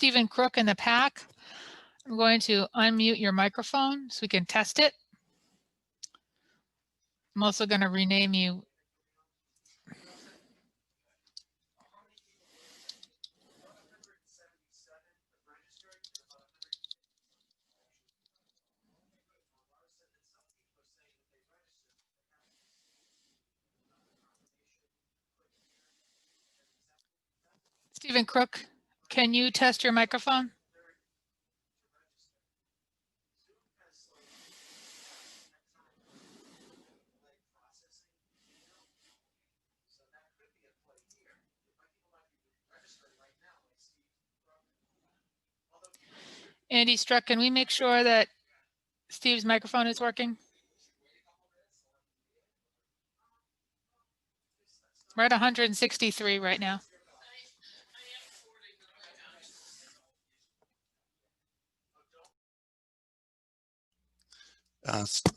Stephen Crook in the pack. I'm going to unmute your microphone so we can test it. I'm also going to rename you. Stephen Crook, can you test your microphone? Andy Struck, can we make sure that Steve's microphone is working? We're at 163 right now.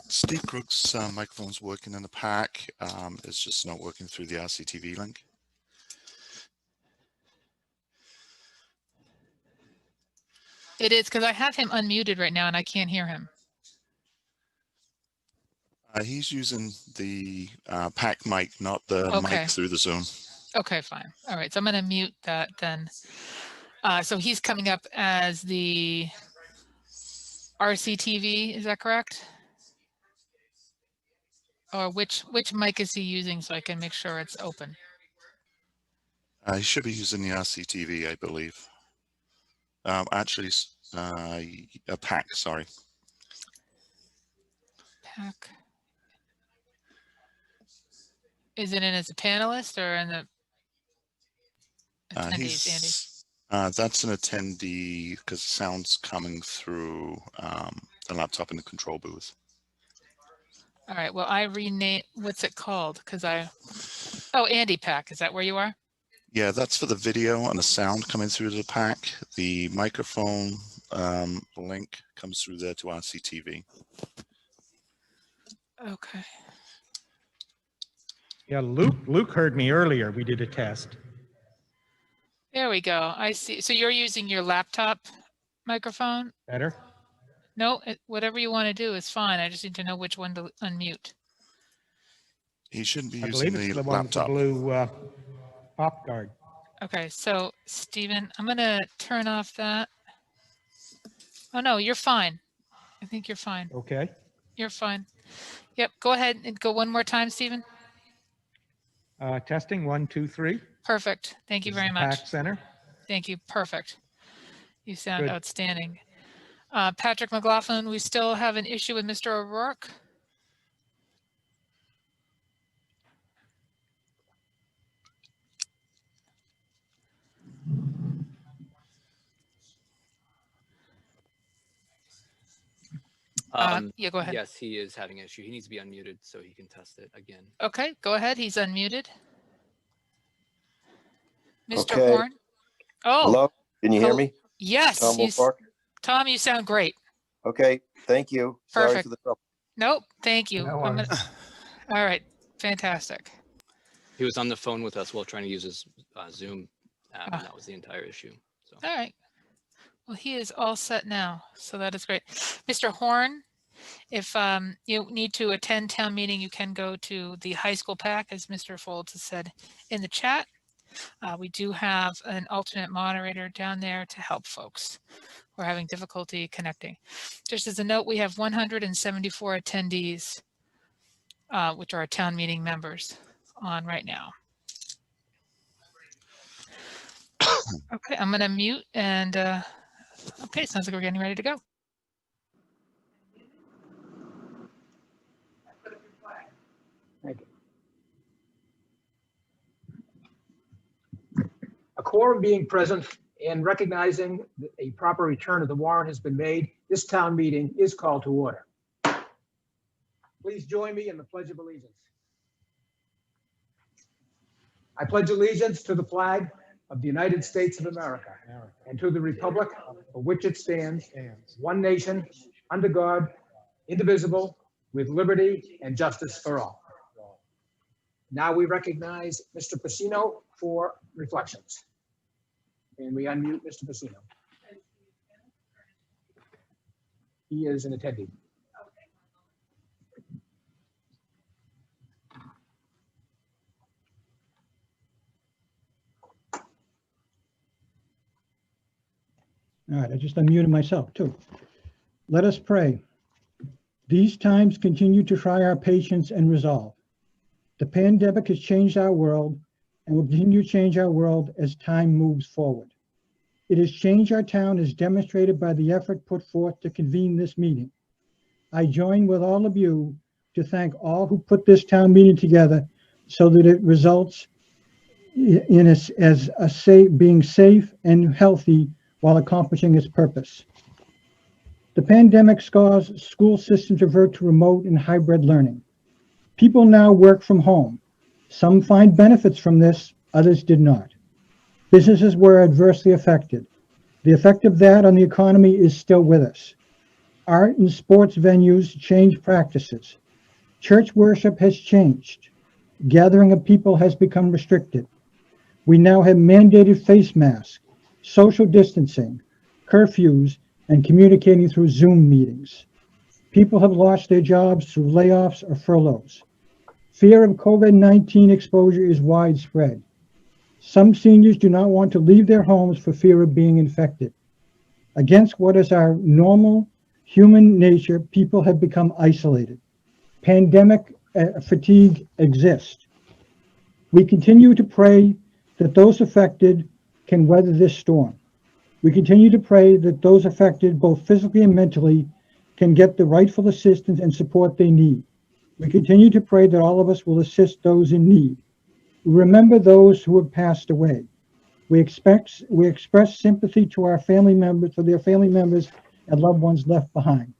Steve Crook's microphone's working in the pack. It's just not working through the RCTV link. It is because I have him unmuted right now and I can't hear him. He's using the pack mic, not the mic through the Zoom. Okay, fine. All right, so I'm going to mute that then. So he's coming up as the RCTV, is that correct? Or which mic is he using so I can make sure it's open? He should be using the RCTV, I believe. Actually, a pack, sorry. Pack. Is it in as a panelist or in the attendees, Andy? That's an attendee because sound's coming through the laptop in the control booth. All right, well, I rename, what's it called? Because oh, Andy Pack, is that where you are? Yeah, that's for the video and the sound coming through the pack. The microphone link comes through there to RCTV. Okay. Yeah, Luke heard me earlier. We did a test. There we go. I see. So you're using your laptop microphone? Better? No, whatever you want to do is fine. I just need to know which one to unmute. He shouldn't be I using believe it's the the one with the laptop. blue pop guard. Okay, so Stephen, I'm going to turn off that. Oh, no, you're fine. I think you're fine. Okay. You're fine. Yep, go ahead and go one more time, Stephen. Testing 1, 2, 3. Perfect. Thank you very much. Pack Center. Thank you. Perfect. You sound Good. outstanding. Patrick McLaughlin, we still have an issue with Mr. O'Rourke. Yeah, go ahead. Yes, he is having an issue. He needs to be unmuted so he can test it again. Okay, go ahead. He's unmuted. Mr. Okay. Horn. Oh. Hello, can you hear me? Yes. Tom, you sound great. Okay, thank you. Perfect. Sorry for the trouble. Nope, thank you. No All right, fantastic. He was on the phone with us while trying to use his Zoom app, and that was the entire issue. So. All right. Well, he is all set now, so that is great. Mr. Horn, if you need to attend town meeting, you can go to the high school pack, as Mr. Folds has said in the chat. We do have an alternate moderator down there to help folks who are having difficulty connecting. Just as a note, we have 174 attendees, which are town meeting members on right now. Okay, I'm going to mute and okay, sounds like we're getting ready to go. Thank you. A quorum being present and recognizing that a proper return of the warrant has been made, this town meeting is called to order. Please join me in the Pledge of Allegiance. I pledge allegiance to the flag of the United States of America and to the republic for which it stands, one nation, under God, indivisible, with liberty and justice for all. Now we recognize Mr. Pacino for reflections. And we unmute Mr. Pacino. He is an attendee. All right, I just unmuted myself too. Let us pray. These times continue to try our patience and resolve. The pandemic has changed our world and will continue to change our world as time moves forward. It has changed our town as demonstrated by the effort put forth to convene this meeting. I join with all of you to thank all who put this town meeting together so that it results in being safe and healthy while accomplishing its purpose. The pandemic caused school systems to revert to remote and hybrid learning. People now work from home. Some find benefits from this, others did not. Businesses were adversely affected. The effect of that on the economy is still with us. Art and sports venues changed practices. Church worship has changed. Gathering of people has become restricted. We now have mandated face masks, social distancing, curfews, and communicating through Zoom meetings. People have lost their jobs through layoffs or furloughs. Fear of COVID-19 exposure is widespread. Some seniors do not want to leave their homes for fear of being infected. Against what is our normal human nature, people have become isolated. Pandemic fatigue exists. We continue to pray that those affected can weather this storm. We continue to pray that those affected, both physically and mentally, can get the rightful assistance and support they need. We continue to pray that all of us will assist those in need. We remember those who have passed away. We express sympathy to our family members, to their family members and loved ones left behind.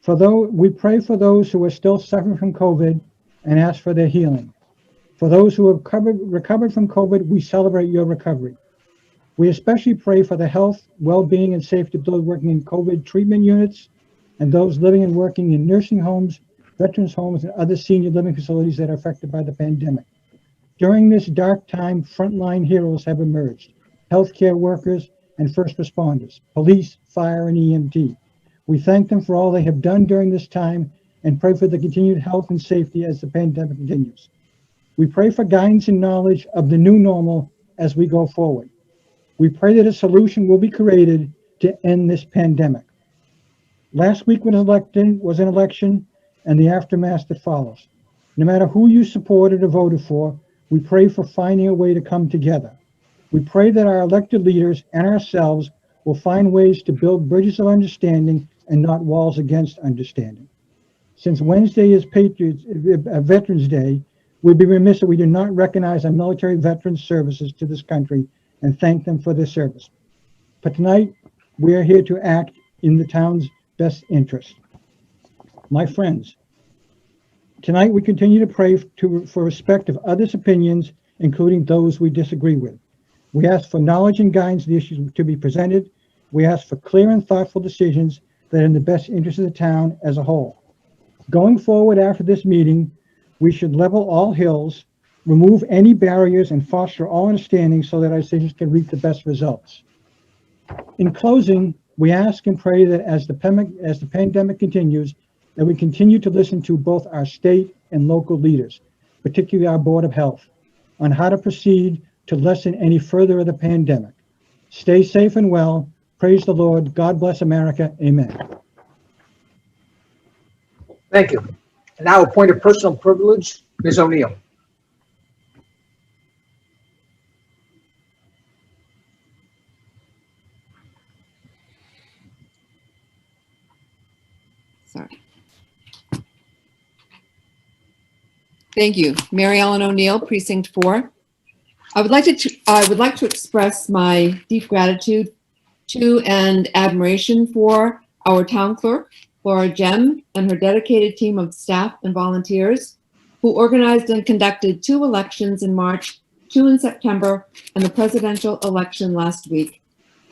We pray for those who are still suffering from COVID and ask for their healing. For those who have recovered from COVID, we celebrate your recovery. We especially pray for the health, well-being, and safety of those working in COVID treatment units and those living and working in nursing homes, veterans homes, and other senior living facilities that are affected by the pandemic. During this dark time, frontline heroes have emerged: healthcare workers and first responders, police, fire, and EMT. We thank them for all they have done during this time and pray for the continued health and safety as the pandemic continues. We pray for guidance and knowledge of the new normal as we go forward. We pray that a solution will be created to end this pandemic. Last week was an election and the aftermath that follows. No matter who you supported or voted for, we pray for finding a way to come together. We pray that our elected leaders and ourselves will find ways to build bridges of understanding and not walls against understanding. Since Wednesday is Veterans Day, we'd be remiss if we do not recognize our military veterans' services to this country and thank them for their service. But tonight, we are here to act in the town's best interest. My friends, tonight we continue to pray for respect of others' opinions, including those we disagree with. We ask for knowledge and guidance of the issues to be presented. We ask for clear and thoughtful decisions that are in the best interest of the town as a whole. Going forward after this meeting, we should level all hills, remove any barriers, and foster all understanding so that our decisions can reap the best results. In closing, we ask and pray that as the pandemic continues, that we continue to listen to both our state and local leaders, particularly our Board of Health, on how to proceed to lessen any further of the pandemic. Stay safe and well. Praise the Lord. God bless America. Amen. Thank you. And now a point of personal privilege, Ms. O'Neill. Sorry. Thank you. Mary Ellen O'Neill, Precinct 4. I would like to express my deep gratitude to and admiration for our town clerk, Laura Gem, and her dedicated team of staff and volunteers who organized and conducted 2 elections in March, 2 in September, and the presidential election last week.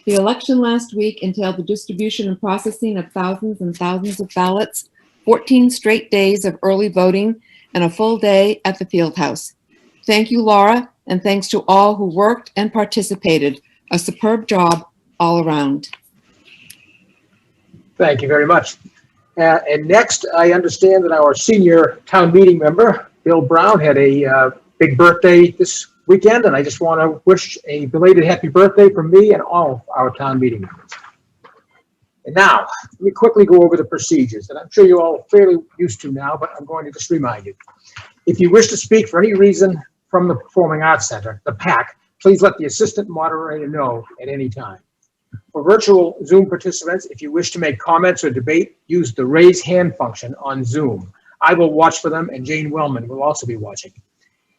The election last week entailed the distribution and processing of thousands and thousands of ballots, 14 straight days of early voting, and a full day at the field house. Thank you, Laura, and thanks to all who worked and participated. A superb job all around. Thank you very much. And next, I understand that our senior town meeting member, Bill Brown, had a big birthday this weekend, and I just want to wish a belated happy birthday from me and all of our town meeting members. And now, let me quickly go over the procedures that I'm sure you're all fairly used to now, but I'm going to just remind you. If you wish to speak for any reason from the Performing Arts Center, the PAC, please let the assistant moderator know at any time. For virtual Zoom participants, if you wish to make comments or debate, use the raise hand function on Zoom. I will watch for them, and Jane Wellman will also be watching.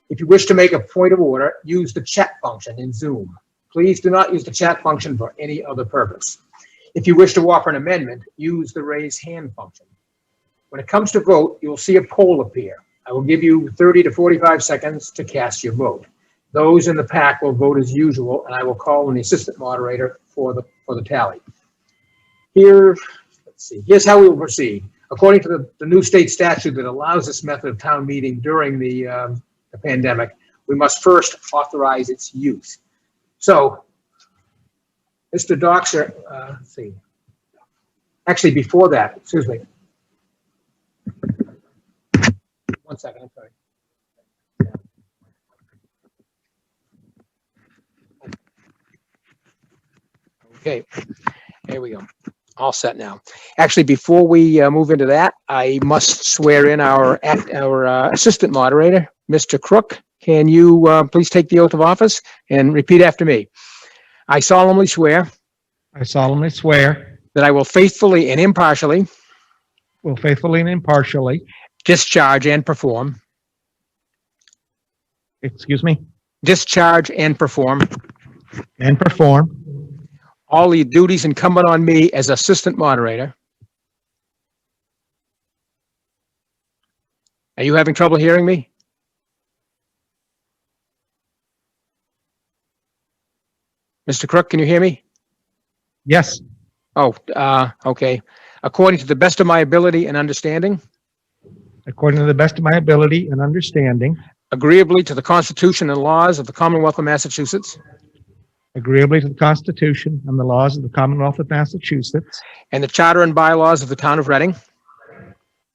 If you wish to make a point of order, use the chat function in Zoom. Please do not use the chat function for any other purpose. If you wish to offer an amendment, use the raise hand function. When it comes to vote, you'll see a poll appear. I will give you 30 to 45 seconds to cast your vote. Those in the PAC will vote as usual, and I will call on the assistant moderator for the tally. Here's how we will proceed. According to the new state statute that allows this method of town meeting during the pandemic, we must first authorize its use. So, Mr. Doxer, let's see. Actually, before that, excuse me. 1 second, I'm sorry. Okay, here we go. All set now. Actually, before we move into that, I must swear in our assistant moderator, Mr. Crook. Can you please take the oath of office and repeat after me? I solemnly swear I solemnly swear that I will faithfully and impartially discharge and perform all the duties incumbent on me as assistant moderator. Are you having trouble hearing me? Mr. Crook, can you hear me? Yes, Oh, okay. According to the best of my ability and understanding, according to the best of my ability and understanding, agreeably to the Constitution and laws of the Commonwealth of Massachusetts, agreeably to the Constitution and the laws of the Commonwealth of Massachusetts, and the Charter and bylaws of the Town of Reading,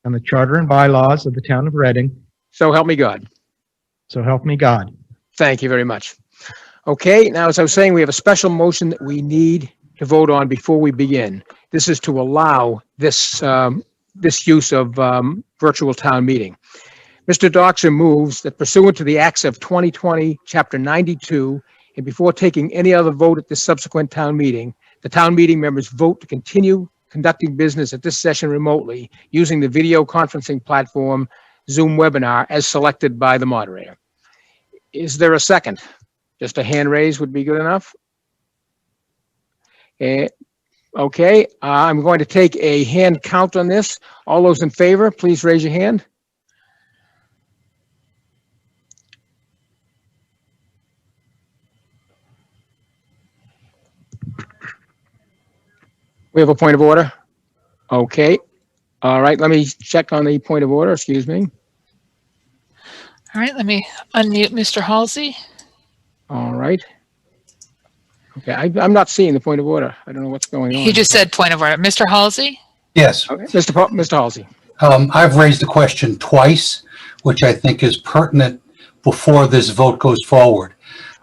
and the Charter and bylaws of the Town of Reading, so help me God. so help me God. Thank you very much. Okay, now, as I was saying, we have a special motion that we need to vote on before we begin. This is to allow this use of virtual town meeting. Mr. Doxer moves that pursuant to the Acts of 2020, Chapter 92, and before taking any other vote at this subsequent town meeting, the town meeting members vote to continue conducting business at this session remotely using the video conferencing platform Zoom webinar as selected by the moderator. Is there a second? Just a hand raise would be good enough. Okay, I'm going to take a hand count on this. All those in favor, please raise your hand. We have a point of order. Okay. All right, let me check on the point of order, excuse me. All right, let me unmute Mr. Halsey. All right. Okay, I'm not seeing the point of order. I don't know what's going on. He just said point of order. Mr. Halsey? Yes, Okay, Mr. Halsey. I've raised the question twice, which I think is pertinent before this vote goes forward.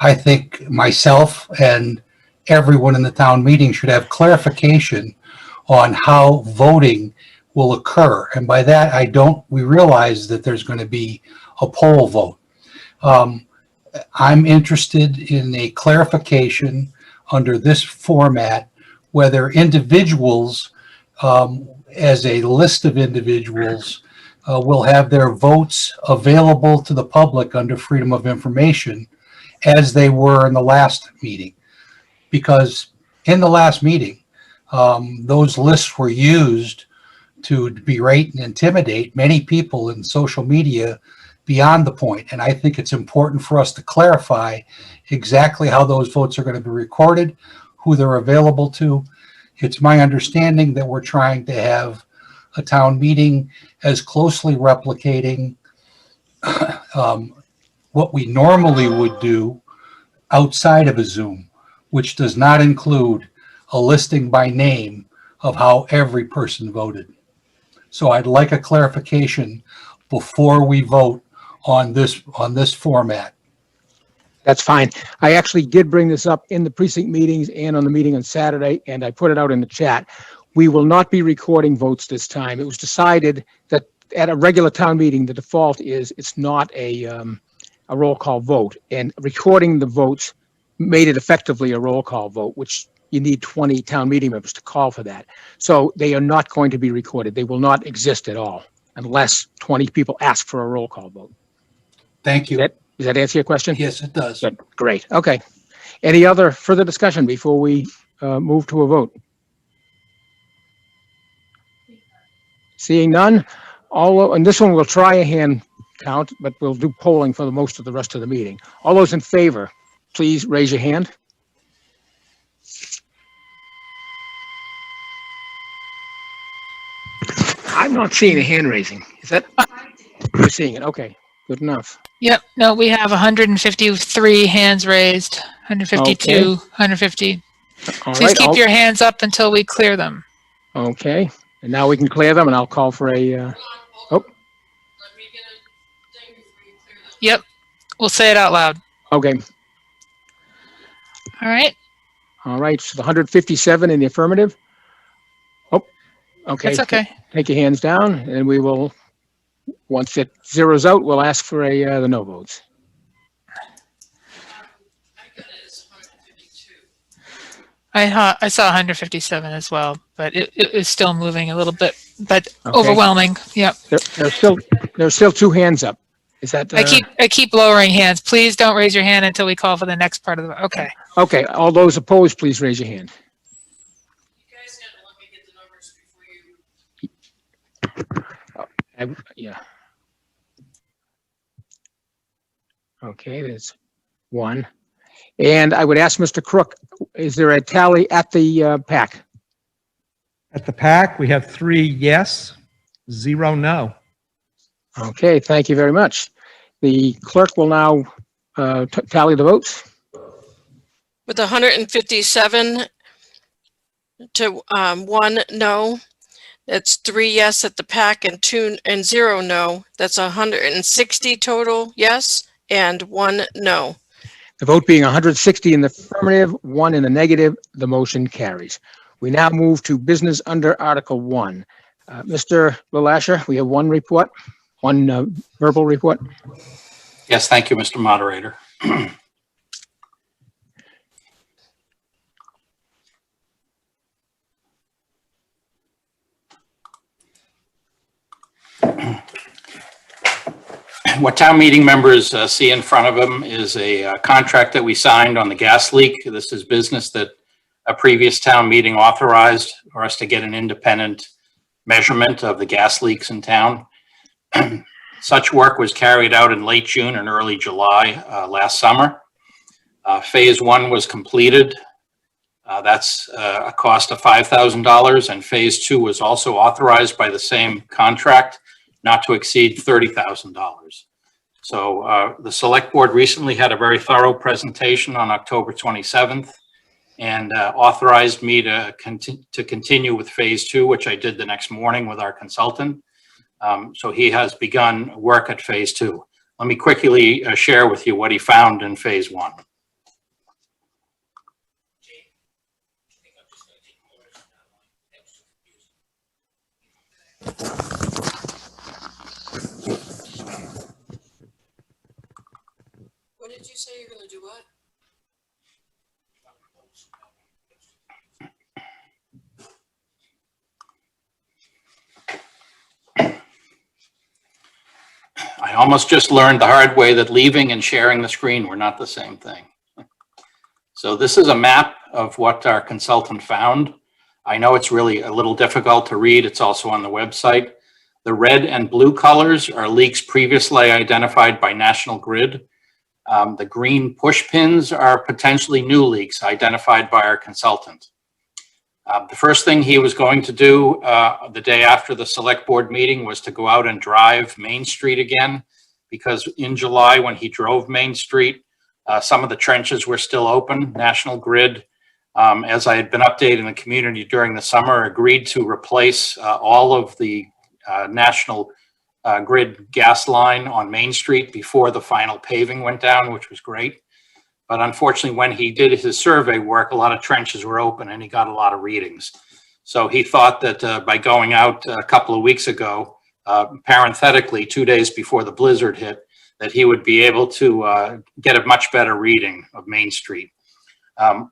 I think myself and everyone in the town meeting should have clarification on how voting will occur. And by that, we realize that there's going to be a poll vote. I'm interested in a clarification under this format, whether individuals, as a list of individuals, will have their votes available to the public under Freedom of Information as they were in the last meeting. Because in the last meeting, those lists were used to berate and intimidate many people in social media beyond the point. And I think it's important for us to clarify exactly how those votes are going to be recorded, who they're available to. It's my understanding that we're trying to have a town meeting as closely replicating what we normally would do outside of a Zoom, which does not include a listing by name of how every person voted. So I'd like a clarification before we vote on this format. That's fine. I actually did bring this up in the precinct meetings and on the meeting on Saturday, and I put it out in the chat. We will not be recording votes this time. It was decided that at a regular town meeting, the default is it's not a roll call vote, and recording the votes made it effectively a roll call vote, which you need 20 town meeting members to call for that. So they are not going to be recorded. They will not exist at all unless 20 people ask for a roll call vote. Thank you. Does that answer your question? Yes, it does. Good. Great. Okay. Any other further discussion before we move to a vote? Seeing none, and this one we'll try a hand count, but we'll do polling for the most of the rest of the meeting. All those in favor, please raise your hand. I'm not seeing a hand raising. Is that? You're seeing it. Okay. Good enough. Yep. No, we have 153 hands raised, 152, Okay. 150. All Please right. keep your hands up until we clear them. Okay. And now we can clear them, and I'll call for a. Yep. We'll say it out loud. Okay. All right. All right. So the 157 in the affirmative. Oh, okay. That's okay. Take your hands down, and we will, once it zeroes out, we'll ask for the no votes. I saw 157 as well, but it is still moving a little bit, but Okay. overwhelming. Yep. There's still two hands up. Is that? I keep lowering hands. Please don't raise your hand until we call for the next part of the. Okay. Okay. All those opposed, please raise your hand. You guys had to let me get the numbers before you. Yeah. Okay, there's one. And I would ask Mr. Crook, is there a tally at the PAC? At the PAC, we have 3 yes, 0 no. Okay, thank you very much. The clerk will now tally the votes. With 157 to 1 no, that's 3 yes at the PAC and 2 and 0 no. That's 160 total yes and 1 no. The vote being 160 in the affirmative, 1 in the negative, the motion carries. We now move to business under Article 1. Mr. LaLasher, we have one report, one verbal report. Yes, thank you, Mr. Moderator. What town meeting members see in front of them is a contract that we signed on the gas leak. This is business that a previous town meeting authorized for us to get an independent measurement of the gas leaks in town. Such work was carried out in late June and early July last summer. Phase 1 was completed. That's a cost of $5,000, and Phase 2 was also authorized by the same contract not to exceed $30,000. So the select board recently had a very thorough presentation on October 27th and authorized me to continue with Phase 2, which I did the next morning with our consultant. So he has begun work at Phase 2. Let me quickly share with you what he found in Phase 1. What did you say you're going to do what? I almost just learned the hard way that leaving and sharing the screen were not the same thing. So this is a map of what our consultant found. I know it's really a little difficult to read. It's also on the website. The red and blue colors are leaks previously identified by National Grid. The green push pins are potentially new leaks identified by our consultant. The first thing he was going to do the day after the select board meeting was to go out and drive Main Street again, because in July when he drove Main Street, some of the trenches were still open. National Grid as I had been updating the community during the summer, agreed to replace all of the national grid gas line on Main Street before the final paving went down, which was great. But unfortunately, when he did his survey work, a lot of trenches were open and he got a lot of readings. So he thought that by going out a couple of weeks ago, parenthetically, 2 days before the blizzard hit, that he would be able to get a much better reading of Main Street.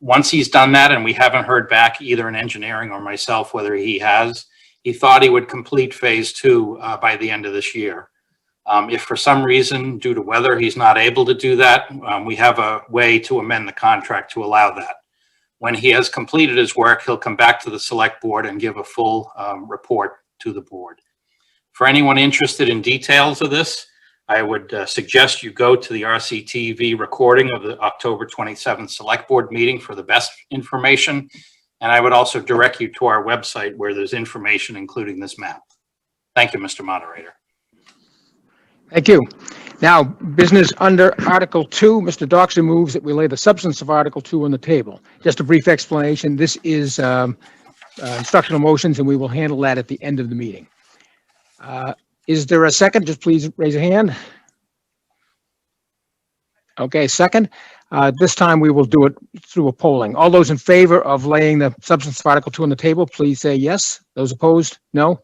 Once he's done that, and we haven't heard back either in engineering or myself whether he has, he thought he would complete phase 2 by the end of this year. If for some reason, due to weather, he's not able to do that, we have a way to amend the contract to allow that. When he has completed his work, he'll come back to the select board and give a full report to the board. For anyone interested in details of this, I would suggest you go to the RCTV recording of the October 27th select board meeting for the best information. And I would also direct you to our website where there's information, including this map. Thank you, Mr. Moderator. Thank you. Now, business under Article 2, Mr. Doxer moves that we lay the substance of Article 2 on the table. Just a brief explanation. This is instructional motions, and we will handle that at the end of the meeting. Is there a second? Just please raise a hand. Okay, second. This time we will do it through a polling. All those in favor of laying the substance of Article 2 on the table, please say yes. Those opposed, no.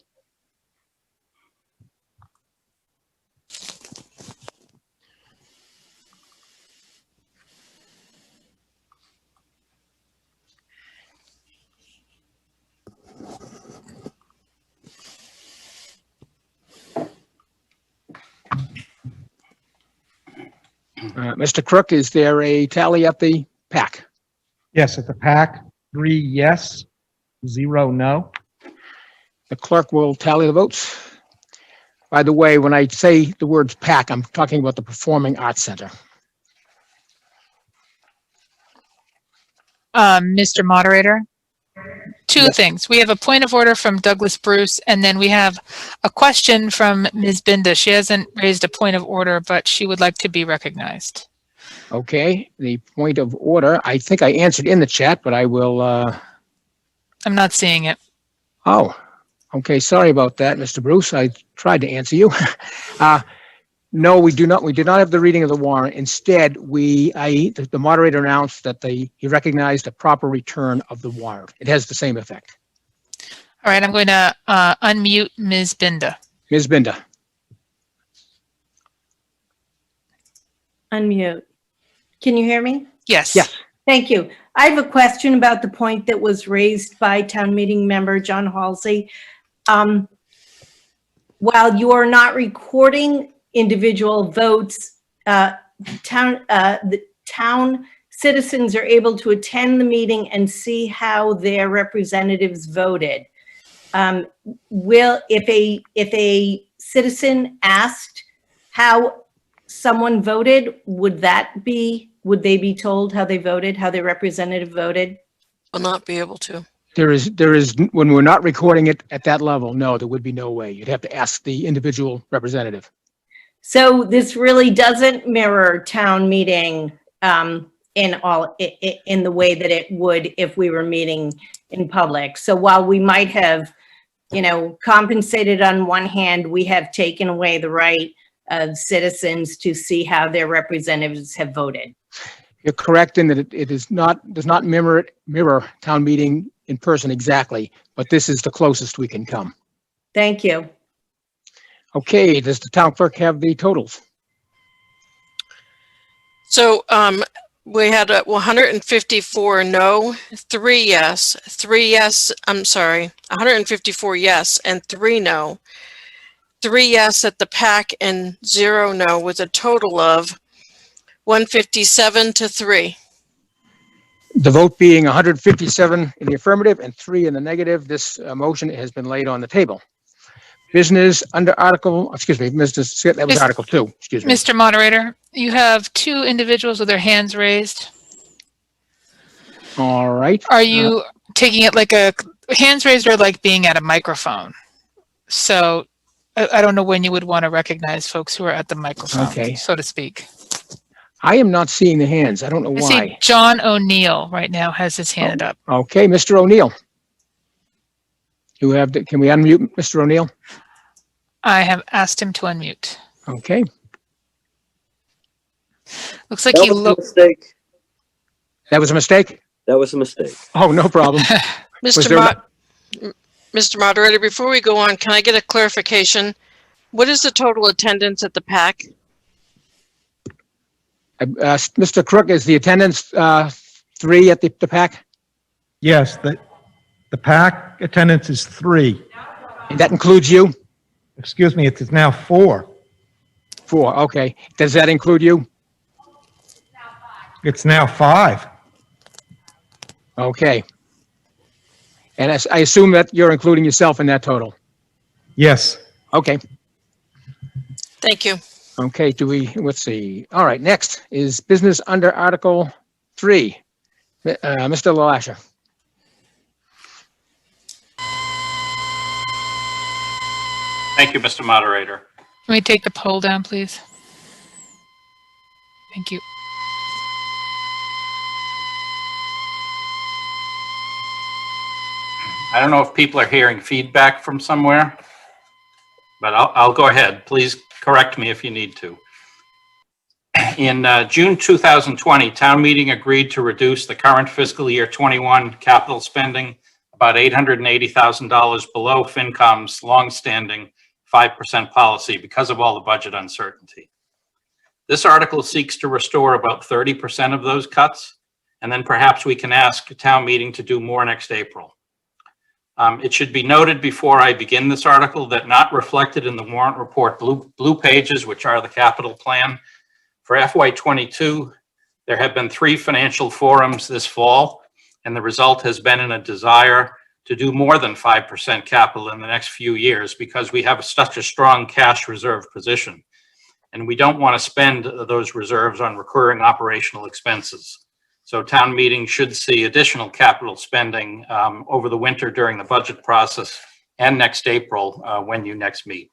Mr. Crook, is there a tally at the PAC? Yes, at the PAC, 3 yes, 0 no. The clerk will tally the votes. By the way, when I say the words PAC, I'm talking about the Performing Arts Center. Mr. Moderator, two things. We have a point of order from Douglas Bruce, and then we have a question from Ms. Binda. She hasn't raised a point of order, but she would like to be recognized. Okay, the point of order, I think I answered in the chat, but I will... I'm not seeing it. Oh, okay, sorry about that, Mr. Bruce. I tried to answer you. No, we do not. We did not have the reading of the warrant. Instead, the moderator announced that he recognized a proper return of the warrant. It has the same effect. All right, I'm going to unmute Ms. Binda. Ms. Binda. Unmute. Can you hear me? Yes. Yes. Thank you. I have a question about the point that was raised by town meeting member John Halsey. While you are not recording individual votes, the town citizens are able to attend the meeting and see how their representatives voted. If a citizen asked how someone voted, would they be told how they voted, how their representative voted? Will not be able to. There is, when we're not recording it at that level, no, there would be no way. You'd have to ask the individual representative. So this really doesn't mirror town meeting in the way that it would if we were meeting in public. So while we might have, compensated on one hand, we have taken away the right of citizens to see how their representatives have voted. You're correct in that it does not mirror town meeting in person exactly, but this is the closest we can come. Thank you. Okay, does the town clerk have the totals? So we had 154 no, 3 yes, 154 yes and 3 no. 3 yes at the PAC and 0 no, with a total of 157 to 3. The vote being 157 in the affirmative and 3 in the negative, this motion has been laid on the table. Business under Article, that was Article 2, excuse me. Mr. Moderator, you have 2 individuals with their hands raised. All right. Are you taking it like hands raised are like being at a microphone? So I don't know when you would want to recognize folks who are at the microphone, okay, so to speak. I am not seeing the hands. I don't know I why. see John O'Neill right now has his hand up. Okay, Mr. O'Neill. Can we unmute Mr. O'Neill? I have asked him to unmute. Okay. Looks like That he was a looked. mistake. That was a mistake? That was a mistake. Oh, no problem. Mr. Moderator, before we go on, can I get a clarification? What is the total attendance at the PAC? Mr. Crook, is the attendance 3 at the PAC? Yes, the PAC attendance is 3. And that includes you? Excuse me, it is now 4. 4, okay. Does that include you? It's now 5. Okay. And I assume that you're including yourself in that total? Yes. Okay. Thank you. Okay, let's see. All right, next is business under Article 3. Mr. LaLasha. Thank you, Mr. Moderator. Can we take the poll down, please? Thank you. I don't know if people are hearing feedback from somewhere, but I'll go ahead. Please correct me if you need to. In June 2020, town meeting agreed to reduce the current fiscal year 21 capital spending about $880,000 below FinCom's longstanding 5% policy because of all the budget uncertainty. This article seeks to restore about 30% of those cuts, and then perhaps we can ask a town meeting to do more next April. It should be noted before I begin this article that not reflected in the warrant report blue pages, which are the capital plan, for FY22, there have been 3 financial forums this fall, and the result has been in a desire to do more than 5% capital in the next few years because we have such a strong cash reserve position. And we don't want to spend those reserves on recurring operational expenses. So town meeting should see additional capital spending over the winter during the budget process and next April when you next meet.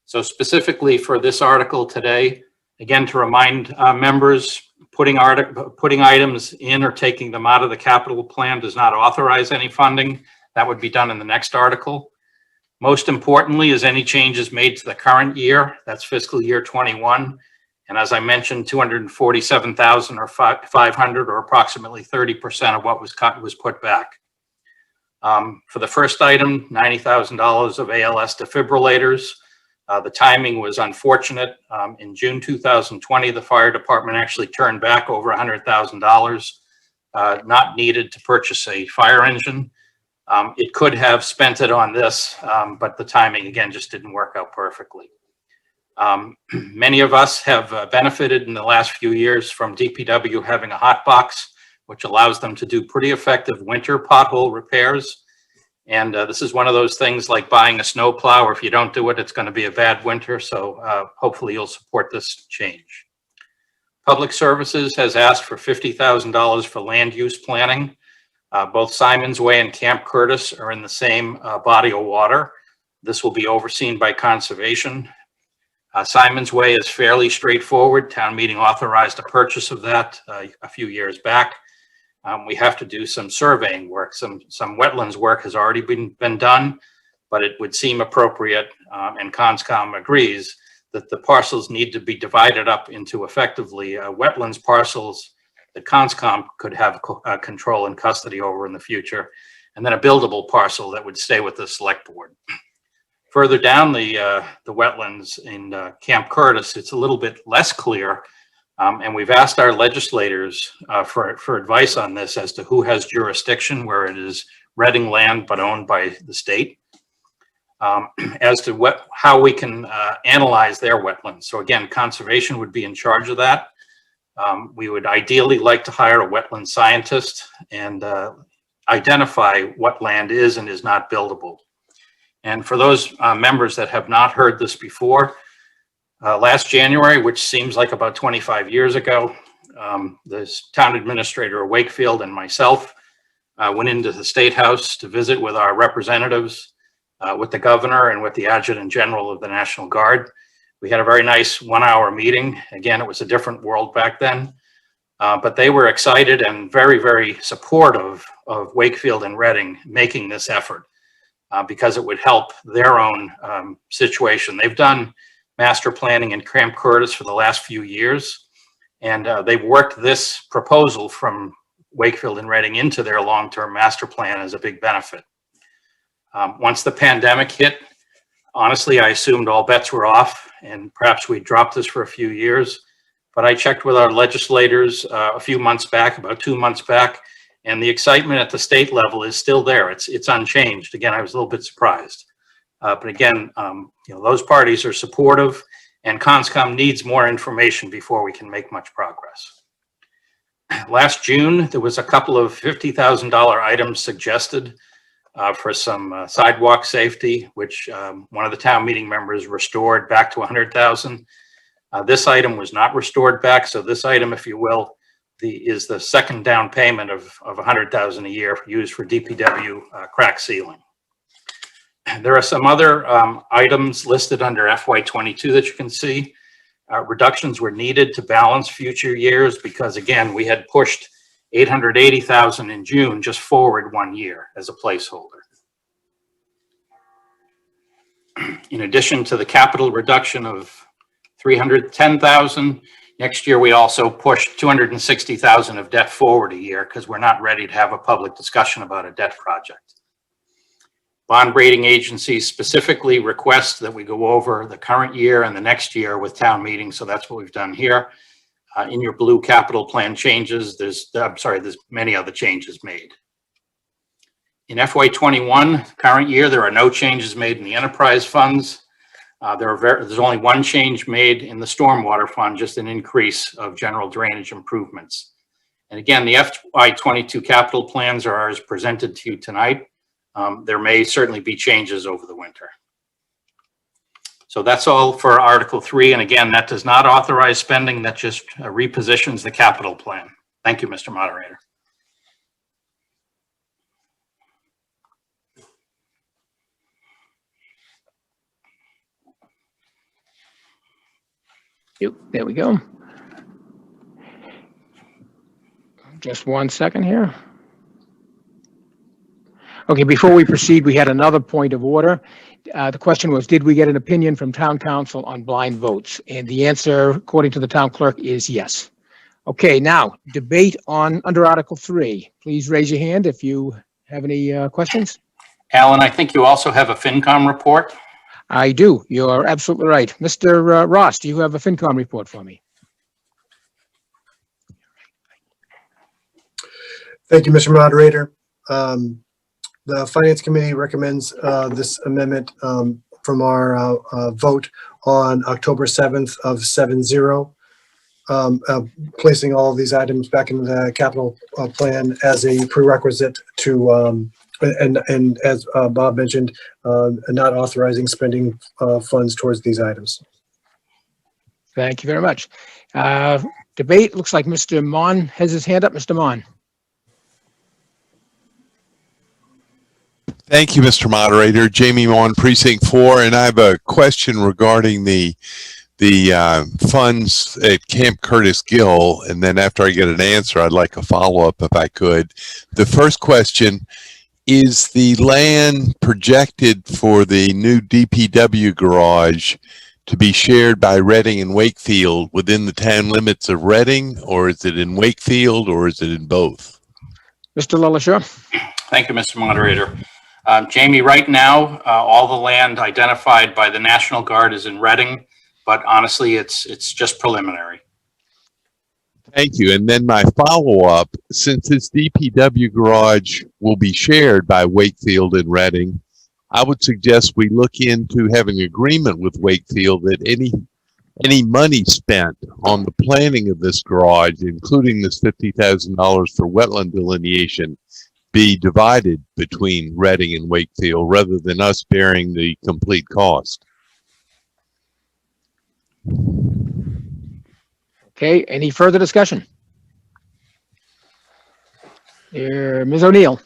So specifically for this article today, again, to remind members, putting items in or taking them out of the capital plan does not authorize any funding. That would be done in the next article. Most importantly is any changes made to the current year, that's fiscal year 21. And as I mentioned, 247,000 or 500 or approximately 30% of what was cut was put back. For the first item, $90,000 of ALS defibrillators. The timing was unfortunate. In June 2020, the fire department actually turned back over $100,000 not needed to purchase a fire engine. It could have spent it on this, but the timing, again, just didn't work out perfectly. Many of us have benefited in the last few years from DPW having a hot box, which allows them to do pretty effective winter pothole repairs. And this is one of those things like buying a snow plow, or if you don't do it, it's going to be a bad winter. So hopefully you'll support this change. Public Services has asked for $50,000 for land use planning. Both Simon's Way and Camp Curtis are in the same body of water. This will be overseen by Conservation. Simon's Way is fairly straightforward. Town meeting authorized a purchase of that a few years back. We have to do some surveying work. Some wetlands work has already been done, but it would seem appropriate, and Conscom agrees, that the parcels need to be divided up into effectively wetlands parcels that Conscom could have control and custody over in the future, and then a buildable parcel that would stay with the select board. Further down the wetlands in Camp Curtis, it's a little bit less clear, and we've asked our legislators for advice on this as to who has jurisdiction where it is Reading land but owned by the state, as to how we can analyze their wetlands. So again, Conservation would be in charge of that. We would ideally like to hire a wetland scientist and identify what land is and is not buildable. And for those members that have not heard this before, last January, which seems like about 25 years ago, the town administrator of Wakefield and myself went into the State House to visit with our representatives, with the governor and with the adjutant general of the National Guard. We had a very nice 1-hour meeting. Again, it was a different world back then, but they were excited and very, very supportive of Wakefield and Reading making this effort because it would help their own situation. They've done master planning in Camp Curtis for the last few years, and they've worked this proposal from Wakefield and Reading into their long-term master plan as a big benefit. Once the pandemic hit, honestly, I assumed all bets were off and perhaps we'd drop this for a few years. But I checked with our legislators a few months back, about 2 months back, and the excitement at the state level is still there. It's unchanged. Again, I was a little bit surprised. But again, those parties are supportive, and CONSCOM needs more information before we can make much progress. Last June, there was a couple of $50,000 items suggested for some sidewalk safety, which one of the town meeting members restored back to 100,000. This item was not restored back, so this item, if you will, is the second down payment of 100,000 a year used for DPW crack sealing. There are some other items listed under FY22 that you can see. Reductions were needed to balance future years because, again, we had pushed 880,000 in June just forward 1 year as a placeholder. In addition to the capital reduction of 310,000, next year we also pushed 260,000 of debt forward a year because we're not ready to have a public discussion about a debt project. Bond rating agencies specifically request that we go over the current year and the next year with town meetings, so that's what we've done here. In your blue capital plan changes, there's many other changes made. In FY21, current year, there are no changes made in the enterprise funds. There's only one change made in the stormwater fund, just an increase of general drainage improvements. And again, the FY22 capital plans are as presented to you tonight. There may certainly be changes over the winter. So that's all for Article 3. And again, that does not authorize spending. That just repositions the capital plan. Thank you, Mr. Moderator. Yep, there we go. Just 1 second here. Okay, before we proceed, we had another point of order. The question was, did we get an opinion from town council on blind votes? And the answer, according to the town clerk, is yes. Okay, now debate on under Article 3. Please raise your hand if you have any questions. Alan, I think you also have a FinCom report. I do. You're absolutely right. Mr. Ross, do you have a FinCom report for me? Thank you, Mr. Moderator. The Finance Committee recommends this amendment from our vote on October 7th of 7-0, placing all of these items back in the capital plan as a prerequisite to, and as Bob mentioned, not authorizing spending funds towards these items. Thank you very much. Debate, looks like Mr. Mon has his hand up. Mr. Mon. Thank you, Mr. Moderator. Jamie Mon, Precinct 4, and I have a question regarding the funds at Camp Curtis Gill, and then after I get an answer, I'd like a follow-up if I could. The first question, is the land projected for the new DPW garage to be shared by Reading and Wakefield within the town limits of Reading, or is it in Wakefield, or is it in both? Mr. LaLacheur. Thank you, Mr. Moderator. Jamie, right now, all the land identified by the National Guard is in Reading, but honestly, it's just preliminary. Thank you. And then my follow-up, since this DPW garage will be shared by Wakefield and Reading, I would suggest we look into having agreement with Wakefield that any money spent on the planning of this garage, including this $50,000 for wetland delineation, be divided between Reading and Wakefield rather than us bearing the complete cost. Okay, any further discussion? Ms. O'Neill.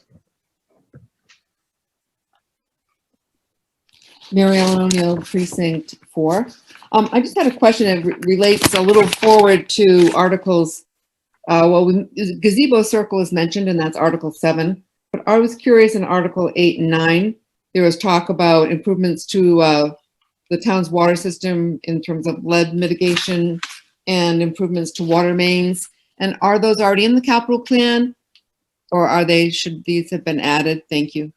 Mary Ellen O'Neill, Precinct 4. I just had a question that relates a little forward to articles. Gazebo Circle is mentioned, and that's Article 7. But I was curious in Article 8 and 9, there was talk about improvements to the town's water system in terms of lead mitigation and improvements to water mains. And are those already in the capital plan, or should these have been added? Thank you.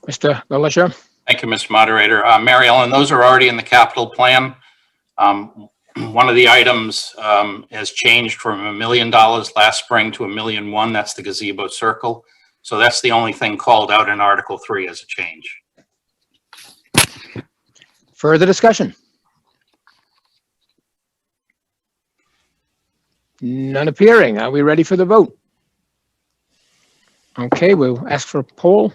Mr. LaLacheur? Thank you, Mr. Moderator. Mary Ellen, those are already in the capital plan. One of the items has changed from $1 million last spring to $1.1 million. That's the gazebo circle. So that's the only thing called out in Article 3 as a change. Further discussion? None appearing. Are we ready for the vote? Okay, we'll ask for a poll.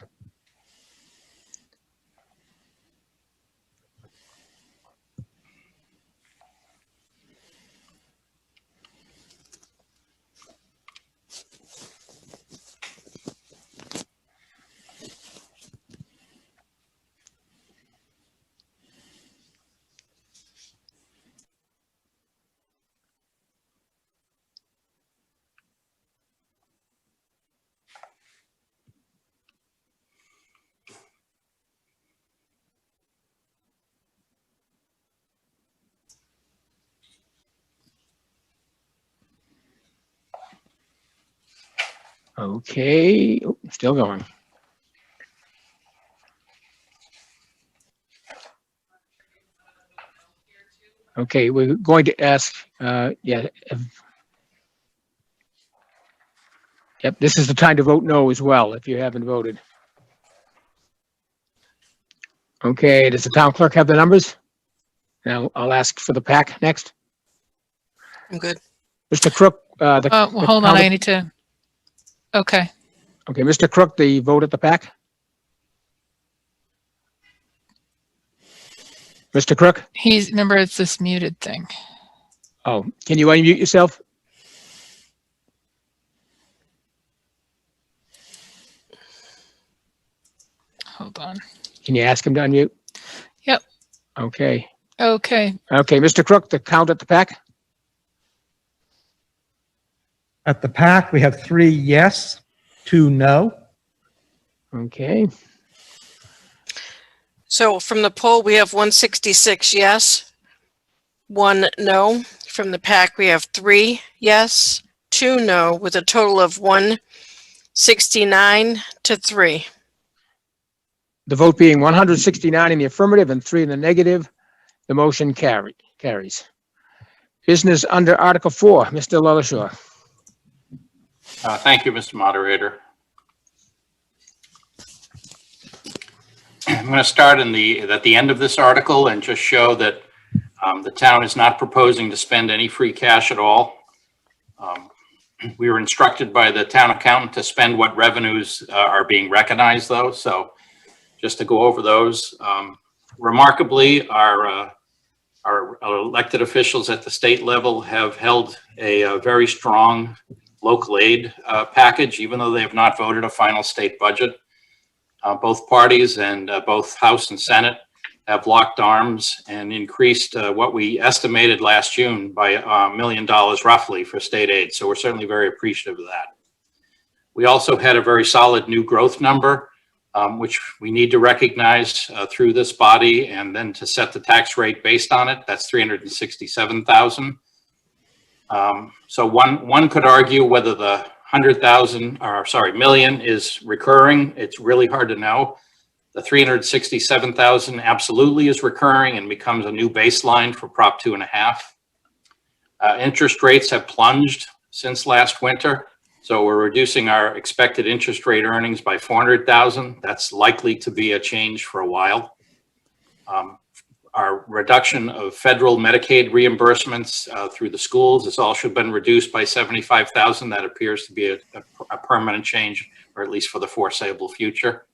Okay, still going. Okay, we're going to ask, yep, this is the time to vote no as well, if you haven't voted. Okay, does the town clerk have the numbers? Now I'll ask for the pack next. I'm good. Mr. Crook, Well, hold on, I need to, okay. Okay, Mr. Crook, the vote at the pack? Mr. Crook? Remember, it's this muted thing. Oh, can you unmute yourself? Hold on. Can you ask him to unmute? Yep. Okay. Okay. Okay, Mr. Crook, the count at the pack? At the pack, we have 3 yes, 2 no. Okay. So from the poll, we have 166 yes, 1 no. From the pack, we have 3 yes, 2 no, with a total of 169 to 3. The vote being 169 in the affirmative and 3 in the negative, the motion carries. Business under Article 4, Mr. LaLacheur. Thank you, Mr. Moderator. I'm going to start at the end of this article and just show that the town is not proposing to spend any free cash at all. We were instructed by the town accountant to spend what revenues are being recognized, though. So just to go over those, remarkably, our elected officials at the state level have held a very strong local aid package, even though they have not voted a final state budget. Both parties and both House and Senate have locked arms and increased what we estimated last June by $1 million roughly for state aid. So we're certainly very appreciative of that. We also had a very solid new growth number, which we need to recognize through this body, and then to set the tax rate based on it. That's $367,000. So one could argue whether the million is recurring. It's really hard to know. The 367,000 absolutely is recurring and becomes a new baseline for Prop 2.5. Interest rates have plunged since last winter, so we're reducing our expected interest rate earnings by 400,000. That's likely to be a change for a while. Our reduction of federal Medicaid reimbursements through the schools has also been reduced by 75,000. That appears to be a permanent change, or at least for the foreseeable future.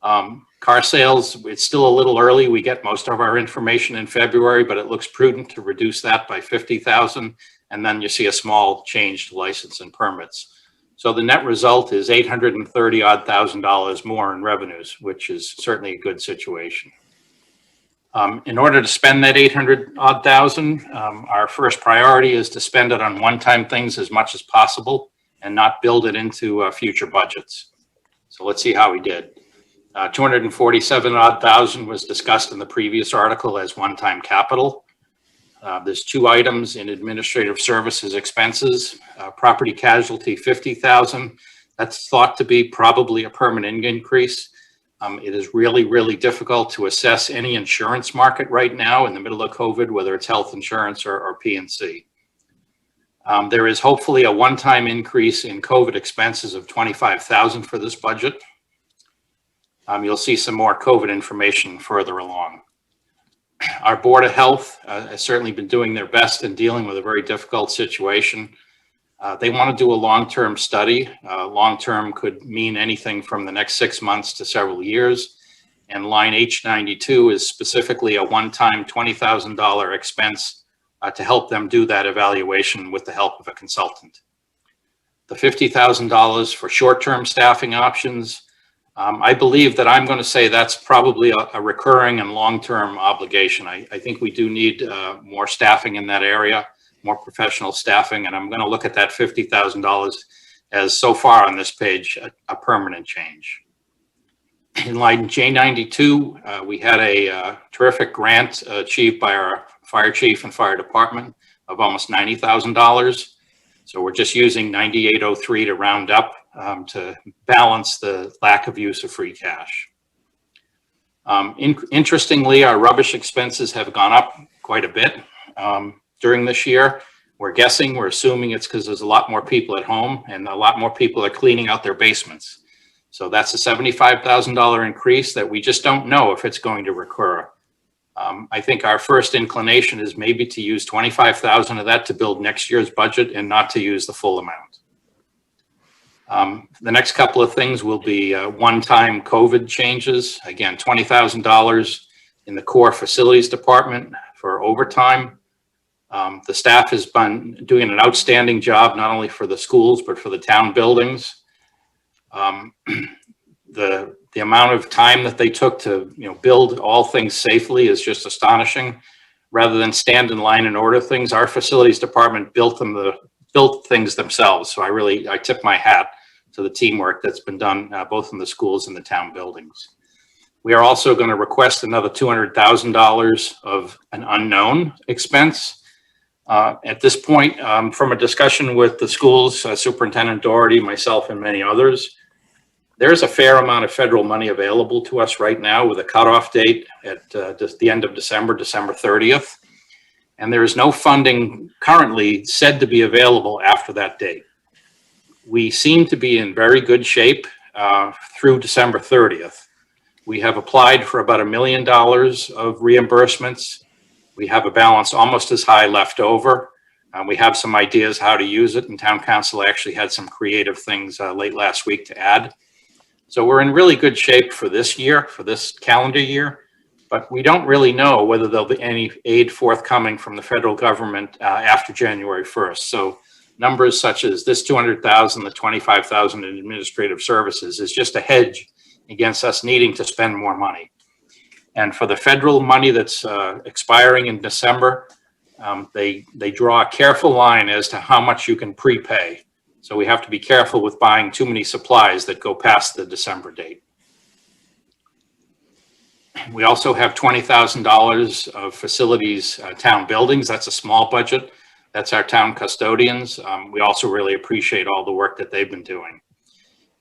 Car sales, it's still a little early. We get most of our information in February, but it looks prudent to reduce that by 50,000. And then you see a small change to license and permits. So the net result is $830,000 more in revenues, which is certainly a good situation. In order to spend that 800-odd thousand, our first priority is to spend it on one-time things as much as possible and not build it into future budgets. So let's see how we did. 247-odd thousand was discussed in the previous article as one-time capital. There's two items in administrative services expenses. Property casualty, 50,000. That's thought to be probably a permanent increase. It is really, really difficult to assess any insurance market right now in the middle of COVID, whether it's health insurance or P&C. There is hopefully a one-time increase in COVID expenses of 25,000 for this budget. You'll see some more COVID information further along. Our Board of Health has certainly been doing their best in dealing with a very difficult situation. They want to do a long-term study. Long-term could mean anything from the next 6 months to several years. And line H92 is specifically a one-time $20,000 expense to help them do that evaluation with the help of a consultant. The $50,000 for short-term staffing options, I believe that I'm going to say that's probably a recurring and long-term obligation. I think we do need more staffing in that area, more professional staffing, and I'm going to look at that $50,000 as so far on this page a permanent change. In line J92, we had a terrific grant achieved by our fire chief and fire department of almost $90,000. So we're just using 9803 to round up to balance the lack of use of free cash. Interestingly, our rubbish expenses have gone up quite a bit during this year. We're assuming it's because there's a lot more people at home and a lot more people are cleaning out their basements. So that's a $75,000 increase that we just don't know if it's going to recur. I think our first inclination is maybe to use 25,000 of that to build next year's budget and not to use the full amount. The next couple of things will be one-time COVID changes. Again, $20,000 in the core facilities department for overtime. The staff has been doing an outstanding job, not only for the schools, but for the town buildings. The amount of time that they took to build all things safely is just astonishing. Rather than stand in line and order things, our facilities department built things themselves. So I tip my hat to the teamwork that's been done both in the schools and the town buildings. We are also going to request another $200,000 of an unknown expense. At this point, from a discussion with the schools, Superintendent Doherty, myself, and many others, there's a fair amount of federal money available to us right now with a cutoff date at the end of December 30th. And there is no funding currently said to be available after that date. We seem to be in very good shape through December 30th. We have applied for about $1 million of reimbursements. We have a balance almost as high left over. We have some ideas how to use it, and Town Council actually had some creative things late last week to add. So we're in really good shape for this year, for this calendar year, but we don't really know whether there'll be any aid forthcoming from the federal government after January 1st. So numbers such as this 200,000, the 25,000 in administrative services is just a hedge against us needing to spend more money. And for the federal money that's expiring in December, they draw a careful line as to how much you can prepay. So we have to be careful with buying too many supplies that go past the December date. We also have $20,000 of facilities, town buildings. That's a small budget. That's our town custodians. We also really appreciate all the work that they've been doing.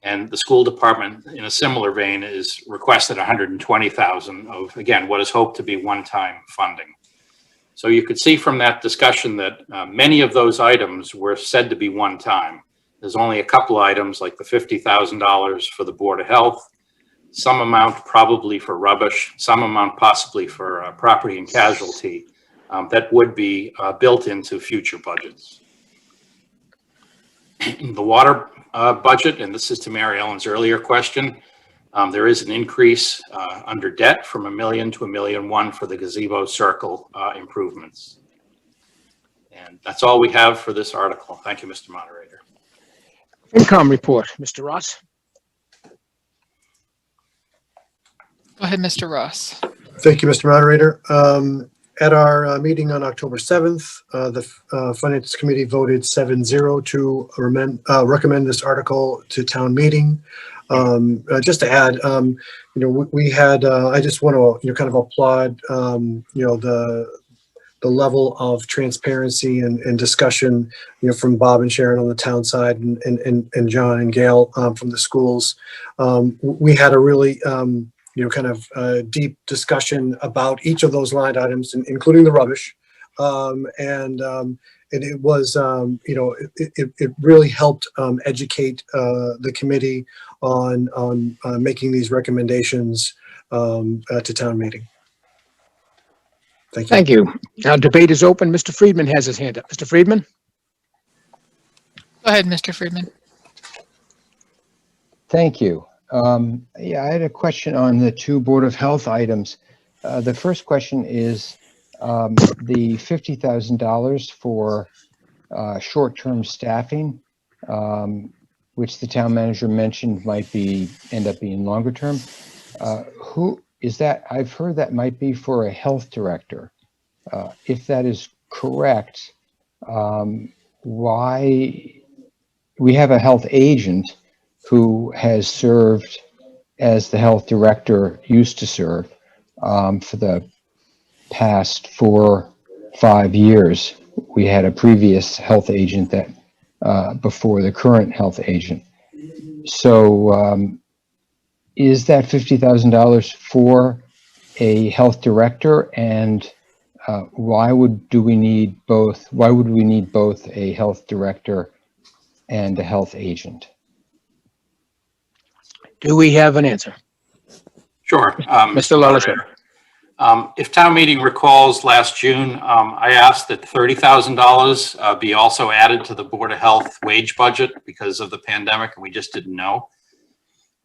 And the school department, in a similar vein, is requested $120,000 of, again, what is hoped to be one-time funding. So you could see from that discussion that many of those items were said to be one-time. There's only a couple items like the $50,000 for the Board of Health, some amount probably for rubbish, some amount possibly for property and casualty that would be built into future budgets. In the water budget, and this is to Mary Ellen's earlier question, there is an increase under debt from $1 million to $1.1 million for the gazebo circle improvements. And that's all we have for this article. Thank you, Mr. Moderator. FinCom report, Mr. Ross. Go ahead, Mr. Ross. Thank you, Mr. Moderator. At our meeting on October 7th, the Finance Committee voted 7-0 to recommend this article to town meeting. Just to add, we had, I just want to, kind of applaud, the level of transparency and discussion, from Bob and Sharon on the town side and John and Gail from the schools. We had a really, kind of deep discussion about each of those line items, including the rubbish. And it was, it really helped educate the committee on making these recommendations to town meeting. Thank you. Thank you. Now debate is open. Mr. Friedman has his hand up. Mr. Friedman? Go ahead, Mr. Friedman. Thank you. Yeah, I had a question on the two Board of Health items. The first question is the $50,000 for short-term staffing, which the town manager mentioned might end up being longer term. Who is that? I've heard that might be for a health director. If that is correct, why we have a health agent who has served as the health director used to serve for the past 4-5 years. We had a previous health agent that before the current health agent. So is that $50,000 for a health director, and why would we need both a health director and a health agent? Do we have an answer? Sure. Mr. Lallisher. If town meeting recalls last June, I asked that $30,000 be also added to the Board of Health wage budget because of the pandemic, and we just didn't know.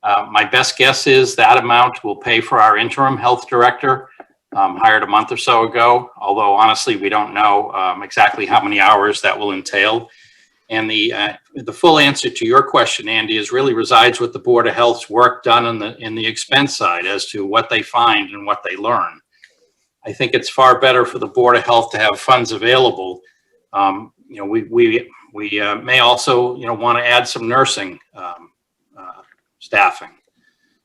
My best guess is that amount will pay for our interim health director, hired a month or so ago, although honestly, we don't know exactly how many hours that will entail. And the full answer to your question, Andy, really resides with the Board of Health's work done in the expense side as to what they find and what they learn. I think it's far better for the Board of Health to have funds available. We may also want to add some nursing staffing.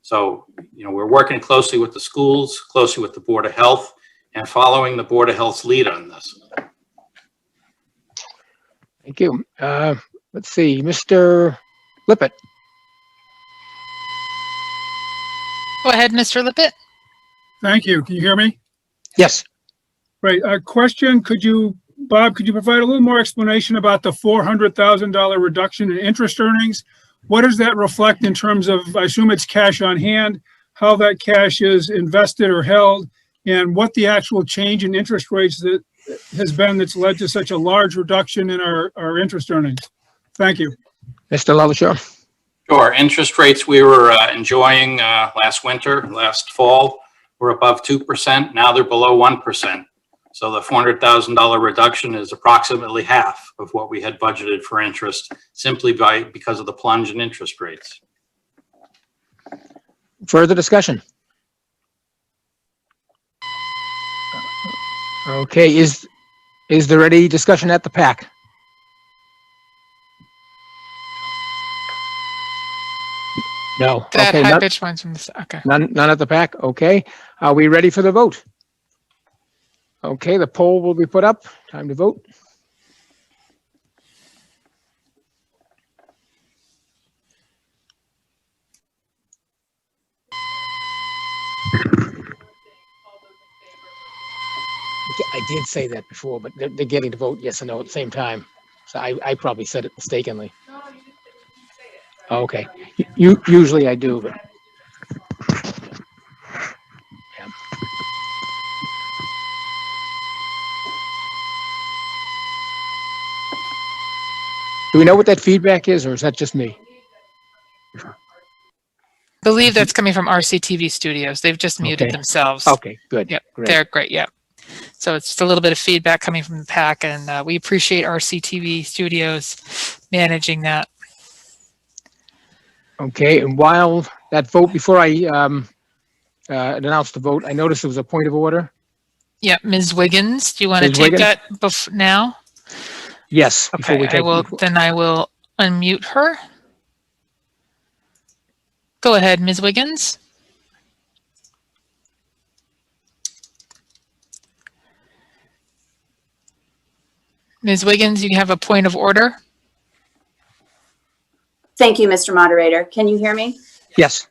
So we're working closely with the schools, closely with the Board of Health, and following the Board of Health's lead on this. Thank you. Let's see, Mr. Lippett. Go ahead, Mr. Lippett. Thank you. Can you hear me? Yes. Right. A question. Bob, could you provide a little more explanation about the $400,000 reduction in interest earnings? What does that reflect in terms of, I assume it's cash on hand, how that cash is invested or held, and what the actual change in interest rates that has been that's led to such a large reduction in our interest earnings? Thank you. Mr. Lallisher. Sure. Interest rates we were enjoying last fall were above 2%. Now they're below 1%. So the $400,000 reduction is approximately half of what we had budgeted for interest, simply because of the plunge in interest rates. Further discussion? Okay, is there any discussion at the PAC? No. That Okay, high-pitched one's from the, okay. none at the PAC. Okay. Are we ready for the vote? Okay, the poll will be put up. Time to vote. I did say that before, but they're getting to vote yes or no at the same time. So I probably said it mistakenly. No, you didn't say it. Okay. Usually I do, but. Yeah. Do we know what that feedback is, or is that just me? I believe that's coming from RCTV Studios. They've just muted themselves. Okay, good. Yep, great. they're great. Yep. So it's just a little bit of feedback coming from the PAC, and we appreciate RCTV Studios managing that. Okay, and while that vote, before I announce the vote. I noticed there was a point of order. Yeah, Ms. Wiggins, do you want to Ms. take Wiggins? that now? Yes. Before Okay, we take. then I will unmute her. Go ahead, Ms. Wiggins. Ms. Wiggins, you have a point of order? Thank you, Mr. Moderator. Can you hear me? Yes.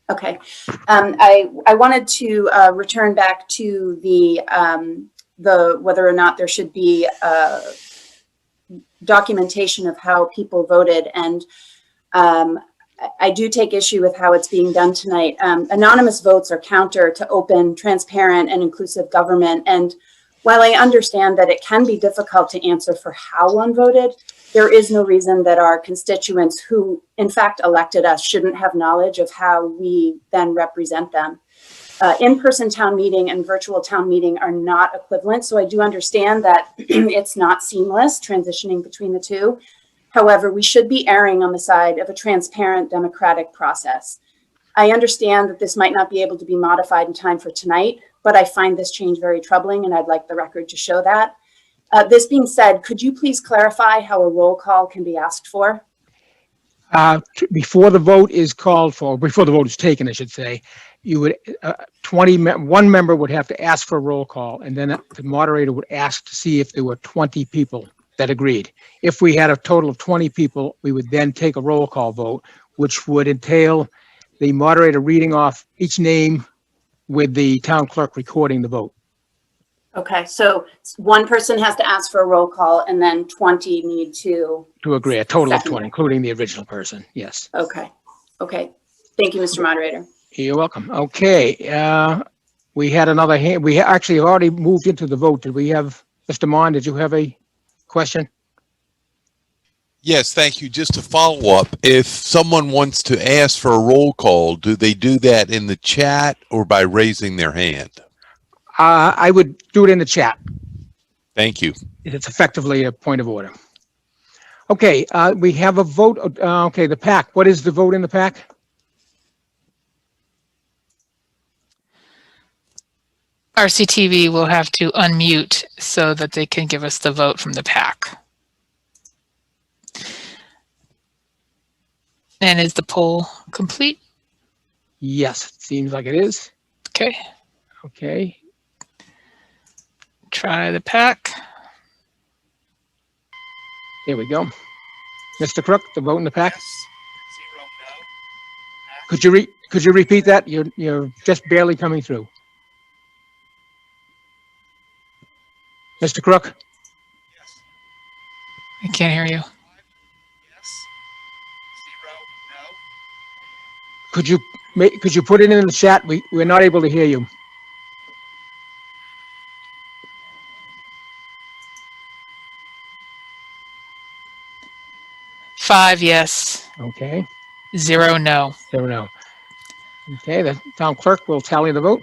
Okay. I wanted to return back to the whether or not there should be documentation of how people voted, and I do take issue with how it's being done tonight. Anonymous votes are counter to open, transparent, and inclusive government. And while I understand that it can be difficult to answer for how one voted, there is no reason that our constituents who in fact elected us shouldn't have knowledge of how we then represent them. In-person town meeting and virtual town meeting are not equivalent. So I do understand that it's not seamless transitioning between the two. However, we should be erring on the side of a transparent democratic process. I understand that this might not be able to be modified in time for tonight, but I find this change very troubling and I'd like the record to show that. This being said, could you please clarify how a roll call can be asked for? Before the vote is called for, before the vote is taken, I should say, you would, one member would have to ask for a roll call, and then the moderator would ask to see if there were 20 people that agreed. If we had a total of 20 people, we would then take a roll call vote, which would entail the moderator reading off each name with the town clerk recording the vote. Okay, so one person has to ask for a roll call and then 20 need to agree, a total of 20, second. including the original person, yes. Okay, okay. Thank you, Mr. Moderator. You're welcome. Okay, we had another hand. We actually have already moved into the vote. Did we have, Mr. Mon, did you have a question? Yes, thank you. Just to follow up, if someone wants to ask for a roll call, do they do that in the chat or by raising their hand? I would do it in the chat. Thank you. It's effectively a point of order. Okay, we have a vote. Okay, the PAC. What is the vote in the PAC? RCTV will have to unmute so that they can give us the vote from the PAC. And is the poll complete? Yes, it seems like it is. Okay. Okay. Try the PAC. Here we go. Mr. Crook, the vote in the PAC. Could you repeat that? You're just barely coming through. Mr. Crook? I can't hear you. Could you put it in the chat? We're not able to hear you. Five yes. Okay. 0 no. 0 no. Okay, the town clerk will tally the vote.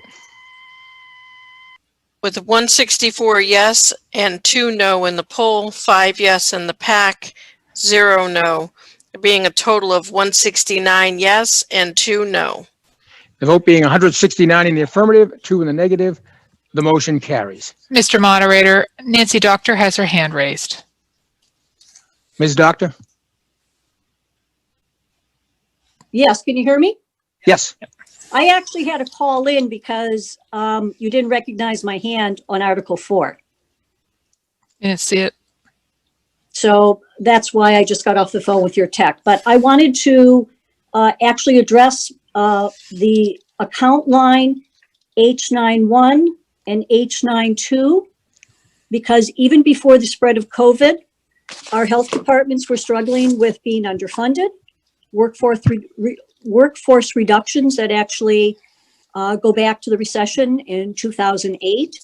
With 164 yes and 2 no in the poll, 5 yes in the PAC, 0 no, being a total of 169 yes and 2 no. The vote being 169 in the affirmative, 2 in the negative, the motion carries. Mr. Moderator, Nancy Doctor has her hand raised. Ms. Doctor? Yes, can you hear me? Yes. I actually had to call in because you didn't recognize my hand on Article 4. Didn't see it. So that's why I just got off the phone with your tech. But I wanted to actually address the account line H91 and H92, because even before the spread of COVID, our health departments were struggling with being underfunded, workforce reductions that actually go back to the recession in 2008,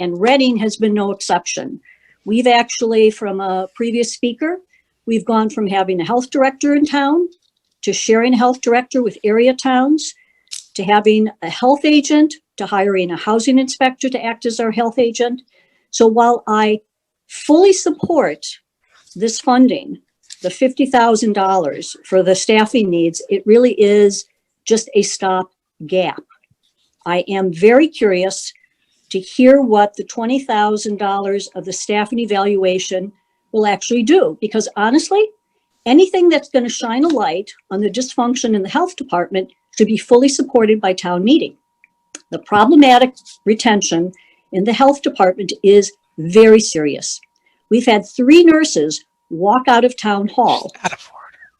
and Reading has been no exception. We've actually, from a previous speaker, we've gone from having a health director in town to sharing a health director with area towns, to having a health agent, to hiring a housing inspector to act as our health agent. So while I fully support this funding, the $50,000 for the staffing needs, it really is just a stopgap. I am very curious to hear what the $20,000 of the staff and evaluation will actually do, because honestly, anything that's going to shine a light on the dysfunction in the health department should be fully supported by town meeting. The problematic retention in the health department is very serious. We've had 3 nurses walk out of town hall.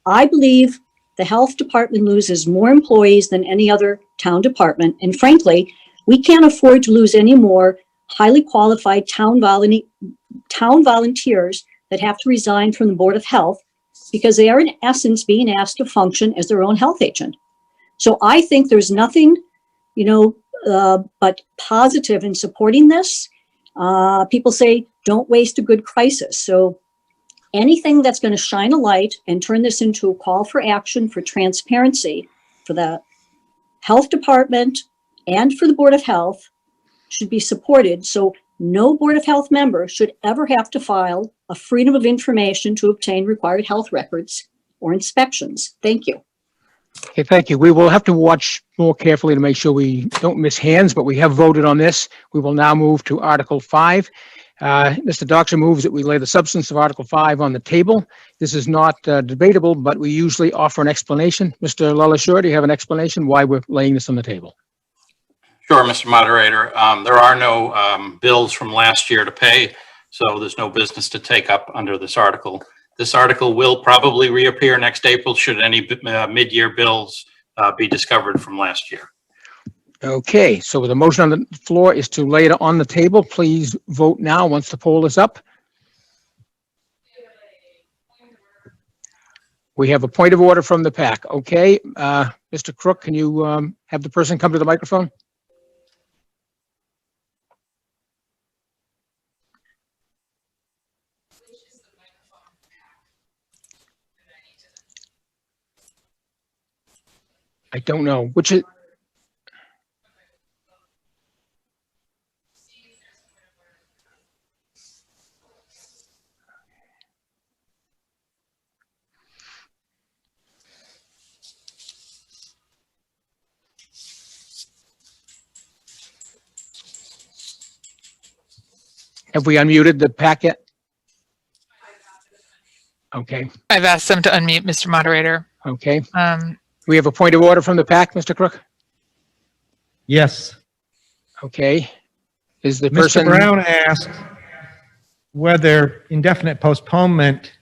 I believe the health department loses more employees than any other town department. And frankly, we can't afford to lose any more highly qualified town volunteers that have to resign from the Board of Health because they are in essence being asked to function as their own health agent. So I think there's nothing, but positive in supporting this. People say, don't waste a good crisis. So anything that's going to shine a light and turn this into a call for action for transparency for the health department and for the Board of Health should be supported. So no Board of Health member should ever have to file a freedom of information to obtain required health records or inspections. Thank you. Okay, thank you. We will have to watch more carefully to make sure we don't miss hands, but we have voted on this. We will now move to Article 5. Mr. Doxer moves that we lay the substance of Article 5 on the table. This is not debatable, but we usually offer an explanation. Mr. LaLacheur, do you have an explanation why we're laying this on the table? Sure, Mr. Moderator. There are no bills from last year to pay, so there's no business to take up under this article. This article will probably reappear next April should any mid-year bills be discovered from last year. Okay, so the motion on the floor is to lay it on the table. Please vote now once the poll is up. We have a point of order from the PAC. Okay, Mr. Crook, can you have the person come to the microphone? I don't know. Which is... Have we unmuted the packet? Okay. I've asked them to unmute, Mr. Moderator. Okay. We have a point of order from the PAC, Mr. Crook? Yes. Okay. Is the Mr. person... Brown asked whether indefinite postponement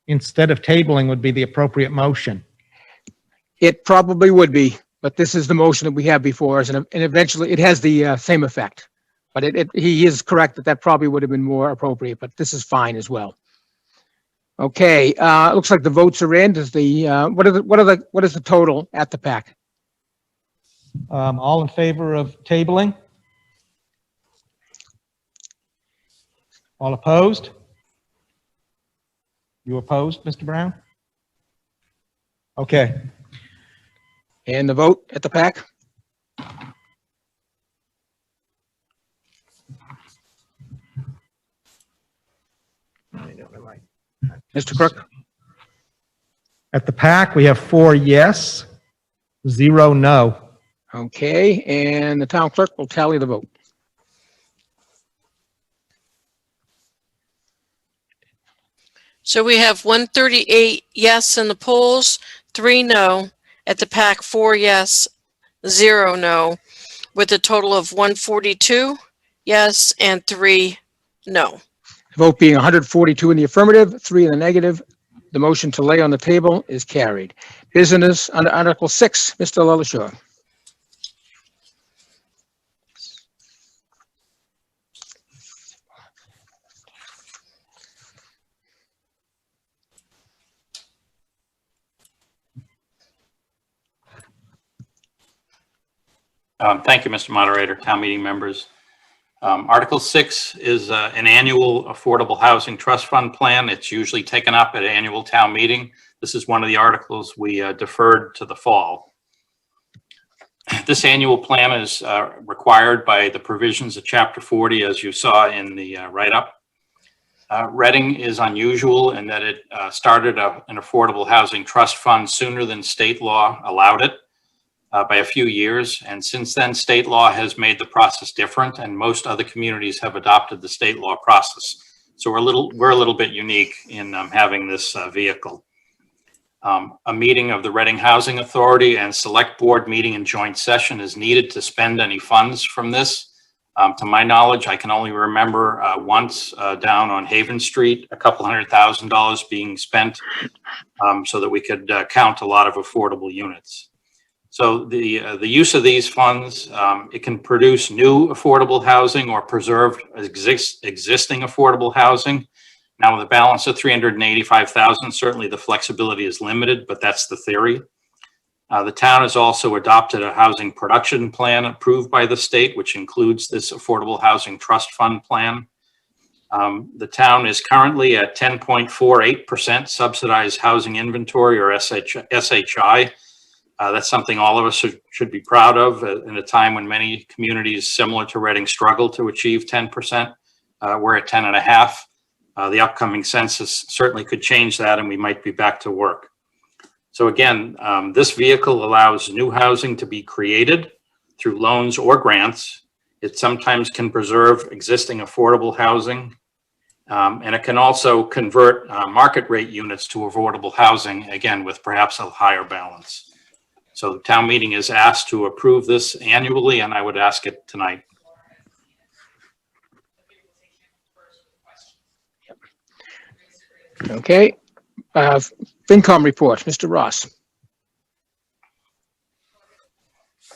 instead of tabling would be the appropriate motion. It probably would be, but this is the motion that we have before us, and eventually it has the same effect. But he is correct that that probably would have been more appropriate, but this is fine as well. Okay, it looks like the votes are in. Does the what is the total at the PAC? All in favor of tabling? All opposed? You opposed, Mr. Brown? Okay. And the vote at the PAC? Mr. Crook? At the PAC, we have 4 yes, 0 no. Okay, and the town clerk will tally the vote. So we have 138 yes in the polls, 3 no. At the PAC, 4 yes, 0 no, with a total of 142 yes and 3 no. Vote being 142 in the affirmative, 3 in the negative. The motion to lay on the table is carried. Business under Article 6, Mr. LaLacheur. Thank you, Mr. Moderator, town meeting members. Article 6 is an annual affordable housing trust fund plan. It's usually taken up at an annual town meeting. This is one of the articles we deferred to the fall. This annual plan is required by the provisions of Chapter 40, as you saw in the write-up. Reading is unusual in that it started an affordable housing trust fund sooner than state law allowed it. by a few years. And since then, state law has made the process different, and most other communities have adopted the state law process. So we're a little bit unique in having this vehicle. A meeting of the Reading Housing Authority and Select Board meeting in joint session is needed to spend any funds from this. To my knowledge, I can only remember once down on Haven Street, a couple $100,000 being spent so that we could count a lot of affordable units. So the use of these funds, it can produce new affordable housing or preserve existing affordable housing. Now, with a balance of $385,000, certainly the flexibility is limited, but that's the theory. The town has also adopted a housing production plan approved by the state, which includes this Affordable Housing Trust Fund plan. The town is currently at 10.48% subsidized housing inventory, or SHI. That's something all of us should be proud of in a time when many communities similar to Reading struggle to achieve 10%. We're at 10.5%. The upcoming census certainly could change that, and we might be back to work. So again, this vehicle allows new housing to be created through loans or grants. It sometimes can preserve existing affordable housing, and it can also convert market rate units to affordable housing, again, with perhaps a higher balance. So the town meeting is asked to approve this annually, and I would ask it tonight. Okay. FinCom report, Mr. Ross.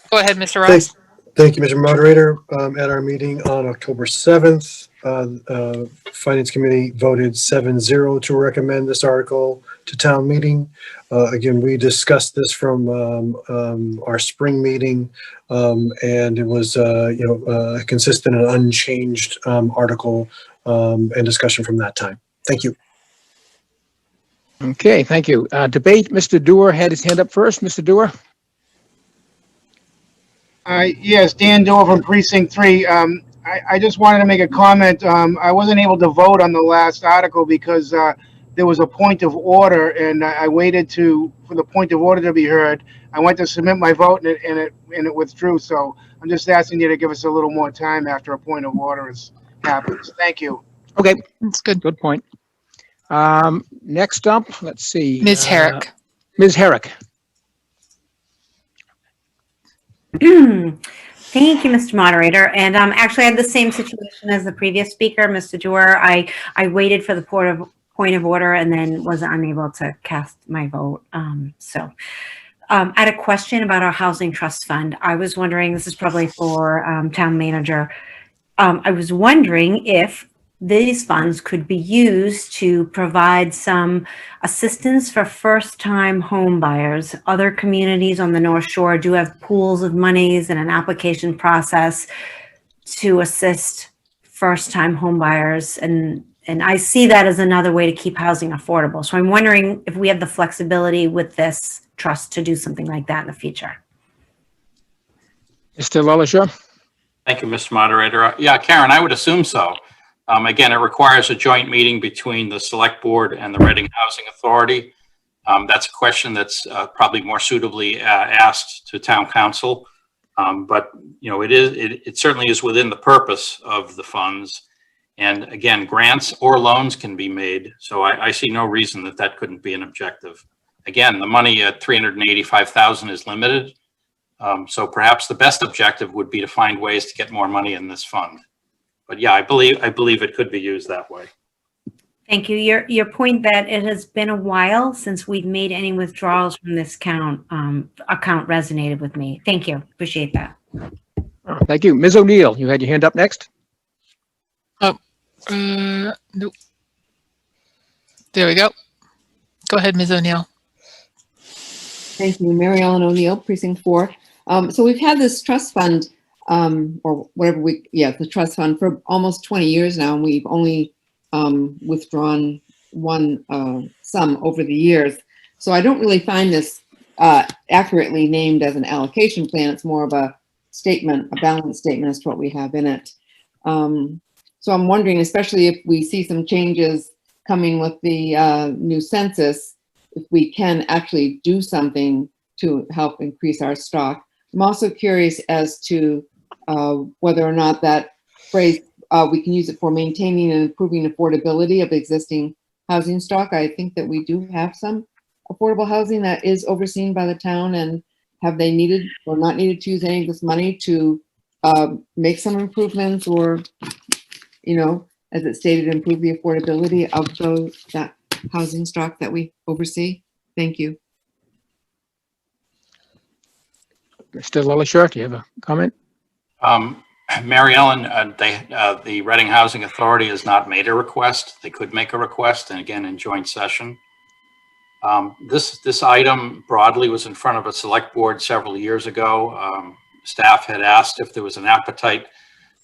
Go ahead, Mr. Ross. Thank you, Mr. Moderator. At our meeting on October 7th, Finance Committee voted 7-0 to recommend this article to town meeting. Again, we discussed this from our spring meeting, and it was a consistent and unchanged article and discussion from that time. Thank you. Okay, thank you. Debate, Mr. Dewar had his hand up first. Mr. Dewar? Yes, Dan Dewar from Precinct 3. I just wanted to make a comment. I wasn't able to vote on the last article because there was a point of order, and I waited for the point of order to be heard. I went to submit my vote, and it withdrew. So I'm just asking you to give us a little more time after a point of order happens. Thank you. Okay, that's good. Good point. Next up, let's see. Ms. Herrick. Ms. Herrick. Thank you, Mr. Moderator. And actually, I had the same situation as the previous speaker, Mr. Dewar. I waited for the point of order and then was unable to cast my vote. I had a question about our housing trust fund. I was wondering, this is probably for town manager. I was wondering if these funds could be used to provide some assistance for first-time home buyers. Other communities on the North Shore do have pools of monies and an application process to assist first-time home buyers. And I see that as another way to keep housing affordable. So I'm wondering if we have the flexibility with this trust to do something like that in the future. Mr. LaLacheur? Thank you, Mr. Moderator. Yeah, Karen, I would assume so. Again, it requires a joint meeting between the Select Board and the Reading Housing Authority. That's a question that's probably more suitably asked to Town Council. But it certainly is within the purpose of the funds. And again, grants or loans can be made. So I see no reason that couldn't be an objective. Again, the money at $385,000 is limited. So perhaps the best objective would be to find ways to get more money in this fund. But yeah, I believe it could be used that way. Thank you. Your point that it has been a while since we've made any withdrawals from this account resonated with me. Thank you. Appreciate that. Thank you. Ms. O'Neill, you had your hand up next. Oh, nope. There we go. Go ahead, Ms. O'Neill. Thank you. Mary Ellen O'Neill, Precinct 4. So we've had this trust fund or whatever the trust fund for almost 20 years now, and we've only withdrawn one sum over the years. So I don't really find this accurately named as an allocation plan. It's more of a statement, a balance statement as to what we have in it. So I'm wondering, especially if we see some changes coming with the new census, if we can actually do something to help increase our stock. I'm also curious as to whether or not that phrase, we can use it for maintaining and improving affordability of existing housing stock. I think that we do have some affordable housing that is overseen by the town, and have they needed or not needed to use any of this money to make some improvements, or, you know, as it stated, improve the affordability of that housing stock that we oversee? Thank you. Mr. Lillishore, do you have a comment? Mary Ellen, the Reading Housing Authority has not made a request. They could make a request, and again, in joint session. This item broadly was in front of a select board several years ago. Staff had asked if there was an appetite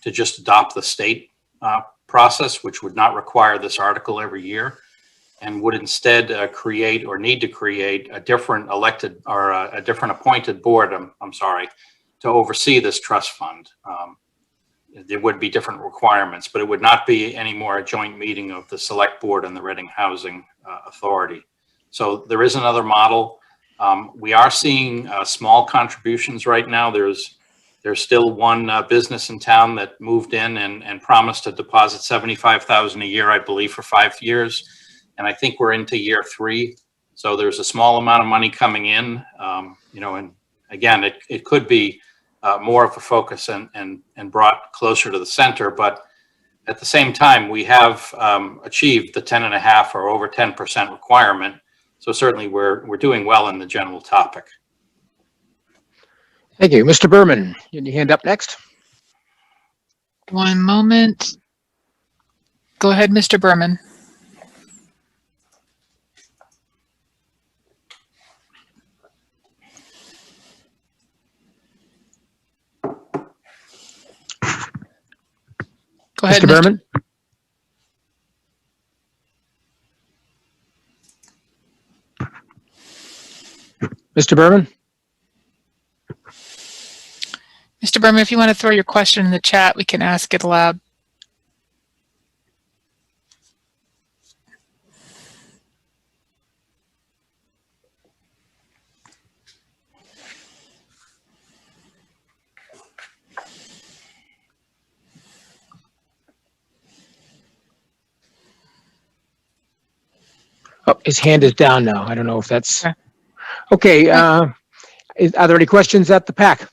to just adopt the state process, which would not require this article every year, and would instead create, or need to create, a different elected or a different appointed board, I'm sorry, to oversee this trust fund. There would be different requirements, but it would not be any more a joint meeting of the select board and the Reading Housing Authority. So there is another model. We are seeing small contributions right now. There's still one business in town that moved in and promised to deposit $75,000 a year, I believe, for 5 years. And I think we're into year 3. So there's a small amount of money coming in, you know, and again, it could be more of a focus and brought closer to the center. But at the same time, we have achieved the 10.5 or over 10% requirement. So certainly we're doing well in the general topic. Thank you. Mr. Berman, you your hand up next. One moment. Go ahead, Mr. Berman. Go ahead, Mr. Berman. Mr. Berman? Mr. Berman, if you want to throw your question in the chat, we can ask it aloud. Oh, his hand is down now. I don't know if that's okay. Are there any questions at the PAC?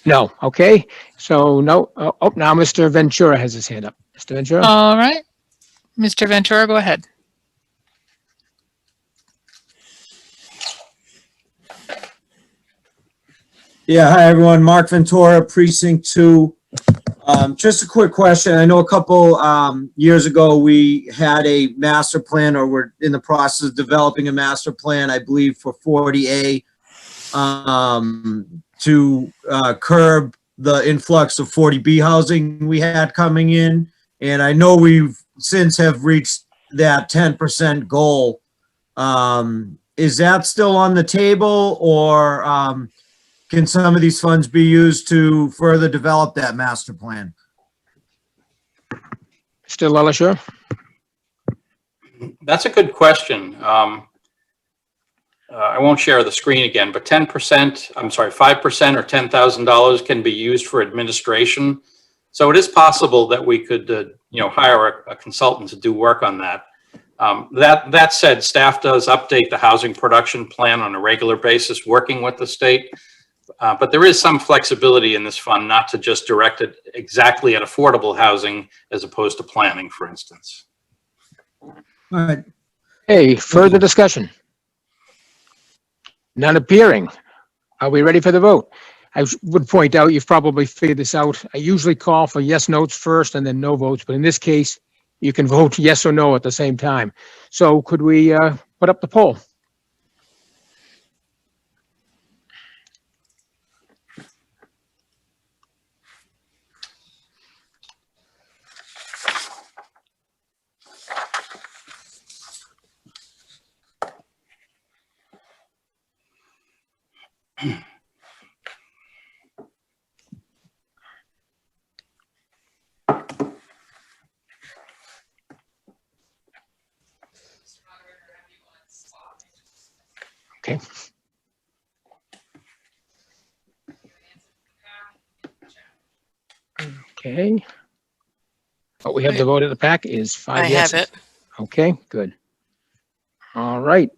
No. Okay. So no. Oh, now Mr. Ventura has his hand up. Mr. Ventura. All right. Mr. Ventura, go ahead. Yeah, hi everyone. Mark Ventura, Precinct 2. Just a quick question. I know a couple years ago we had a master plan, or we're in the process of developing a master plan, I believe, for 40A to curb the influx of 40B housing we had coming in. And I know we've since have reached that 10% goal. Is that still on the table, or can some of these funds be used to further develop that master plan? Mr. Lillishore. That's a good question. I won't share the screen again, but 10%, I'm sorry, 5% or $10,000 can be used for administration. So it is possible that we could, you know, hire a consultant to do work on that. That said, staff does update the housing production plan on a regular basis, working with the state. But there is some flexibility in this fund not to just direct it exactly at affordable housing as opposed to planning, for instance. All right. Hey, further discussion? None appearing. Are we ready for the vote? I would point out, you've probably figured this out. I usually call for yes notes first and then no votes, but in this case, you can vote yes or no at the same time. So could we put up the poll? Okay. Okay. What we have to vote at the pack is 5 I yeses. have it. Okay, good. All right.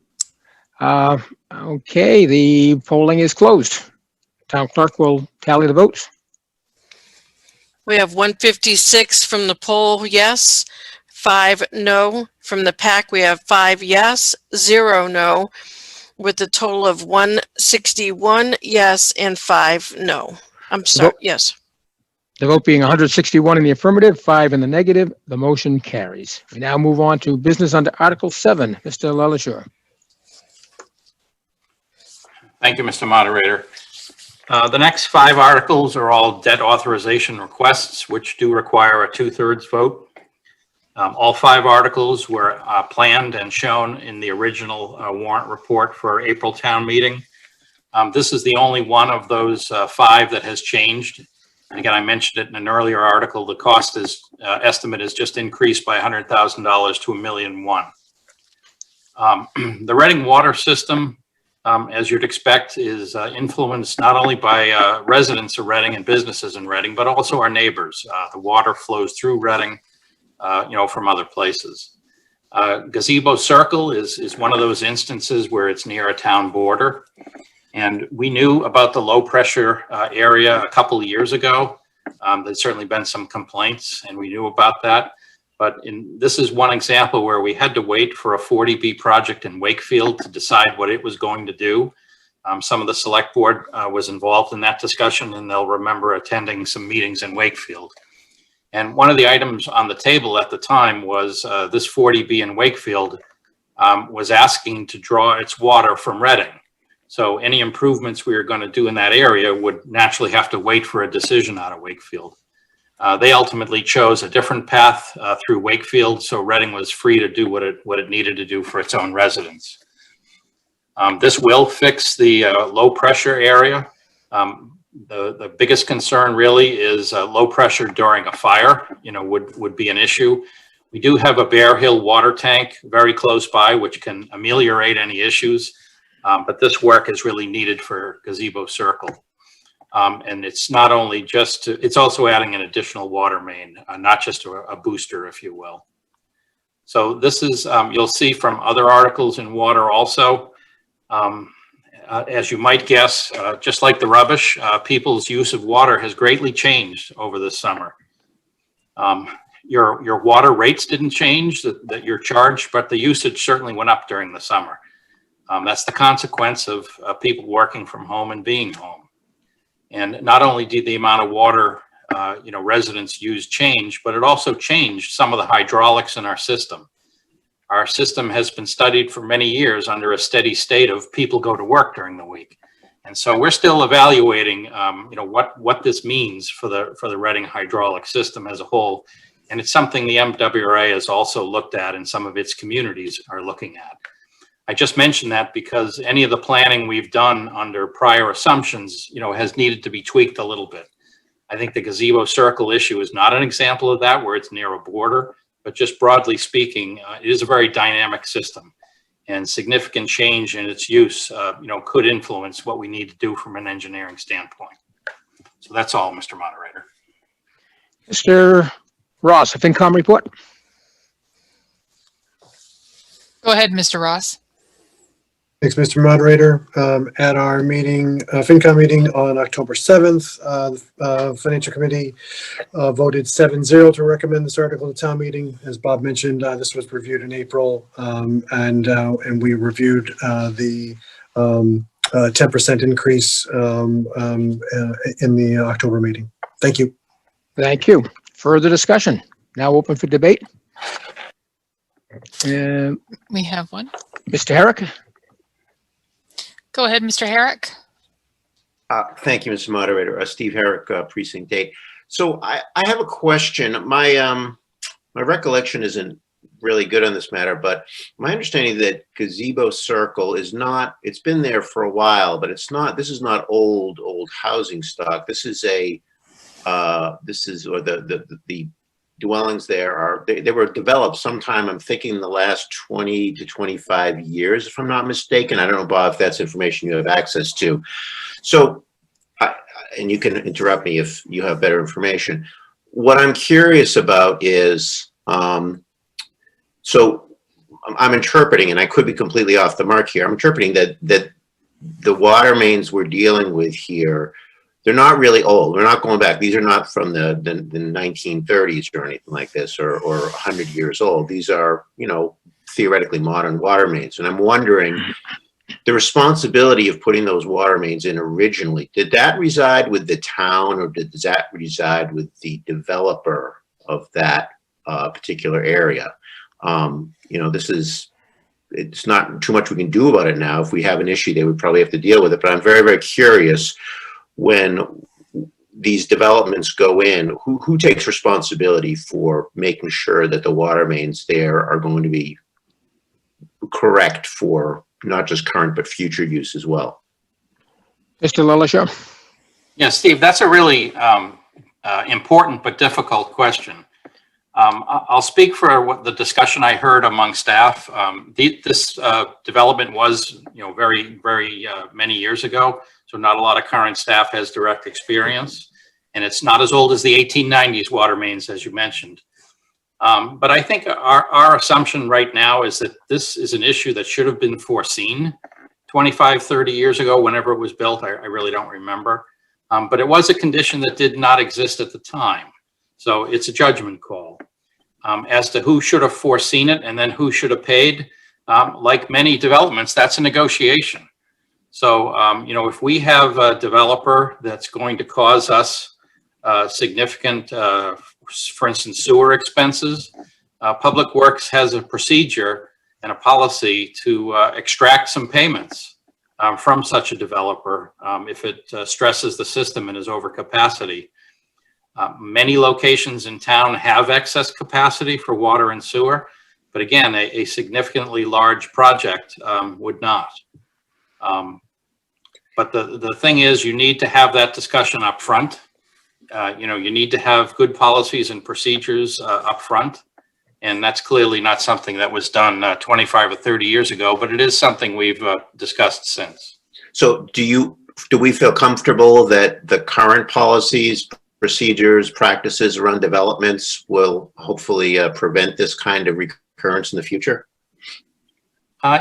Okay, the polling is closed. Town clerk will tally the votes. We have 156 from the poll, yes, 5 no. From the pack, we have 5 yes, 0 no, with a total of 161 yes and 5 no. I'm sorry, yes. The vote being 161 in the affirmative, 5 in the negative, the motion carries. We now move on to business under Article 7. Mr. LaLassure. Thank you, Mr. Moderator. The next 5 articles are all debt authorization requests, which do require a 2/3 vote. All 5 articles were planned and shown in the original warrant report for April town meeting. This is the only one of those 5 that has changed. And again, I mentioned it in an earlier article. The cost estimate is just increased by $100,000 to $1,000,001. The Reading water system, as you'd expect, is influenced not only by residents of Reading and businesses in Reading, but also our neighbors. The water flows through Reading, from other places. Gazebo Circle is one of those instances where it's near a town border. And we knew about the low pressure area a couple of years ago. There's certainly been some complaints and we knew about that. But this is one example where we had to wait for a 40B project in Wakefield to decide what it was going to do. Some of the select board was involved in that discussion, and they'll remember attending some meetings in Wakefield. And one of the items on the table at the time was this 40B in Wakefield was asking to draw its water from Reading. So any improvements we were going to do in that area would naturally have to wait for a decision out of Wakefield. They ultimately chose a different path through Wakefield, so Reading was free to do what it needed to do for its own residents. This will fix the low pressure area. The biggest concern really is low pressure during a fire, would be an issue. We do have a Bear Hill water tank very close by, which can ameliorate any issues. But this work is really needed for Gazebo Circle. And it's not only just, it's also adding an additional water main, not just a booster, if you will. So this is, you'll see from other articles in water also, as you might guess, just like the rubbish, people's use of water has greatly changed over the summer. Your water rates didn't change that you're charged, but the usage certainly went up during the summer. That's the consequence of people working from home and being home. And not only did the amount of water, residents use change, but it also changed some of the hydraulics in our system. Our system has been studied for many years under a steady state of people go to work during the week. And so we're still evaluating, what this means for the Reading hydraulic system as a whole. And it's something the MWRA has also looked at and some of its communities are looking at. I just mentioned that because any of the planning we've done under prior assumptions, has needed to be tweaked a little bit. I think the Gazebo Circle issue is not an example of that, where it's near a border, but just broadly speaking, it is a very dynamic system, and significant change in its use, could influence what we need to do from an engineering standpoint. So that's all, Mr. Moderator. Mr. Ross, a FinCom report. Go ahead, Mr. Ross. Thanks, Mr. Moderator. At our meeting, FinCom meeting on October 7th, Financial Committee voted 7-0 to recommend this article to town meeting. As Bob mentioned, this was reviewed in April, and we reviewed the 10% increase in the October meeting. Thank you. Thank you. Further discussion? Now open for debate. We have one. Mr. Herrick. Go ahead, Mr. Herrick. Thank you, Mr. Moderator. Steve Herrick, Precinct 8. So I have a question. My recollection isn't really good on this matter, but my understanding that Gazebo Circle is not, it's been there for a while, but it's not, this is not old housing stock. This is a, the dwellings there are, they were developed sometime, I'm thinking in the last 20 to 25 years, if I'm not mistaken. I don't know, Bob, if that's information you have access to. So, and you can interrupt me if you have better information. What I'm curious about is, so I'm interpreting, and I could be completely off the mark here, I'm interpreting that the water mains we're dealing with here, they're not really old. We're not going back. These are not from the 1930s or anything like this, or 100 years old. These are, you know, theoretically modern water mains. And I'm wondering, the responsibility of putting those water mains in originally, did that reside with the town, or does that reside with the developer of that particular area? You know, it's not too much we can do about it now. If we have an issue, they would probably have to deal with it. But I'm very, very curious, when these developments go in, who takes responsibility for making sure that the water mains there are going to be correct for not just current but future use as well? Mr. Lillisham? Yeah, Steve, that's a really important but difficult question. I'll speak for what the discussion I heard among staff. This development was, you know, very, very many years ago, so not a lot of current staff has direct experience, and it's not as old as the 1890s water mains, as you mentioned. But I think our assumption right now is that this is an issue that should have been foreseen 25, 30 years ago, whenever it was built. I really don't remember. But it was a condition that did not exist at the time. So it's a judgment call. As to who should have foreseen it and then who should have paid, like many developments, that's a negotiation. So, you know, if we have a developer that's going to cause us significant, for instance, sewer expenses, Public Works has a procedure and a policy to extract some payments from such a developer if it stresses the system and is over capacity. Many locations in town have excess capacity for water and sewer, but again, a significantly large project would not. But the thing is, you need to have that discussion up front. You know, you need to have good policies and procedures up front. And that's clearly not something that was done 25 or 30 years ago, but it is something we've discussed since. So do we feel comfortable that the current policies, procedures, practices around developments will hopefully prevent this kind of recurrence in the future?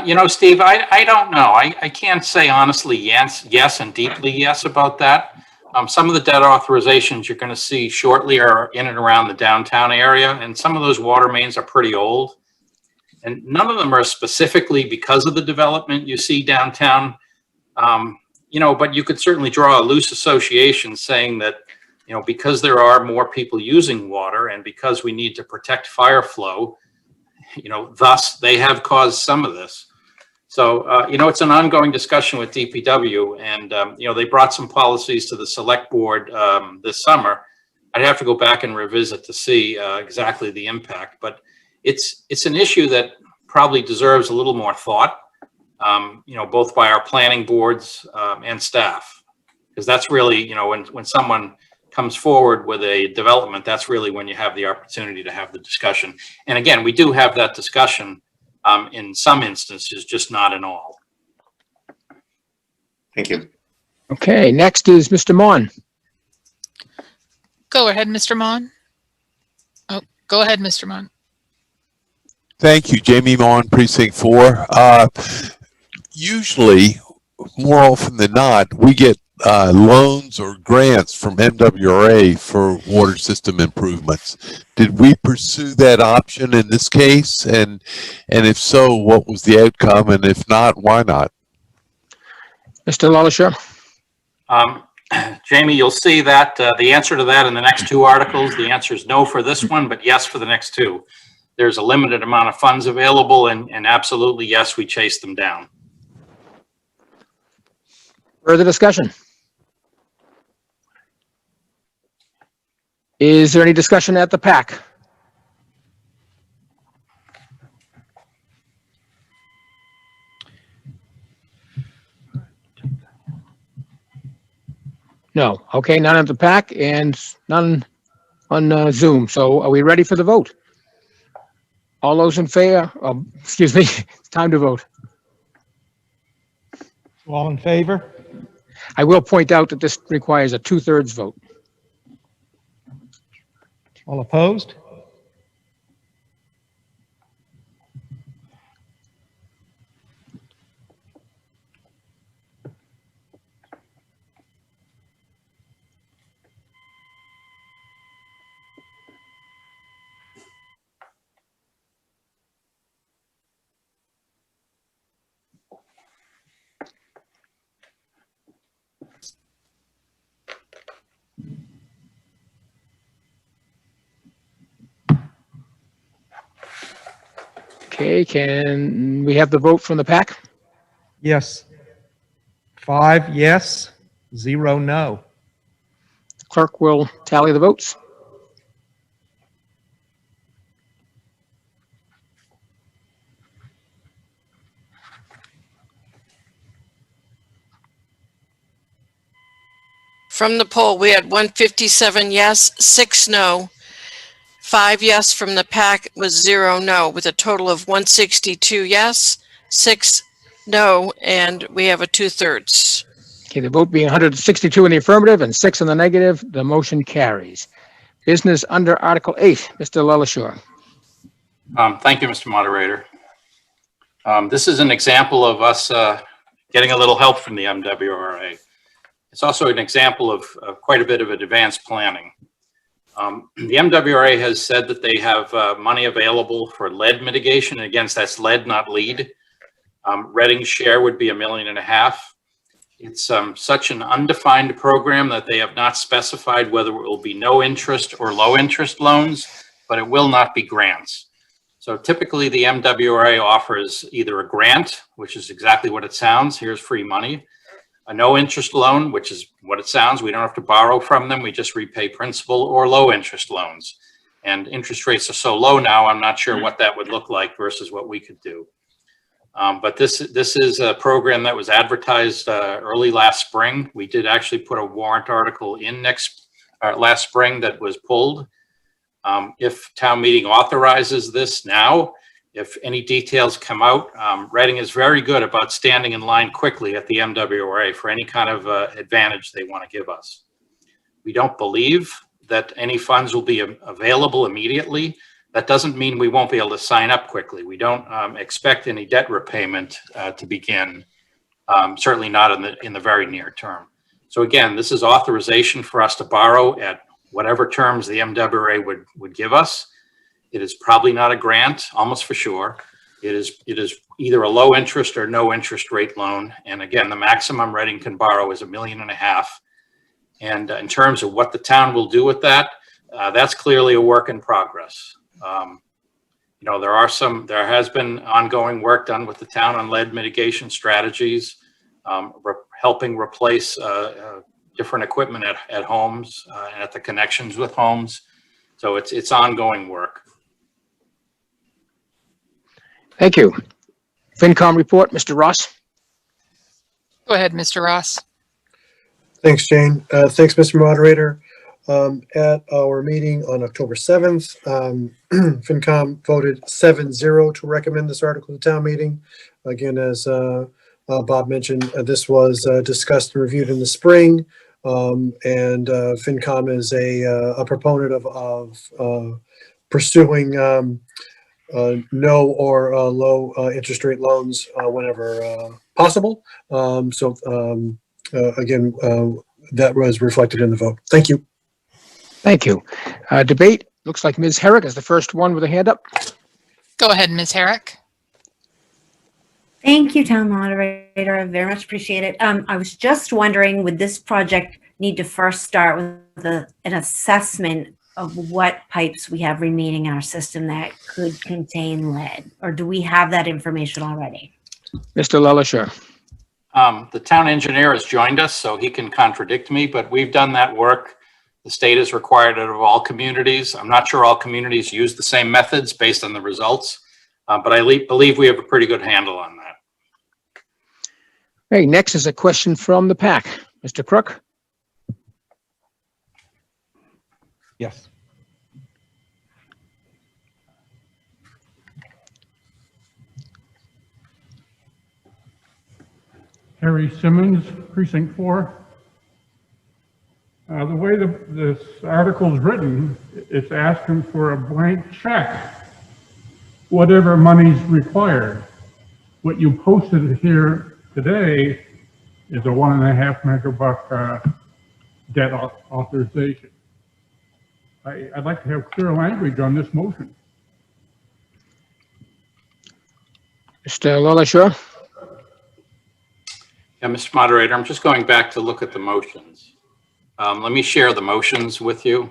You know, Steve, I don't know. I can't say honestly yes and deeply yes about that. Some of the debt authorizations you're going to see shortly are in and around the downtown area, and some of those water mains are pretty old. And none of them are specifically because of the development you see downtown. You know, but you could certainly draw a loose association saying that, you know, because there are more people using water and because we need to protect fire flow, you know, thus they have caused some of this. So, you know, it's an ongoing discussion with DPW, and, you know, they brought some policies to the select board this summer. I'd have to go back and revisit to see exactly the impact, but it's an issue that probably deserves a little more thought, you know, both by our planning boards and staff, because that's really, you know, when someone comes forward with a development, that's really when you have the opportunity to have the discussion. And again, we do have that discussion in some instances, just not in all. Thank you. Okay, next is Mr. Mon. Go ahead, Mr. Mon. Oh, go ahead, Mr. Mon. Thank you, Jamie Mon, Precinct 4. Usually, more often than not, we get loans or grants from MWRA for water system improvements. Did we pursue that option in this case? And if so, what was the outcome? And if not, why not? Mr. Lillisham? Jamie, you'll see that the answer to that in the next two articles. The answer is no for this one, but yes for the next two. There's a limited amount of funds available, and absolutely yes, we chased them down. Further discussion? Is there any discussion at the PAC? No. Okay, none at the PAC and none on Zoom. So are we ready for the vote? All those in favor? Excuse me, it's time to vote. All in favor? I will point out that this requires a 2/3 vote. All opposed? Okay, can we have the vote from the PAC? Yes. 5 yes, 0 no. Clerk will tally the votes. From the poll, we had 157 yes, 6 no. 5 yes from the PAC was 0 no, with a total of 162 yes, 6 no, and we have a 2/3. Okay, the vote being 162 in the affirmative and 6 in the negative, the motion carries. Business under Article 8, Mr. Lelashore. Thank you, Mr. Moderator. This is an example of us getting a little help from the MWRA. It's also an example of quite a bit of advanced planning. The MWRA has said that they have money available for lead mitigation. And again, that's lead, not lead. Reading's share would be $1.5 million. It's such an undefined program that they have not specified whether it will be no interest or low interest loans, but it will not be grants. So typically the MWRA offers either a grant, which is exactly what it sounds, here's free money, a no interest loan, which is what it sounds, we don't have to borrow from them, we just repay principal, or low interest loans. And interest rates are so low now, I'm not sure what that would look like versus what we could do. But this is a program that was advertised early last spring. We did actually put a warrant article in last spring that was pulled. If town meeting authorizes this now, if any details come out, Reading is very good about standing in line quickly at the MWRA for any kind of advantage they want to give us. We don't believe that any funds will be available immediately. That doesn't mean we won't be able to sign up quickly. We don't expect any debt repayment to begin, certainly not in the very near term. So again, this is authorization for us to borrow at whatever terms the MWRA would give us. It is probably not a grant, almost for sure. It is either a low interest or no interest rate loan. And again, the maximum Reading can borrow is $1.5 million. And in terms of what the town will do with that, that's clearly a work in progress. You know, there has been ongoing work done with the town on lead mitigation strategies, helping replace different equipment at homes and at the connections with homes. So it's ongoing work. Thank you. FinCom report, Mr. Ross. Go ahead, Mr. Ross. Thanks, Jane. Thanks, Mr. Moderator. At our meeting on October 7th, FinCom voted 7-0 to recommend this article to town meeting. Again, as Bob mentioned, this was discussed and reviewed in the spring, and FinCom is a proponent of pursuing no or low interest rate loans whenever possible. Again, that was reflected in the vote. Thank you. Thank you. Debate, looks like Ms. Herrick is the first one with a hand up. Go ahead, Ms. Herrick. Thank you, Town Moderator. I very much appreciate it. I was just wondering, would this project need to first start with an assessment of what pipes we have remaining in our system that could contain lead? Or do we have that information already? Mr. Lelashore. The town engineer has joined us, so he can contradict me, but we've done that work. The state has required it of all communities. I'm not sure all communities use the same methods based on the results, but I believe we have a pretty good handle on that. Okay, next is a question from the PAC. Mr. Crook. Yes. Harry Simmons, Precinct 4. The way this article is written, it's asking for a blank check, whatever money's required. What you posted here today is a $1.5 megabuck debt authorization. I'd like to have clear language on this motion. Mr. LaLacheur? Yeah, Mr. Moderator, I'm just going back to look at the motions. Let me share the motions with you.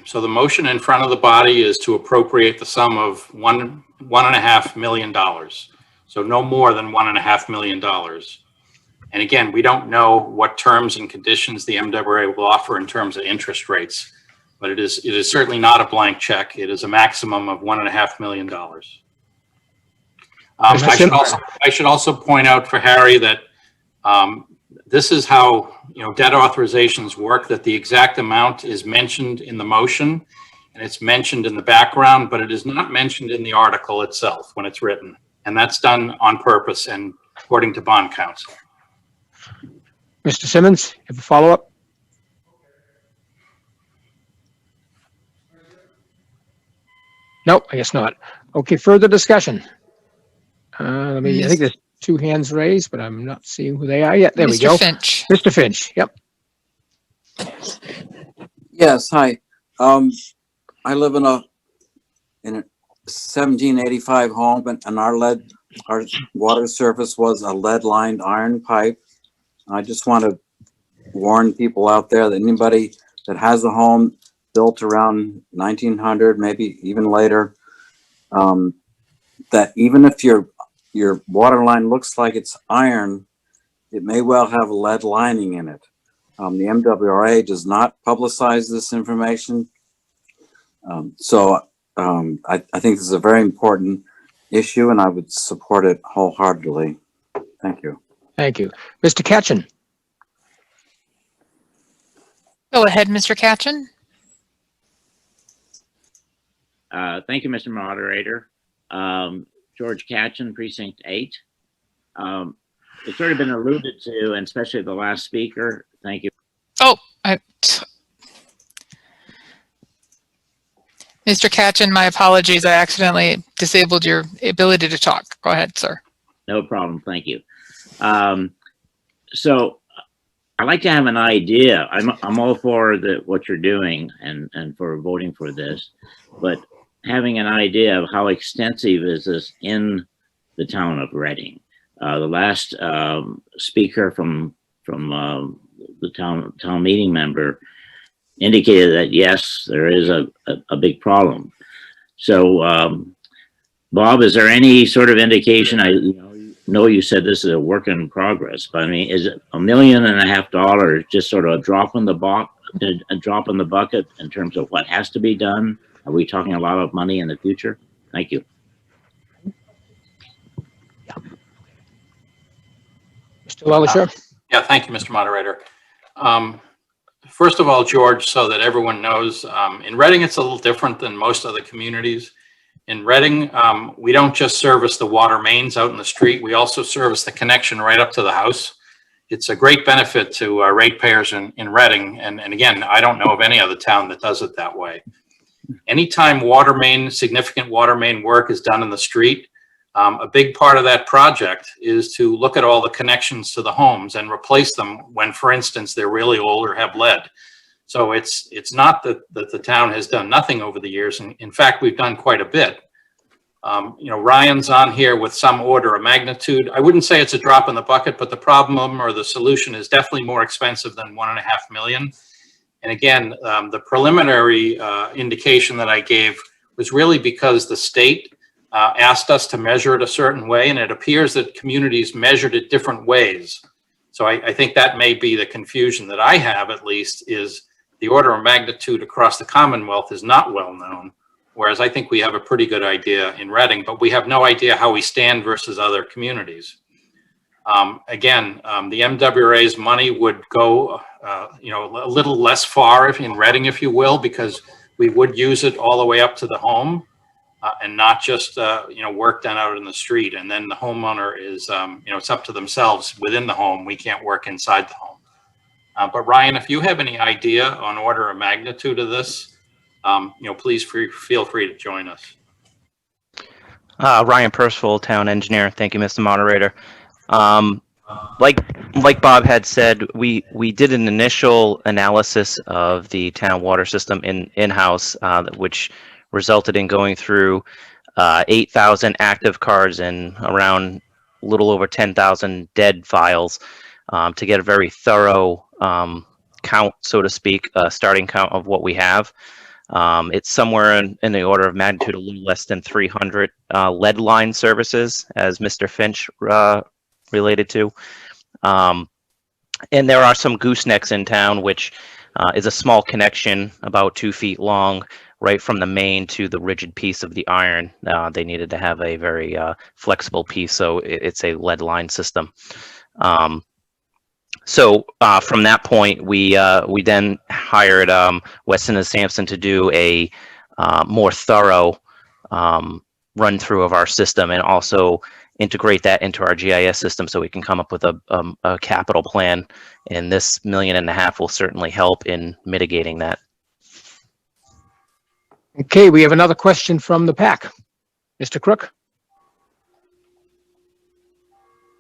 So the motion in front of the body is to appropriate the sum of $1.5 million. So no more than $1.5 million. And again, we don't know what terms and conditions the MWA will offer in terms of interest rates, but it is certainly not a blank check. It is a maximum of $1.5 million. I should also point out for Harry that this is how debt authorizations work, that the exact amount is mentioned in the motion and it's mentioned in the background, but it is not mentioned in the article itself when it's written. And that's done on purpose and according to bond counsel. Mr. Simmons, you have a follow-up? Nope, I guess not. Okay, further discussion. I think there's two hands raised, but I'm not seeing who they are yet. There we go. Mr. Finch. Mr. Finch, yep. Yes, hi. I live in a 1785 home, and our water surface was a lead-lined iron pipe. I just want to warn people out there that anybody that has a home built around 1900, maybe even later, that even if your water line looks like it's iron, it may well have a lead lining in it. The MWRA does not publicize this information. I think this is a very important issue, and I would support it wholeheartedly. Thank you. Thank you. Mr. Katchen. Go ahead, Mr. Katchen. Thank you, Mr. Moderator. George Katchen, Precinct 8. It's already been alluded to, and especially the last speaker. Thank you. Oh, Mr. Katchen, my apologies. I accidentally disabled your ability to talk. Go ahead, sir. No problem. Thank you. So I like to have an idea. I'm all for what you're doing and for voting for this, but having an idea of how extensive is this in the town of Reading. The last speaker from the town meeting member indicated that yes, there is a big problem. So, Bob, is there any sort of indication? I know you said this is a work in progress, but I mean, is it $1.5 million just sort of a drop in the bucket in terms of what has to be done? Are we talking a lot of money in the future? Thank you. Mr. LaLacheur. Yeah, thank you, Mr. Moderator. First of all, George, so that everyone knows, in Reading, it's a little different than most other communities. In Reading, we don't just service the water mains out in the street. We also service the connection right up to the house. It's a great benefit to ratepayers in Reading. And again, I don't know of any other town that does it that way. Anytime significant water main work is done in the street, a big part of that project is to look at all the connections to the homes and replace them when, for instance, they're really old or have lead. So it's not that the town has done nothing over the years. And in fact, we've done quite a bit. Ryan's on here with some order of magnitude. I wouldn't say it's a drop in the bucket, but the problem or the solution is definitely more expensive than $1.5 million. And again, the preliminary indication that I gave was really because the state asked us to measure it a certain way, and it appears that communities measured it different ways. So I think that may be the confusion that I have, at least, is the order of magnitude across the Commonwealth is not well known, whereas I think we have a pretty good idea in Reading, but we have no idea how we stand versus other communities. Again, the MWRA's money would go, a little less far in Reading, if you will, because we would use it all the way up to the home. and not just, work done out in the street. And then the homeowner is, it's up to themselves within the home. We can't work inside the home. But Ryan, if you have any idea on order of magnitude of this, please feel free to join us. Ryan Percival, Town Engineer. Thank you, Mr. Moderator. Like Bob had said, we did an initial analysis of the town water system in-house, which resulted in going through 8,000 active cards and around a little over 10,000 dead files to get a very thorough count, so to speak, starting count of what we have. It's somewhere in the order of magnitude a little less than 300 lead line services, as Mr. Finch related to. And there are some goosenecks in town, which is a small connection about 2 feet long, right from the main to the rigid piece of the iron. They needed to have a very flexible piece, so it's a lead line system. So from that point, we then hired Weston and Sampson to do a more thorough run through of our system, and also integrate that into our GIS system so we can come up with a capital plan. And this $1.5 million will certainly help in mitigating that. Okay, we have another question from the pack. Mr. Crook?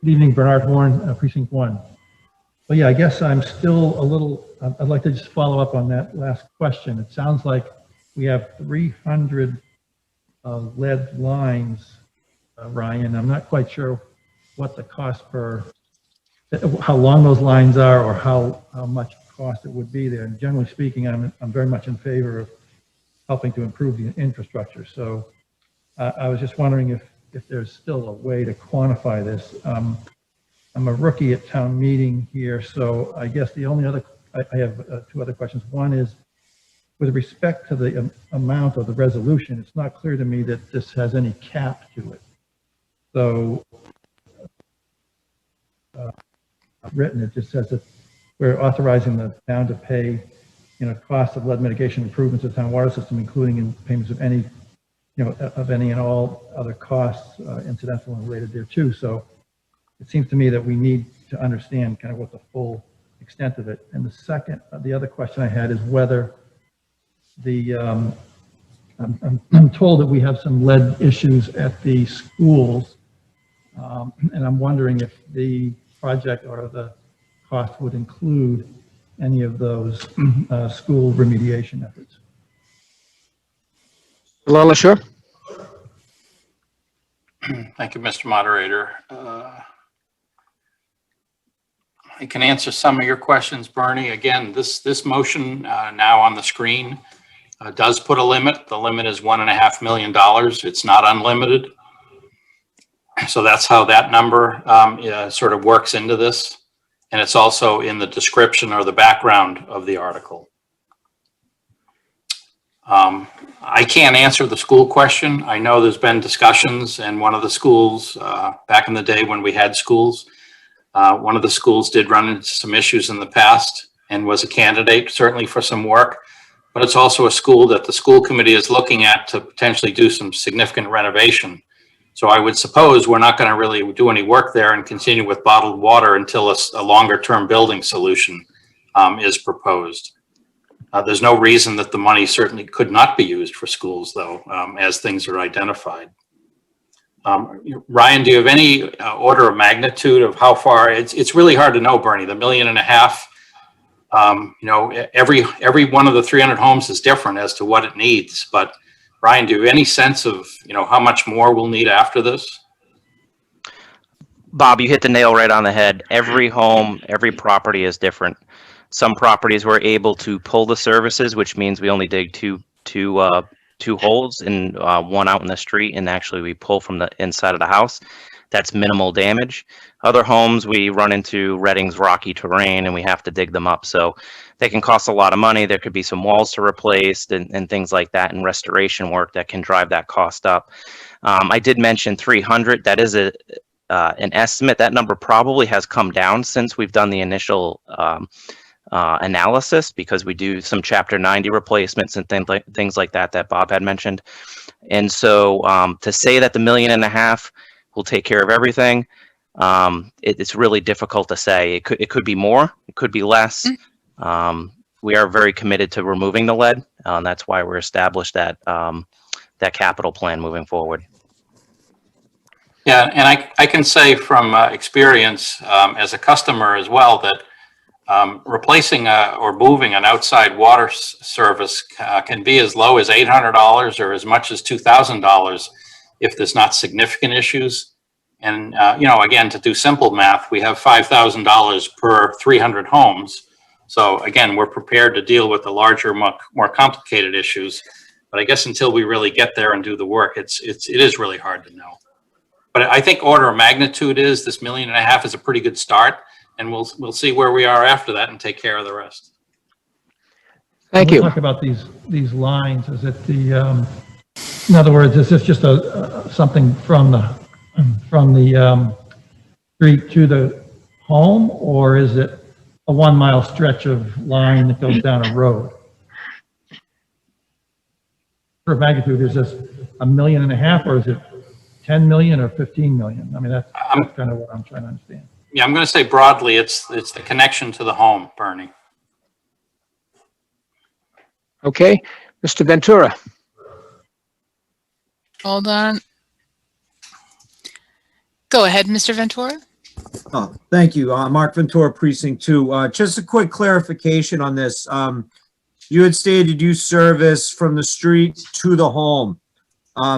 Good evening, Bernard Horn, Precinct 1. Well, yeah, I guess I'm still a little, I'd like to just follow up on that last question. It sounds like we have 300 lead lines, Ryan. I'm not quite sure what the cost per, how long those lines are, or how much cost it would be there. And generally speaking, I'm very much in favor of helping to improve the infrastructure. So I was just wondering if there's still a way to quantify this. I'm a rookie at town meeting here, so I guess the only other, I have 2 other questions. One is, with respect to the amount of the resolution, it's not clear to me that this has any cap to it. So written, it just says that we're authorizing the town to pay, cost of lead mitigation improvements to the town water system, including in payments of any, of any and all other costs incidental and related thereto. So it seems to me that we need to understand kind of what the full extent of it. And the other question I had is whether the, I'm told that we have some lead issues at the schools, and I'm wondering if the project or the cost would include any of those school remediation efforts. Lola, sure. Thank you, Mr. Moderator. I can answer some of your questions, Bernie. Again, this motion now on the screen does put a limit. The limit is $1.5 million. It's not unlimited. So that's how that number sort of works into this. And it's also in the description or the background of the article. I can't answer the school question. I know there's been discussions, and one of the schools back in the day when we had schools, one of the schools did run into some issues in the past and was a candidate certainly for some work, but it's also a school that the school committee is looking at to potentially do some significant renovation. So I would suppose we're not going to really do any work there and continue with bottled water until a longer term building solution is proposed. There's no reason that the money certainly could not be used for schools though, as things are identified. Ryan, do you have any order of magnitude of how far? It's really hard to know, Bernie. The $1.5 million, every one of the 300 homes is different as to what it needs. But Ryan, do you have any sense of how much more we'll need after this? Bob, you hit the nail right on the head. Every home, every property is different. Some properties we're able to pull the services, which means we only dig two holes and one out in the street, and actually we pull from the inside of the house. That's minimal damage. Other homes we run into Reading's rocky terrain and we have to dig them up, so they can cost a lot of money. There could be some walls to replace and things like that, and restoration work that can drive that cost up. I did mention 300. That is an estimate. That number probably has come down since we've done the initial analysis, because we do some Chapter 90 replacements and things like that that Bob had mentioned. And so to say that the $1.5 million will take care of everything, it's really difficult to say. It could be more, it could be less. We are very committed to removing the lead. That's why we're established that capital plan moving forward. Yeah, and I can say from experience as a customer as well that replacing or moving an outside water service can be as low as $800 or as much as $2,000 if there's not significant issues. And, again, to do simple math, we have $5,000 per 300 homes. So again, we're prepared to deal with the larger, more complicated issues. But I guess until we really get there and do the work, it is really hard to know. But I think order of magnitude is this $1.5 million is a pretty good start, and we'll see where we are after that and take care of the rest. Thank you. Talk about these lines. Is it the in other words, is this just something from the street to the home, or is it a 1 mile stretch of line that goes down a road? Order of magnitude, is this $1.5 million, or is it 10 million or 15 million? I mean, that's kind of what I'm trying to understand. Yeah, I'm going to say broadly, it's the connection to the home, Bernie. Okay, Mr. Ventura. Hold on. Go ahead, Mr. Ventura. Oh, thank you. Mark Ventura, Precinct 2. Just a quick clarification on this. You had stated you service from the street to the home.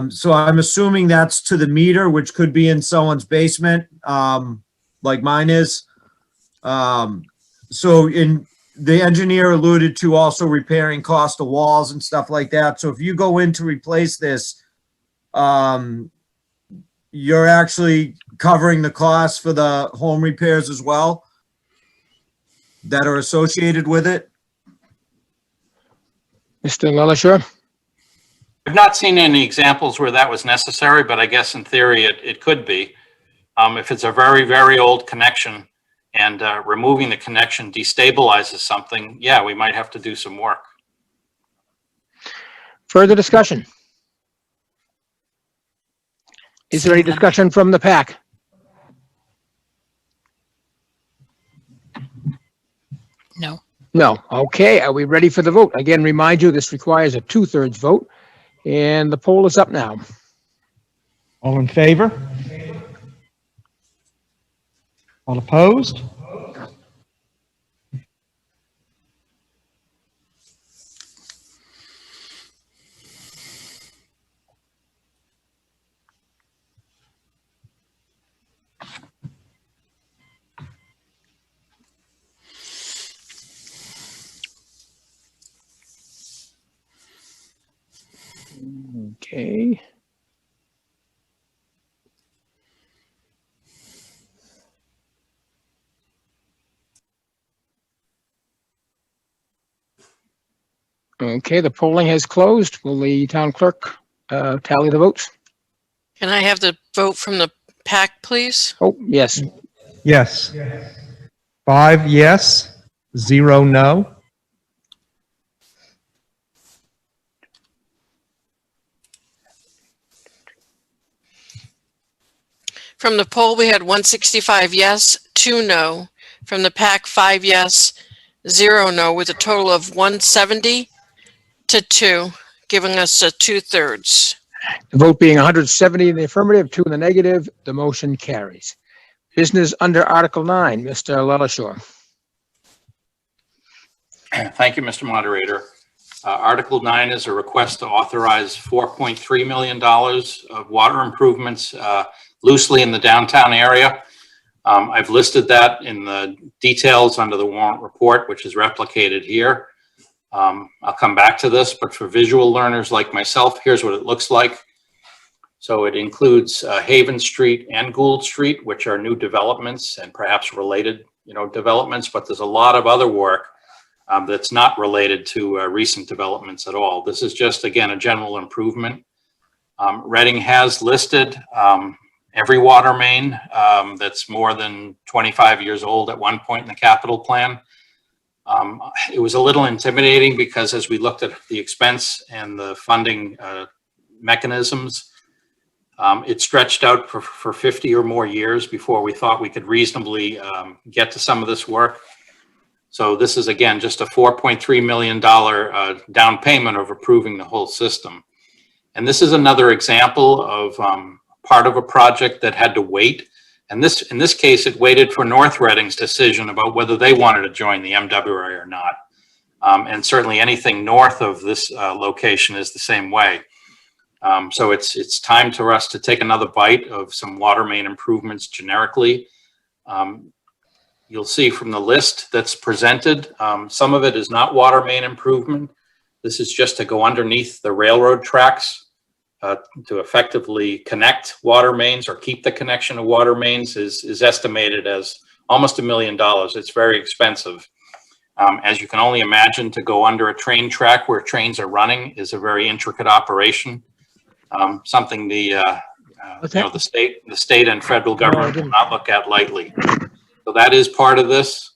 So I'm assuming that's to the meter, which could be in someone's basement, like mine is. So the engineer alluded to also repairing cost of walls and stuff like that. So if you go in to replace this, you're actually covering the costs for the home repairs as well that are associated with it? Mr. LaLacheur? I've not seen any examples where that was necessary, but I guess in theory it could be. If it's a very, very old connection and removing the connection destabilizes something, yeah, we might have to do some work. Further discussion? Is there any discussion from the PAC? No. No. Okay, are we ready for the vote? Again, remind you, this requires a 2/3 vote, and the poll is up now. All in favor? All opposed? Okay. Okay, the polling has closed. Will the town clerk tally the votes? Can I have the vote from the PAC, please? Oh, yes. Yes. 5 yes, 0 no. From the poll, we had 165 yes, 2 no. From the PAC, 5 yes, 0 no, with a total of 170 to 2, giving us a 2/3. The vote being 170 in the affirmative, 2 in the negative, the motion carries. Business under Article 9, Mr. LaLacheur. Thank you, Mr. Moderator. Article 9 is a request to authorize $4.3 million of water improvements loosely in the downtown area. I've listed that in the details under the warrant report, which is replicated here. I'll come back to this, but for visual learners like myself, here's what it looks like. So it includes Haven Street and Gould Street, which are new developments and perhaps related, developments, but there's a lot of other work that's not related to recent developments at all. This is just, again, a general improvement. Reading has listed every water main that's more than 25 years old at one point in the capital plan. It was a little intimidating because as we looked at the expense and the funding mechanisms, it stretched out for 50 or more years before we thought we could reasonably get to some of this work. So this is, again, just a $4.3 million down payment of approving the whole system. And this is another example of part of a project that had to wait. And in this case, it waited for North Reading's decision about whether they wanted to join the MWA or not. And certainly anything north of this location is the same way. So it's time for us to take another bite of some water main improvements generically. You'll see from the list that's presented, some of it is not water main improvement. This is just to go underneath the railroad tracks to effectively connect water mains or keep the connection of water mains is estimated as almost $1 million. It's very expensive. As you can only imagine, to go under a train track where trains are running is a very intricate operation. Something the state and federal government will not look at lightly. So that is part of this.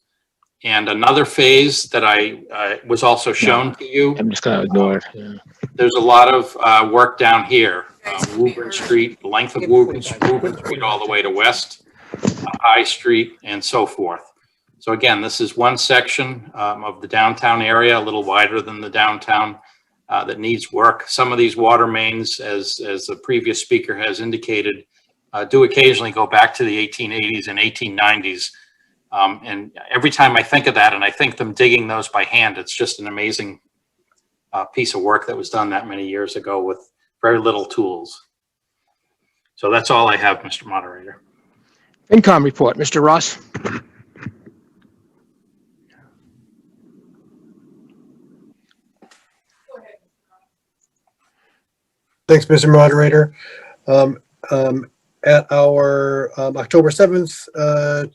And another phase that I was also shown to you. I'm just going to ignore it. Yeah. There's a lot of work down here. Woburn Street, the length of Woburn Street all the way to West, High Street, and so forth. So again, this is one section of the downtown area, a little wider than the downtown, that needs work. Some of these water mains, as the previous speaker has indicated, do occasionally go back to the 1880s and 1890s. And every time I think of that and I think them digging those by hand, it's just an amazing piece of work that was done that many years ago with very little tools. So that's all I have, Mr. Moderator. FinCom report, Mr. Ross. Thanks, Mr. Moderator. At our October 7th,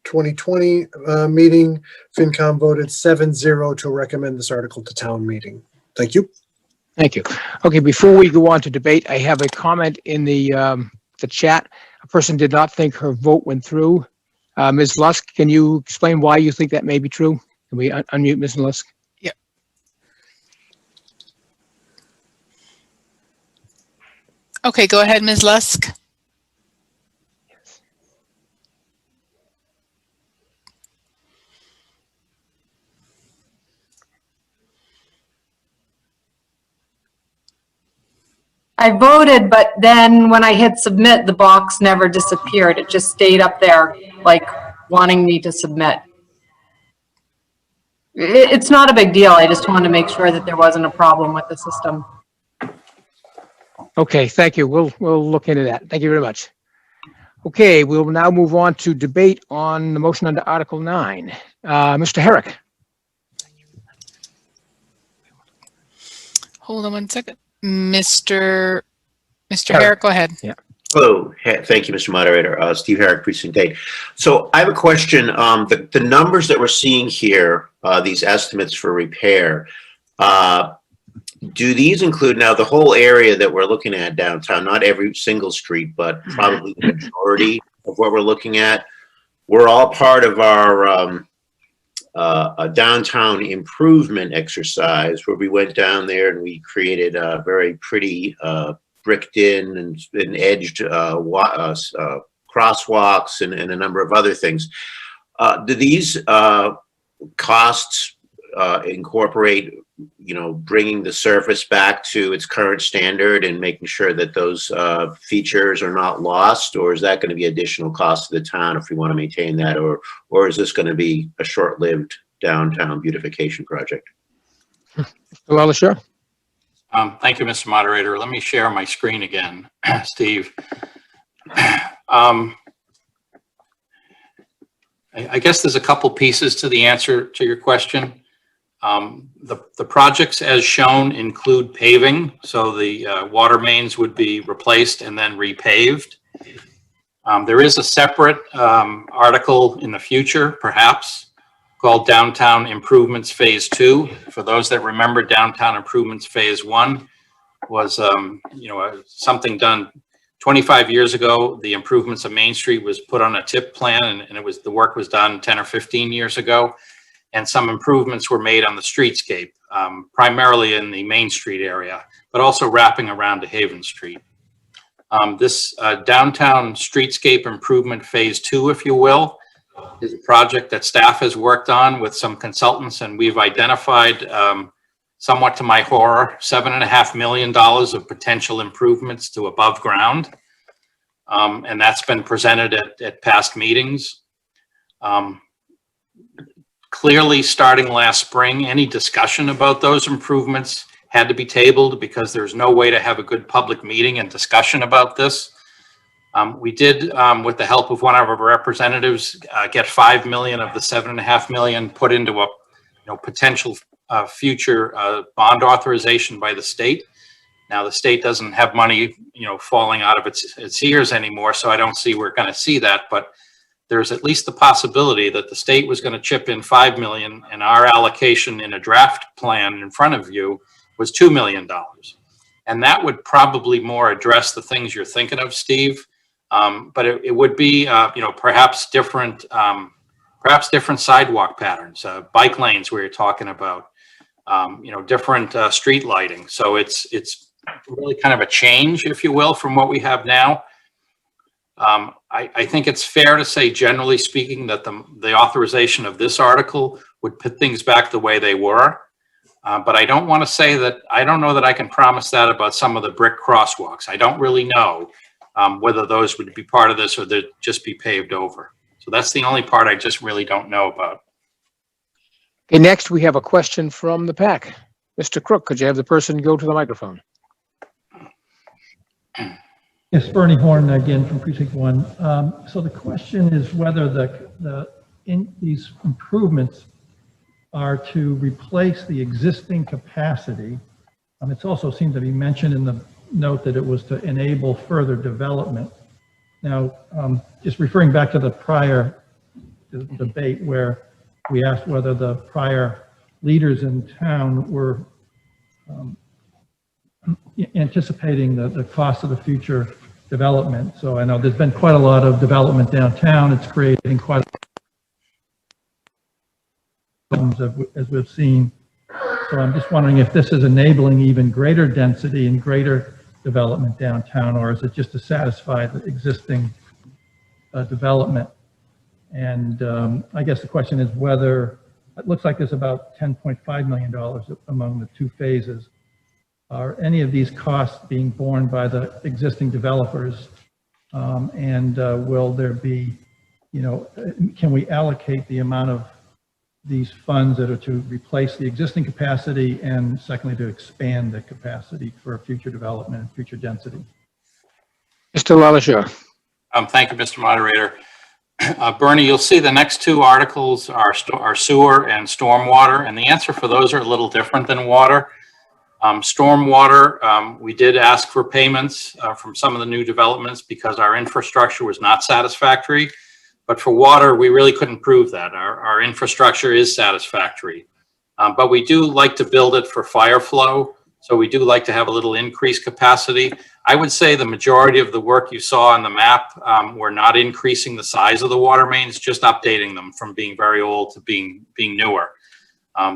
2020 meeting, FinCom voted 7-0 to recommend this article to town meeting. Thank you. Thank you. Okay, before we go on to debate, I have a comment in the chat. A person did not think her vote went through. Ms. Lusk, can you explain why you think that may be true? Can we unmute Ms. Lusk? Yeah. Okay, go ahead, Ms. Lusk. I voted, but then when I hit submit, the box never disappeared. It just stayed up there, like wanting me to submit. It's not a big deal. I just wanted to make sure that there wasn't a problem with the system. Okay, thank you. We'll look into that. Thank you very much. Okay, we'll now move on to debate on the motion under Article 9. Mr. Herrick. Hold on one second. Mr. Herrick, go ahead. Yeah. Hello. Thank you, Mr. Moderator. Steve Herrick, Precinct 8. So I have a question. The numbers that we're seeing here, these estimates for repair, do these include now the whole area that we're looking at downtown, not every single street, but probably the majority of what we're looking at? We're all part of our a downtown improvement exercise where we went down there and we created a very pretty bricked in and edged crosswalks and a number of other things. Do these costs incorporate, bringing the surface back to its current standard and making sure that those features are not lost, or is that going to be additional cost to the town if we want to maintain that, or is this going to be a short-lived downtown beautification project? Well, sure. Thank you, Mr. Moderator. Let me share my screen again, Steve. I guess there's a couple pieces to the answer to your question. The projects as shown include paving, so the water mains would be replaced and then repaved. There is a separate article in the future, perhaps, called Downtown Improvements Phase 2. For those that remember, Downtown Improvements Phase 1 was something done 25 years ago. The improvements of Main Street was put on a TIP plan, and the work was done 10 or 15 years ago. and some improvements were made on the streetscape, primarily in the Main Street area, but also wrapping around to Haven Street. This downtown streetscape improvement phase 2, if you will, is a project that staff has worked on with some consultants, and we've identified, somewhat to my horror, $7.5 million of potential improvements to above ground. And that's been presented at past meetings. Clearly, starting last spring, any discussion about those improvements had to be tabled because there's no way to have a good public meeting and discussion about this. We did, with the help of one of our representatives, get $5 million of the $7.5 million put into a potential future bond authorization by the state. Now, the state doesn't have money, falling out of its ears anymore, so I don't see we're going to see that. But there's at least the possibility that the state was going to chip in $5 million, and our allocation in a draft plan in front of you was $2 million. And that would probably more address the things you're thinking of, Steve. But it would be, perhaps different sidewalk patterns, bike lanes where you're talking about, different street lighting. So it's really kind of a change, if you will, from what we have now. I think it's fair to say, generally speaking, that the authorization of this article would put things back the way they were. But I don't want to say that, I don't know that I can promise that about some of the brick crosswalks. I don't really know whether those would be part of this or they'd just be paved over. So that's the only part I just really don't know about. Okay, next we have a question from the pack. Mr. Crook, could you have the person go to the microphone? Yes, Bernie Horn again from Precinct 1. So the question is whether these improvements are to replace the existing capacity. It's also seemed to be mentioned in the note that it was to enable further development. Now, just referring back to the prior debate where we asked whether the prior leaders in town were anticipating the cost of the future development. So I know there's been quite a lot of development downtown. It's creating quite a lot of problems as we've seen. So I'm just wondering if this is enabling even greater density and greater development downtown, or is it just to satisfy the existing development? And I guess the question is whether, it looks like there's about $10.5 million among the two phases. Are any of these costs being borne by the existing developers? And will there be, can we allocate the amount of these funds that are to replace the existing capacity and secondly to expand the capacity for future development and future density? Mr. LaLacheur. Thank you, Mr. Moderator. Bernie, you'll see the next two articles are sewer and stormwater, and the answer for those are a little different than water. Stormwater, we did ask for payments from some of the new developments because our infrastructure was not satisfactory. But for water, we really couldn't prove that. Our infrastructure is satisfactory. But we do like to build it for fire flow. So we do like to have a little increased capacity. I would say the majority of the work you saw on the map were not increasing the size of the water mains, just updating them from being very old to being newer.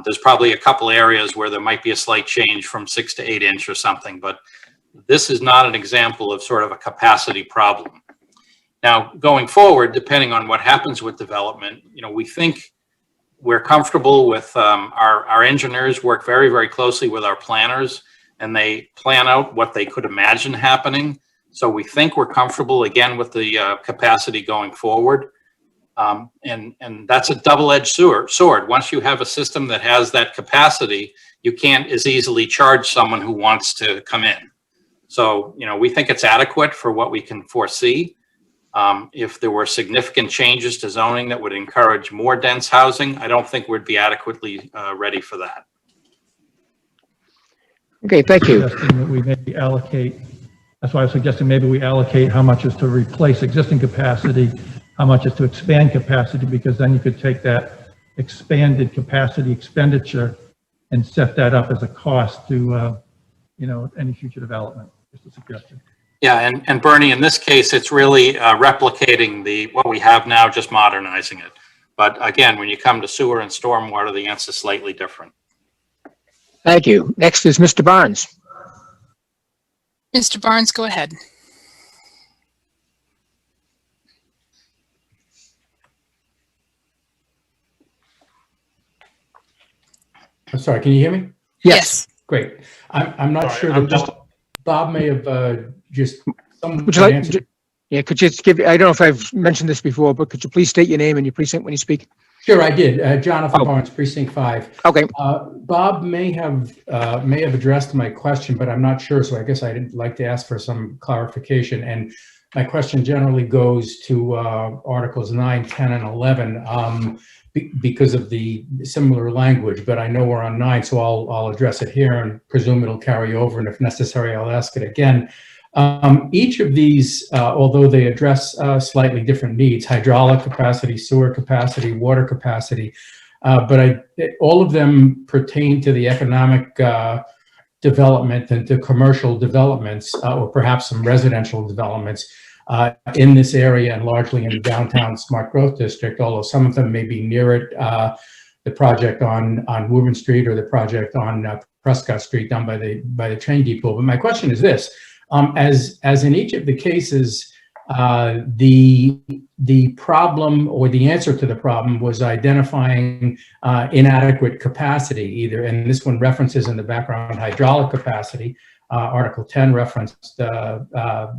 There's probably a couple areas where there might be a slight change from 6 to 8 inch or something, but this is not an example of sort of a capacity problem. Now, going forward, depending on what happens with development, we think we're comfortable with our engineers work very, very closely with our planners, and they plan out what they could imagine happening. So we think we're comfortable again with the capacity going forward. And that's a double-edged sword. Once you have a system that has that capacity, you can't as easily charge someone who wants to come in. So, we think it's adequate for what we can foresee. If there were significant changes to zoning that would encourage more dense housing, I don't think we'd be adequately ready for that. Okay, thank you. That we maybe allocate, that's why I was suggesting maybe we allocate how much is to replace existing capacity, how much is to expand capacity, because then you could take that expanded capacity expenditure and set that up as a cost to, any future development. Just a suggestion. Yeah, and Bernie, in this case, it's really replicating what we have now, just modernizing it. But again, when you come to sewer and stormwater, the answer is slightly different. Thank you. Next is Mr. Barnes. Mr. Barnes, go ahead. I'm sorry, can you hear me? Yes. Great. I'm not sure that Bob may have just Would you like, yeah, could you just give, I don't know if I've mentioned this before, but could you please state your name and your precinct when you speak? Sure, I did. Jonathan Barnes, Precinct 5. Okay. Bob may have addressed my question, but I'm not sure, so I guess I'd like to ask for some clarification. And my question generally goes to Articles 9, 10, and 11 because of the similar language, but I know we're on 9, so I'll address it here and presume it'll carry over, and if necessary, I'll ask it again. Each of these, although they address slightly different needs, hydraulic capacity, sewer capacity, water capacity, but all of them pertain to the economic development and to commercial developments, or perhaps some residential developments in this area, and largely in the downtown smart growth district, although some of them may be near it, the project on Woburn Street or the project on Prescott Street down by the train depot. But my question is this. As in each of the cases, the problem or the answer to the problem was identifying inadequate capacity, either, and this one references in the background hydraulic capacity, Article 10 referenced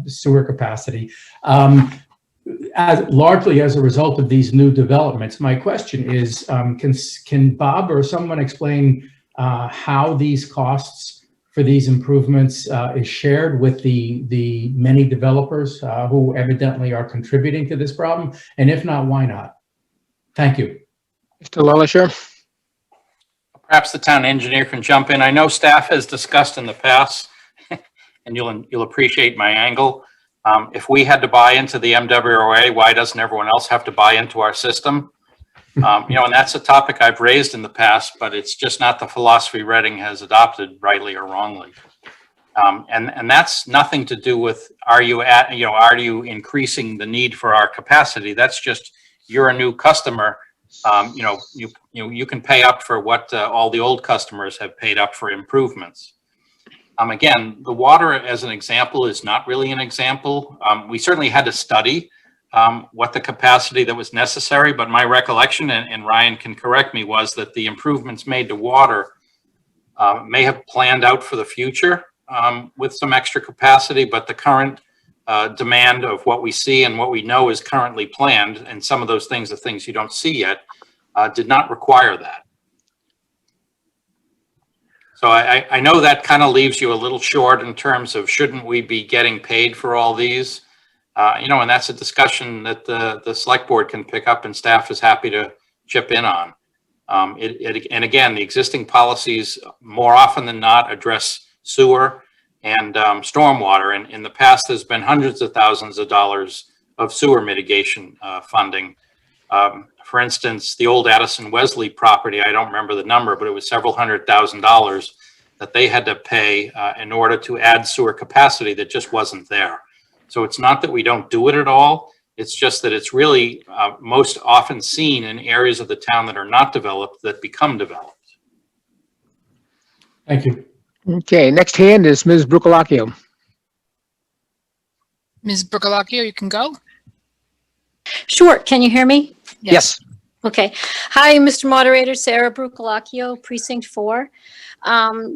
sewer capacity, largely as a result of these new developments. My question is, can Bob or someone explain how these costs for these improvements is shared with the many developers who evidently are contributing to this problem? And if not, why not? Thank you. Mr. LaLacheur. Perhaps the town engineer can jump in. I know staff has discussed in the past, and you'll appreciate my angle. If we had to buy into the MWRA, why doesn't everyone else have to buy into our system? And that's a topic I've raised in the past, but it's just not the philosophy Reading has adopted, rightly or wrongly. And that's nothing to do with, are you increasing the need for our capacity? That's just, you're a new customer. You can pay up for what all the old customers have paid up for improvements. Again, the water as an example is not really an example. We certainly had to study what the capacity that was necessary, but my recollection, and Ryan can correct me, was that the improvements made to water may have planned out for the future with some extra capacity, but the current demand of what we see and what we know is currently planned, and some of those things are things you don't see yet, did not require that. So I know that kind of leaves you a little short in terms of, shouldn't we be getting paid for all these? And that's a discussion that the select board can pick up, and staff is happy to chip in on. And again, the existing policies more often than not address sewer and stormwater. And in the past, there's been hundreds of thousands of dollars of sewer mitigation funding. For instance, the old Addison Wesley property, I don't remember the number, but it was several $100,000 that they had to pay in order to add sewer capacity that just wasn't there. So it's not that we don't do it at all. It's just that it's really most often seen in areas of the town that are not developed that become developed. Thank you. Okay, next hand is Ms. Brucolacchio. Ms. Brucolacchio, you can go. Sure. Can you hear me? Yes. Okay. Hi, Mr. Moderator, Sarah Brucolacchio, Precinct 4.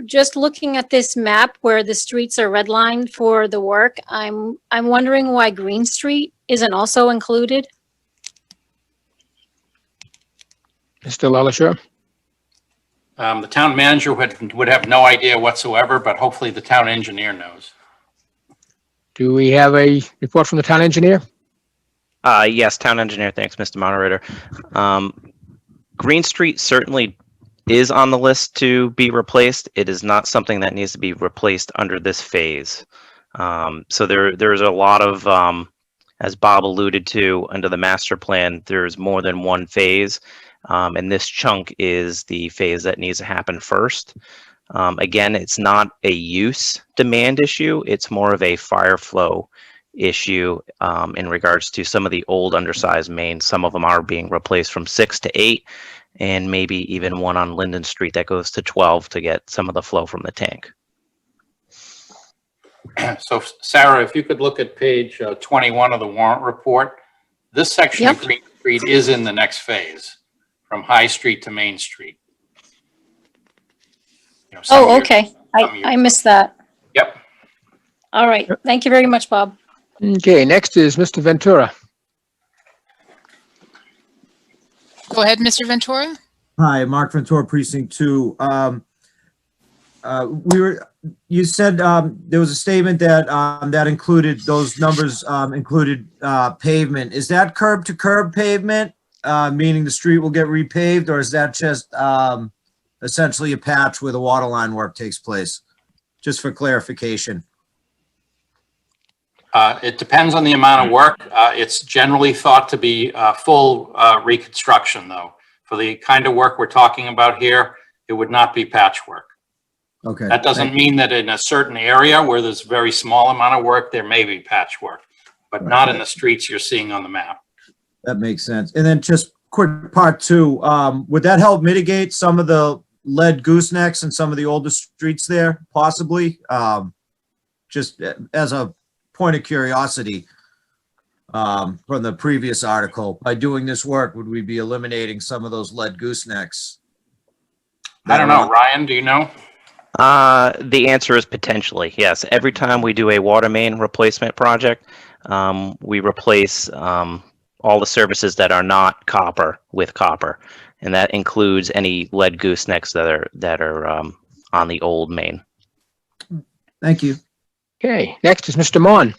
Just looking at this map where the streets are redlined for the work, I'm wondering why Green Street isn't also included. Mr. LaLacheur. The town manager would have no idea whatsoever, but hopefully the town engineer knows. Do we have a report from the town engineer? Yes, town engineer. Thanks, Mr. Moderator. Green Street certainly is on the list to be replaced. It is not something that needs to be replaced under this phase. So there's a lot of, as Bob alluded to, under the master plan, there's more than one phase. And this chunk is the phase that needs to happen first. Again, it's not a use demand issue. It's more of a fire flow issue in regards to some of the old undersized mains. Some of them are being replaced from 6 to 8, and maybe even one on Linden Street that goes to 12 to get some of the flow from the tank. So Sarah, if you could look at page 21 of the warrant report, this section of Green Street is in the next phase, from High Street to Main Street. You know, Oh, okay. I missed that. Yep. All right. Thank you very much, Bob. Okay, next is Mr. Ventura. Go ahead, Mr. Ventura. Hi, Mark Ventura, Precinct 2. You said there was a statement that that included, those numbers included pavement. Is that curb to curb pavement, meaning the street will get repaved, or is that just essentially a patch where the water line work takes place? Just for clarification. It depends on the amount of work. It's generally thought to be full reconstruction, though. For the kind of work we're talking about here, it would not be patchwork. Okay. That doesn't mean that in a certain area where there's a very small amount of work, there may be patchwork, but not in the streets you're seeing on the map. That makes sense. And then just quick part 2, would that help mitigate some of the lead goosenecks in some of the older streets there, possibly? Just as a point of curiosity, from the previous article, by doing this work, would we be eliminating some of those lead goosenecks? I don't know. Ryan, do you know? The answer is potentially, yes. Every time we do a water main replacement project, we replace all the services that are not copper with copper, and that includes any lead goosenecks that are on the old main. Thank you. Okay, next is Mr. Mon.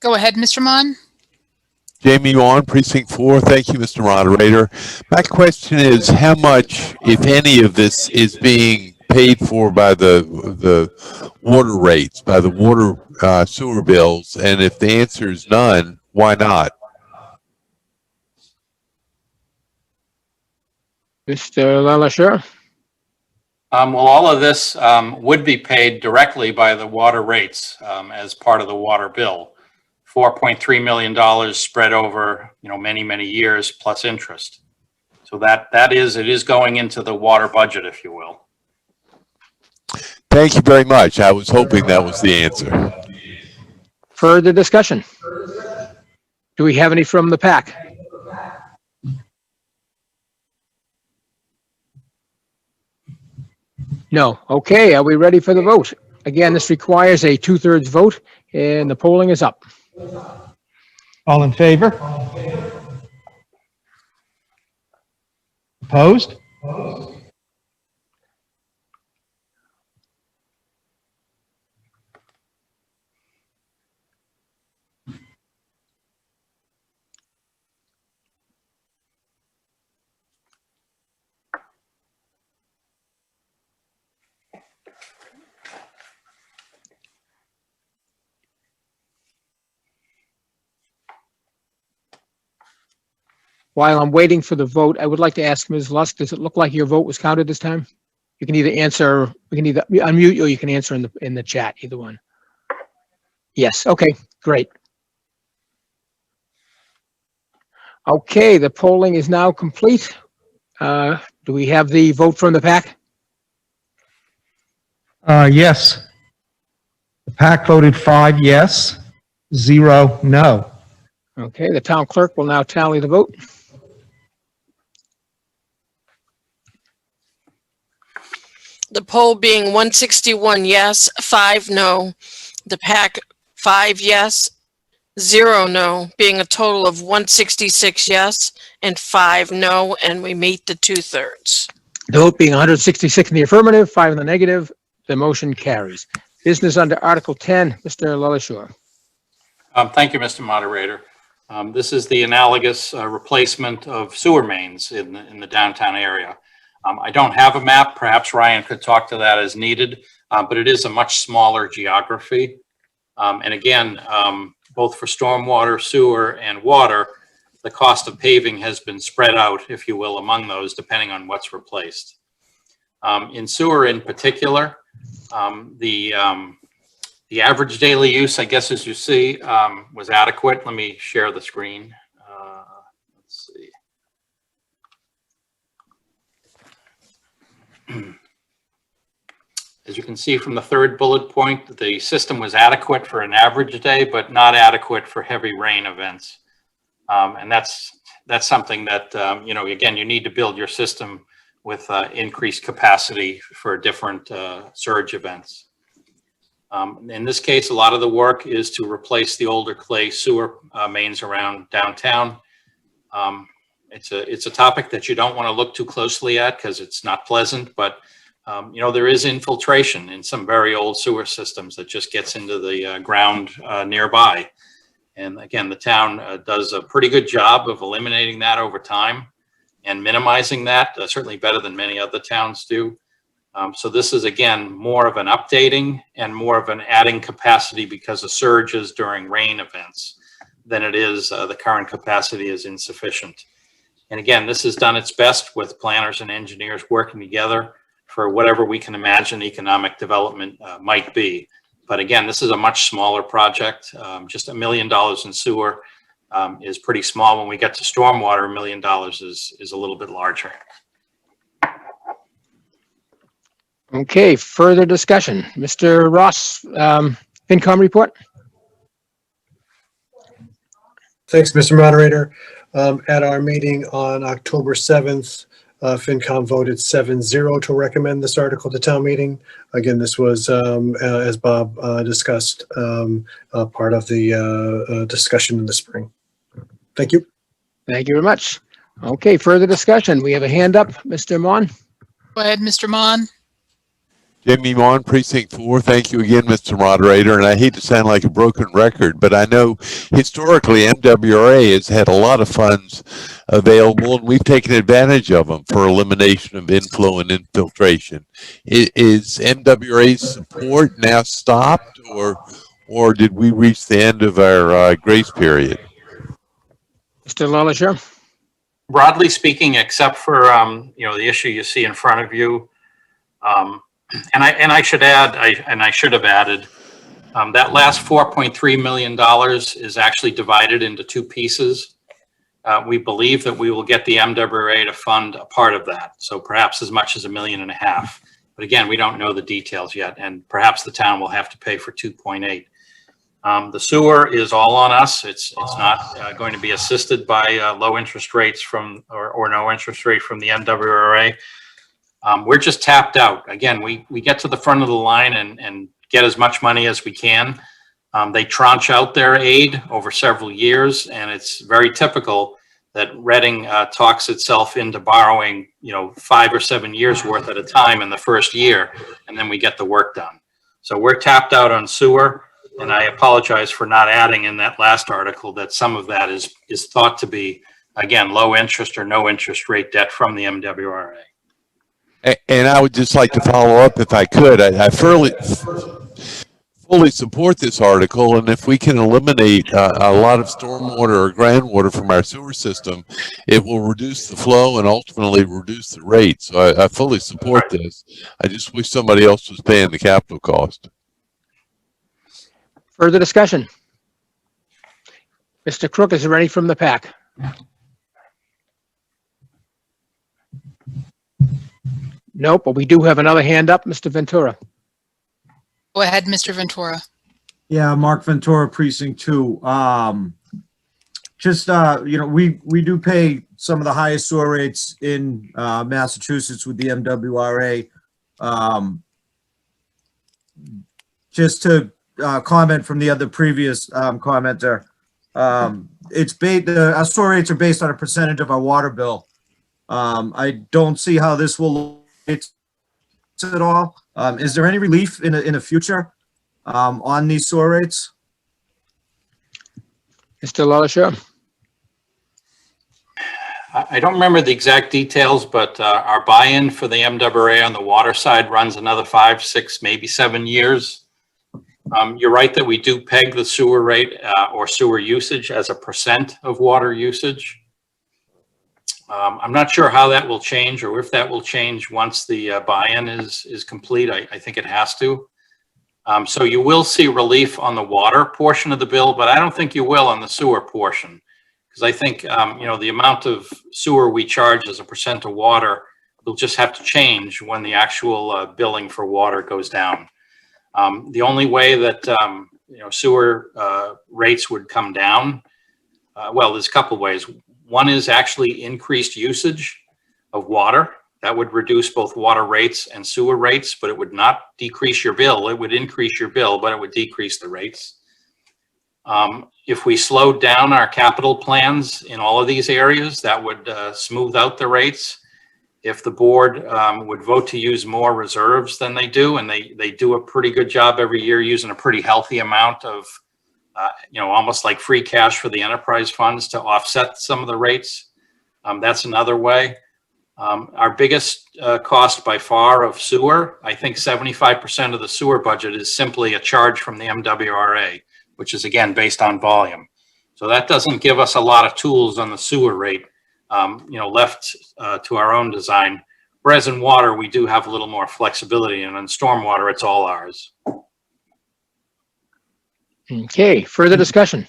Go ahead, Mr. Mon. Jamie Yuan, Precinct 4. Thank you, Mr. Moderator. My question is, how much, if any, of this is being paid for by the water rates, by the water sewer bills? And if the answer is none, why not? Mr. LaLacheur. Well, all of this would be paid directly by the water rates as part of the water bill. $4.3 million spread over, many, many years plus interest. So it is going into the water budget, if you will. Thank you very much. I was hoping that was the answer. Further discussion? Do we have any from the PAC? No. Okay, are we ready for the vote? Again, this requires a 2/3 vote, and the polling is up. All in favor? Opposed? While I'm waiting for the vote, I would like to ask Ms. Lusk, does it look like your vote was counted this time? You can either answer, we can either unmute you or you can answer in the chat, either one. Yes, okay, great. Okay, the polling is now complete. Do we have the vote from the PAC? Yes. The PAC voted 5 yes, 0 no. Okay, the town clerk will now tally the vote. The poll being 161 yes, 5 no. The PAC 5 yes, 0 no, being a total of 166 yes and 5 no, and we meet the 2/3. The vote being 166 in the affirmative, 5 in the negative, the motion carries. Business under Article 10, Mr. LaLacheur. Thank you, Mr. Moderator. This is the analogous replacement of sewer mains in the downtown area. I don't have a map. Perhaps Ryan could talk to that as needed, but it is a much smaller geography. And again, both for stormwater, sewer, and water, the cost of paving has been spread out, if you will, among those, depending on what's replaced. In sewer in particular, the The average daily use, I guess, as you see, was adequate. Let me share the screen. Let's see. As you can see from the third bullet point, the system was adequate for an average day, but not adequate for heavy rain events. And that's something that, you know, again, you need to build your system with increased capacity for different surge events. In this case, a lot of the work is to replace the older clay sewer mains around downtown. It's a topic that you don't want to look too closely at because it's not pleasant, but you know, there is infiltration in some very old sewer systems that just gets into the ground nearby. And again, the town does a pretty good job of eliminating that over time and minimizing that, certainly better than many other towns do. So this is, again, more of an updating and more of an adding capacity because of surges during rain events than it is the current capacity is insufficient. And again, this has done its best with planners and engineers working together for whatever we can imagine economic development might be. But again, this is a much smaller project. Just $1 million in sewer is pretty small. When we get to stormwater, $1 million is a little bit larger. Okay, further discussion. Mr. Ross, FinCom report? Thanks, Mr. Moderator. At our meeting on October 7th, FinCom voted 7-0 to recommend this article to town meeting. Again, this was, as Bob discussed, part of the discussion in the spring. Thank you. Thank you very much. Okay, further discussion. We have a hand up. Mr. Mon? Go ahead, Mr. Mon. Jamie Mon, Precinct 4. Thank you again, Mr. Moderator. And I hate to sound like a broken record, but I know historically MWRA has had a lot of funds available, and we've taken advantage of them for elimination of inflow and infiltration. Is MWRA's support now stopped, or did we reach the end of our grace period? Mr. LaLachère? Broadly speaking, except for you know, the issue you see in front of you, and I should add, I should have added, that last $4.3 million is actually divided into two pieces. We believe that we will get the MWRA to fund a part of that, so perhaps as much as $1.5 million. But again, we don't know the details yet, and perhaps the town will have to pay for 2.8. The sewer is all on us. It's not going to be assisted by low interest rates from or no interest rate from the MWRA. We're just tapped out. Again, we get to the front of the line and get as much money as we can. They tranche out their aid over several years, and it's very typical that Reading talks itself into borrowing, you know, 5 or 7 years worth at a time in the first year, and then we get the work done. So we're tapped out on sewer, and I apologize for not adding in that last article that some of that is thought to be, again, low interest or no interest rate debt from the MWRA. And I would just like to follow up, if I could. I fully support this article, and if we can eliminate a lot of stormwater or groundwater from our sewer system, it will reduce the flow and ultimately reduce the rate. So I fully support this. I just wish somebody else was paying the capital cost. Further discussion. Mr. Crook, is there any from the pack? Nope, but we do have another hand up, Mr. Ventura. Go ahead, Mr. Ventura. Yeah, Mark Ventura, Precinct 2. Just, you know, we do pay some of the highest sewer rates in Massachusetts with the MWRA. Just to comment from the other previous commenter, our sewer rates are based on a percentage of our water bill. I don't see how this will at all. Is there any relief in the future on these sewer rates? Mr. LaLachère? I don't remember the exact details, but our buy-in for the MWRA on the water side runs another 5, 6, maybe 7 years. You're right that we do peg the sewer rate or sewer usage as a % of water usage. I'm not sure how that will change or if that will change once the buy-in is complete. I think it has to. So you will see relief on the water portion of the bill, but I don't think you will on the sewer portion. Because I think, the amount of sewer we charge as a percent of water will just have to change when the actual billing for water goes down. The only way that, sewer rates would come down, well, there's a couple ways. One is actually increased usage of water. That would reduce both water rates and sewer rates, but it would not decrease your bill. It would increase your bill, but it would decrease the rates. If we slowed down our capital plans in all of these areas, that would smooth out the rates. If the board would vote to use more reserves than they do, and they do a pretty good job every year using a pretty healthy amount of, almost like free cash for the enterprise funds to offset some of the rates. That's another way. Our biggest cost by far of sewer, I think 75% of the sewer budget is simply a charge from the MWRA, which is again based on volume. So that doesn't give us a lot of tools on the sewer rate, left to our own design. Whereas in water, we do have a little more flexibility, and in stormwater, it's all ours. Okay, further discussion?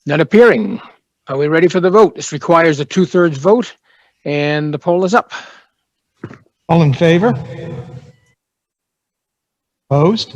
None appearing. Are we ready for the vote? This requires a 2/3 vote, and the poll is up. All in favor? Opposed?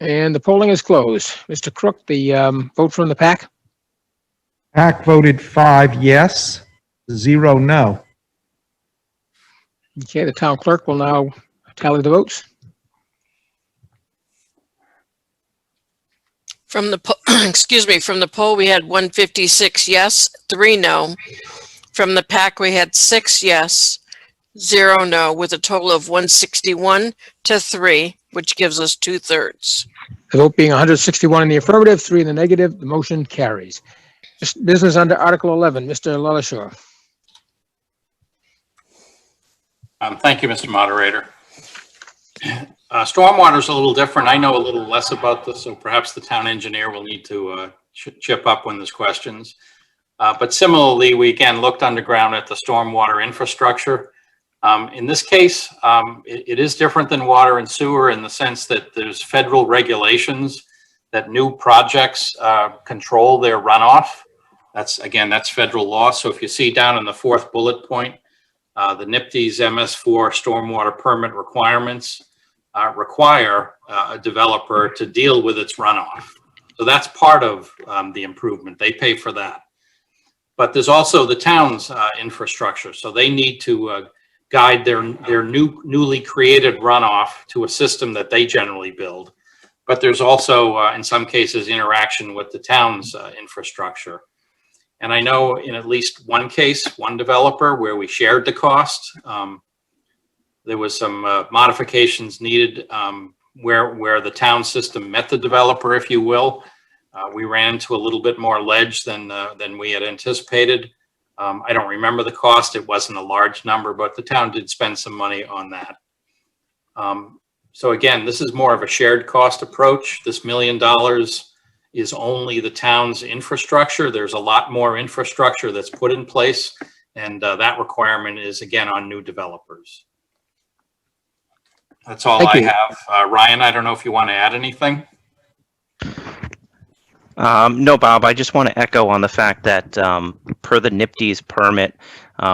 And the polling is closed. Mr. Crook, the vote from the PAC? PAC voted 5 yes, 0 no. Okay, the town clerk will now tally the votes. From the, from the poll, we had 156 yes, 3 no. From the PAC, we had 6 yes, 0 no, with a total of 161 to 3, which gives us 2/3. The vote being 161 in the affirmative, 3 in the negative, the motion carries. Just business under Article 11, Mr. Lalashore. Thank you, Mr. Moderator. Stormwater is a little different. I know a little less about this, so perhaps the town engineer will need to chip up when there's questions. But similarly, we again looked underground at the stormwater infrastructure. In this case, it is different than water and sewer in the sense that there's federal regulations that new projects control their runoff. That's federal law. So if you see down in the 4th bullet point, the NIPD's MS4 stormwater permit requirements require a developer to deal with its runoff. So that's part of the improvement. They pay for that. But there's also the town's infrastructure. So they need to guide their newly created runoff to a system that they generally build. But there's also, in some cases, interaction with the town's infrastructure. And I know in at least one case, one developer where we shared the cost, there was some modifications needed where the town system met the developer, if you will. We ran into a little bit more ledge than we had anticipated. I don't remember the cost. It wasn't a large number, but the town did spend some money on that. So again, this is more of a shared cost approach. This $1 million is only the town's infrastructure. There's a lot more infrastructure that's put in place, and that requirement is again on new developers. That's all I have. Ryan, I don't know if you want to add anything. No, Bob, I just want to echo on the fact that per the NIPD's permit,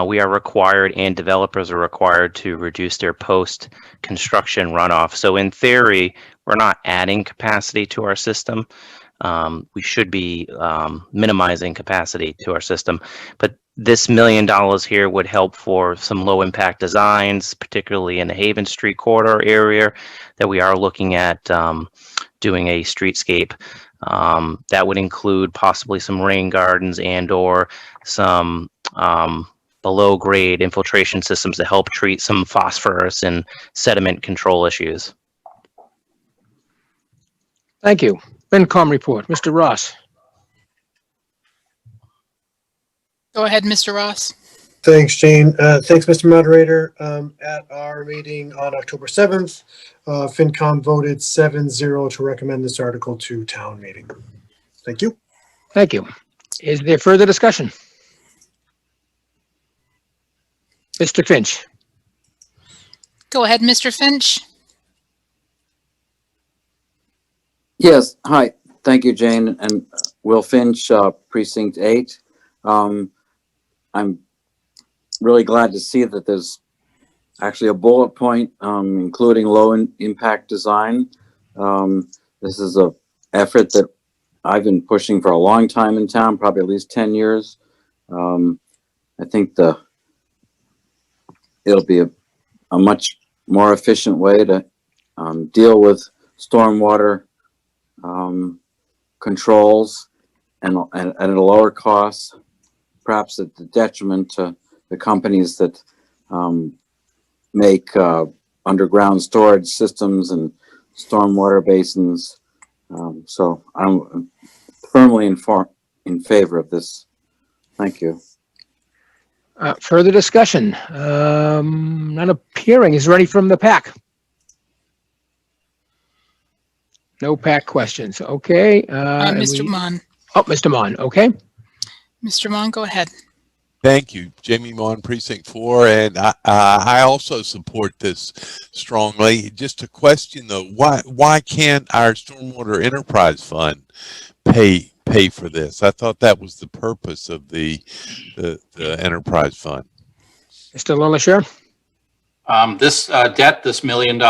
we are required and developers are required to reduce their post-construction runoff. So in theory, we're not adding capacity to our system. We should be minimizing capacity to our system. But this $1 million here would help for some low impact designs, particularly in the Haven Street corridor area that we are looking at doing a streetscape That would include possibly some rain gardens and/or some below grade infiltration systems to help treat some phosphorus and sediment control issues. Thank you. FinCom report, Mr. Ross. Go ahead, Mr. Ross. Thanks, Jane. Thanks, Mr. Moderator. At our meeting on October 7th, FinCom voted 7-0 to recommend this article to town meeting. Thank you. Thank you. Is there further discussion? Mr. Finch. Go ahead, Mr. Finch. Yes, hi. Thank you, Jane and Will Finch, Precinct 8. I'm really glad to see that there's actually a bullet point, including low impact design. This is an effort that I've been pushing for a long time in town, probably at least 10 years. I think it'll be a much more efficient way to deal with stormwater controls and at a lower cost, perhaps at the detriment to the companies that make underground storage systems and stormwater basins. So I'm firmly in favor of this. Thank you. Further discussion? None appearing. Is there any from the PAC? No PAC questions. Okay. Mr. Mon. Oh, Mr. Mon. Okay. Mr. Mon, go ahead. Thank you. Jamie Mon, Precinct 4, and I also support this strongly. Just a question though, why can't our Stormwater Enterprise Fund pay for this? I thought that was the purpose of the Enterprise Fund. Mr. LaLachère? This debt, this $1 million,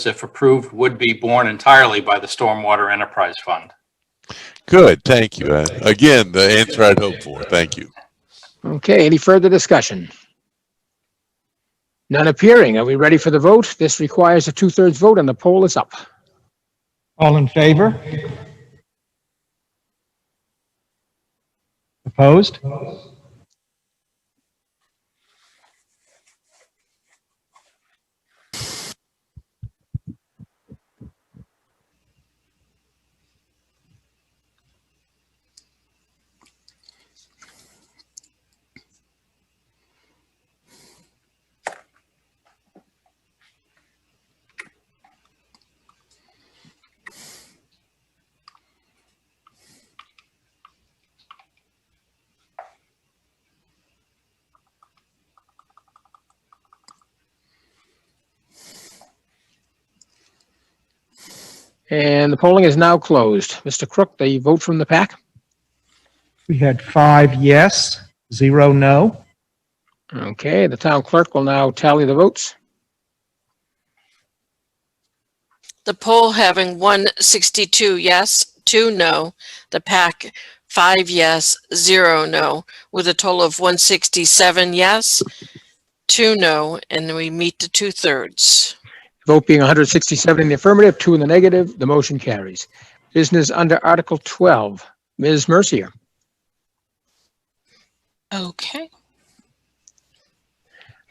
if approved, would be borne entirely by the Stormwater Enterprise Fund. Good, thank you. Again, the answer I'd hoped for. Thank you. Okay, any further discussion? None appearing. Are we ready for the vote? This requires a 2/3 vote and the poll is up. All in favor? Opposed? And the polling is now closed. Mr. Crook, the vote from the PAC? We had 5 yes, 0 no. Okay, the town clerk will now tally the votes. The poll having 162 yes, 2 no. The PAC 5 yes, 0 no, with a total of 167 yes, 2 no, and we meet the 2/3. Vote being 167 in the affirmative, 2 in the negative, the motion carries. Business under Article 12. Ms. Mercier. Okay.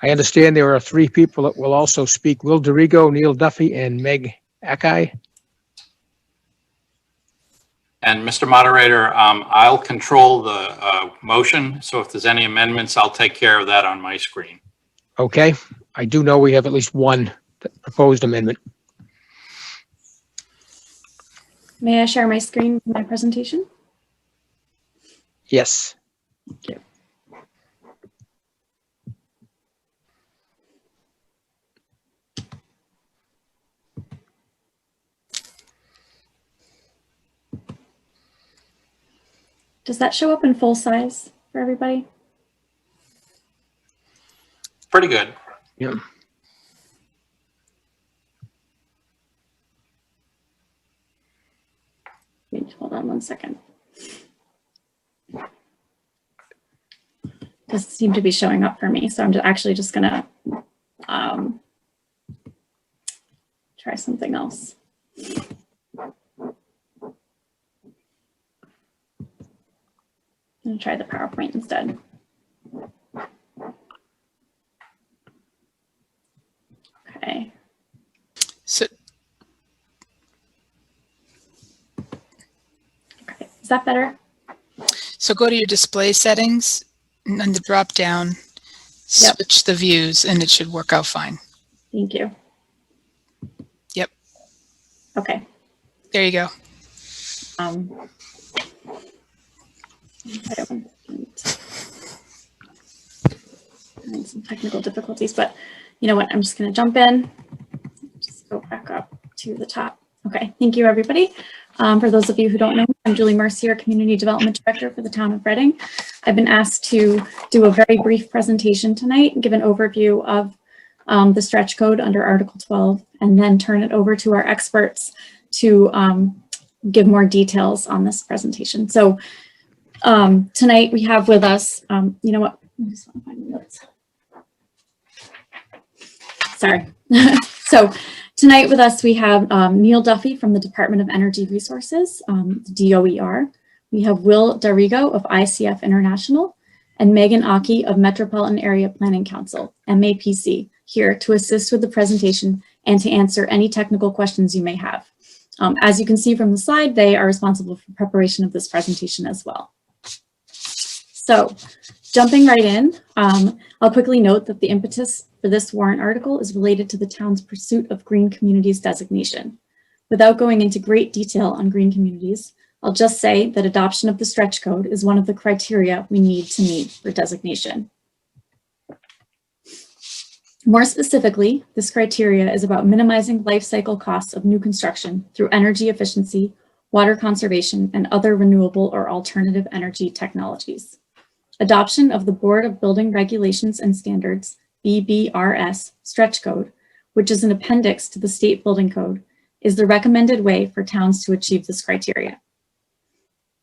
I understand there are 3 people that will also speak. Will Dorigo, Neil Duffy, and Meg Akai. And Mr. Moderator, I'll control the motion. So if there's any amendments, I'll take care of that on my screen. Okay, I do know we have at least one proposed amendment. May I share my screen for my presentation? Yes. Thank you. Does that show up in full size for everybody? Pretty good. Yeah. Hold on one second. Doesn't seem to be showing up for me, so I'm actually just gonna try something else. try the PowerPoint instead. Okay. So, Okay. Is that better? so go to your display settings and then the drop down, switch the views, and it should work out fine. Thank you. Yep. Okay. There you go. I don't having some technical difficulties, but you know what? I'm just going to jump in. Just go back up to the top. Okay. Thank you, everybody. For those of you who don't know, I'm Julie Mercier, Community Development Director for the Town of Reading. I've been asked to do a very brief presentation tonight and give an overview of the stretch code under Article 12, and then turn it over to our experts to give more details on this presentation. So tonight we have with us, you know what? I just want to find my notes. Sorry. So tonight with us, we have Neil Duffy from the Department of Energy Resources, DOER. We have Will Darigo of ICF International and Megan Aki of Metropolitan Area Planning Council, MAPC, here to assist with the presentation and to answer any technical questions you may have. As you can see from the slide, they are responsible for preparation of this presentation as well. So jumping right in, I'll quickly note that the impetus for this warrant article is related to the town's pursuit of green communities designation. Without going into great detail on green communities, I'll just say that adoption of the stretch code is one of the criteria we need to meet for designation. More specifically, this criteria is about minimizing life cycle costs of new construction through energy efficiency, water conservation, and other renewable or alternative energy technologies. Adoption of the Board of Building Regulations and Standards, BBRS, stretch code, which is an appendix to the state building code, is the recommended way for towns to achieve this criteria.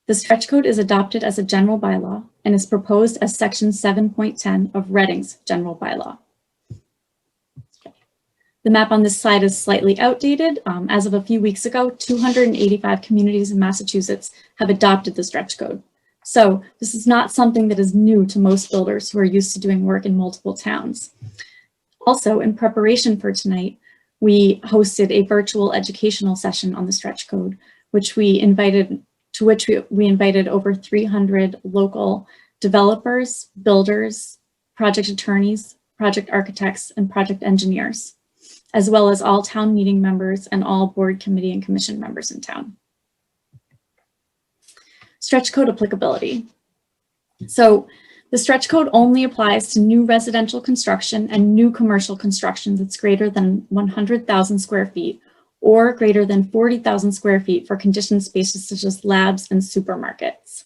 The stretch code is adopted as a general bylaw and is proposed as section 7.10 of Reading's general bylaw. The map on this slide is slightly outdated. As of a few weeks ago, 285 communities in Massachusetts have adopted the stretch code. So this is not something that is new to most builders who are used to doing work in multiple towns. Also, in preparation for tonight, we hosted a virtual educational session on the stretch code, which we invited over 300 local developers, builders, project attorneys, project architects, and project engineers, as well as all town meeting members and all board, committee, and commission members in town. Stretch code applicability. So the stretch code only applies to new residential construction and new commercial construction that's greater than 100,000 square feet or greater than 40,000 square feet for conditioned spaces such as labs and supermarkets.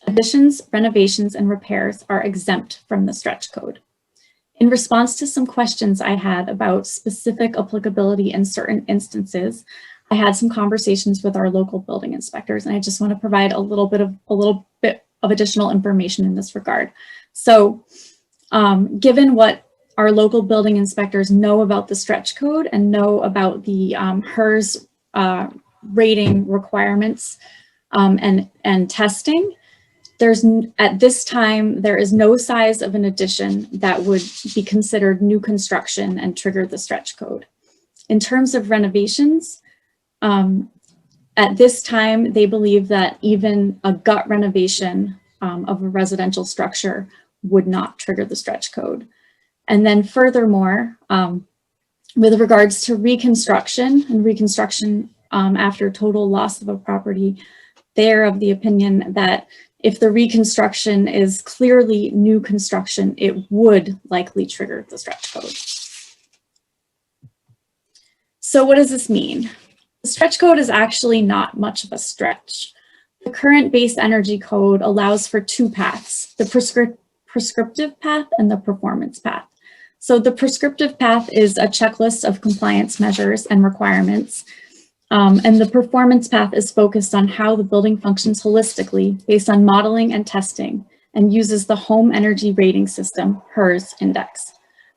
Additions, renovations, and repairs are exempt from the stretch code. In response to some questions I had about specific applicability in certain instances, I had some conversations with our local building inspectors, and I just want to provide a little bit of additional information in this regard. So given what our local building inspectors know about the stretch code and know about the HERS rating requirements and testing, at this time, there is no size of an addition that would be considered new construction and trigger the stretch code. In terms of renovations, at this time, they believe that even a gut renovation of a residential structure would not trigger the stretch code. And then furthermore, with regards to reconstruction and reconstruction after total loss of a property, they're of the opinion that if the reconstruction is clearly new construction, it would likely trigger the stretch code. So what does this mean? The stretch code is actually not much of a stretch. The current base energy code allows for two paths, the prescriptive path and the performance path. So the prescriptive path is a checklist of compliance measures and requirements. And the performance path is focused on how the building functions holistically based on modeling and testing and uses the Home Energy Rating System, HERS index.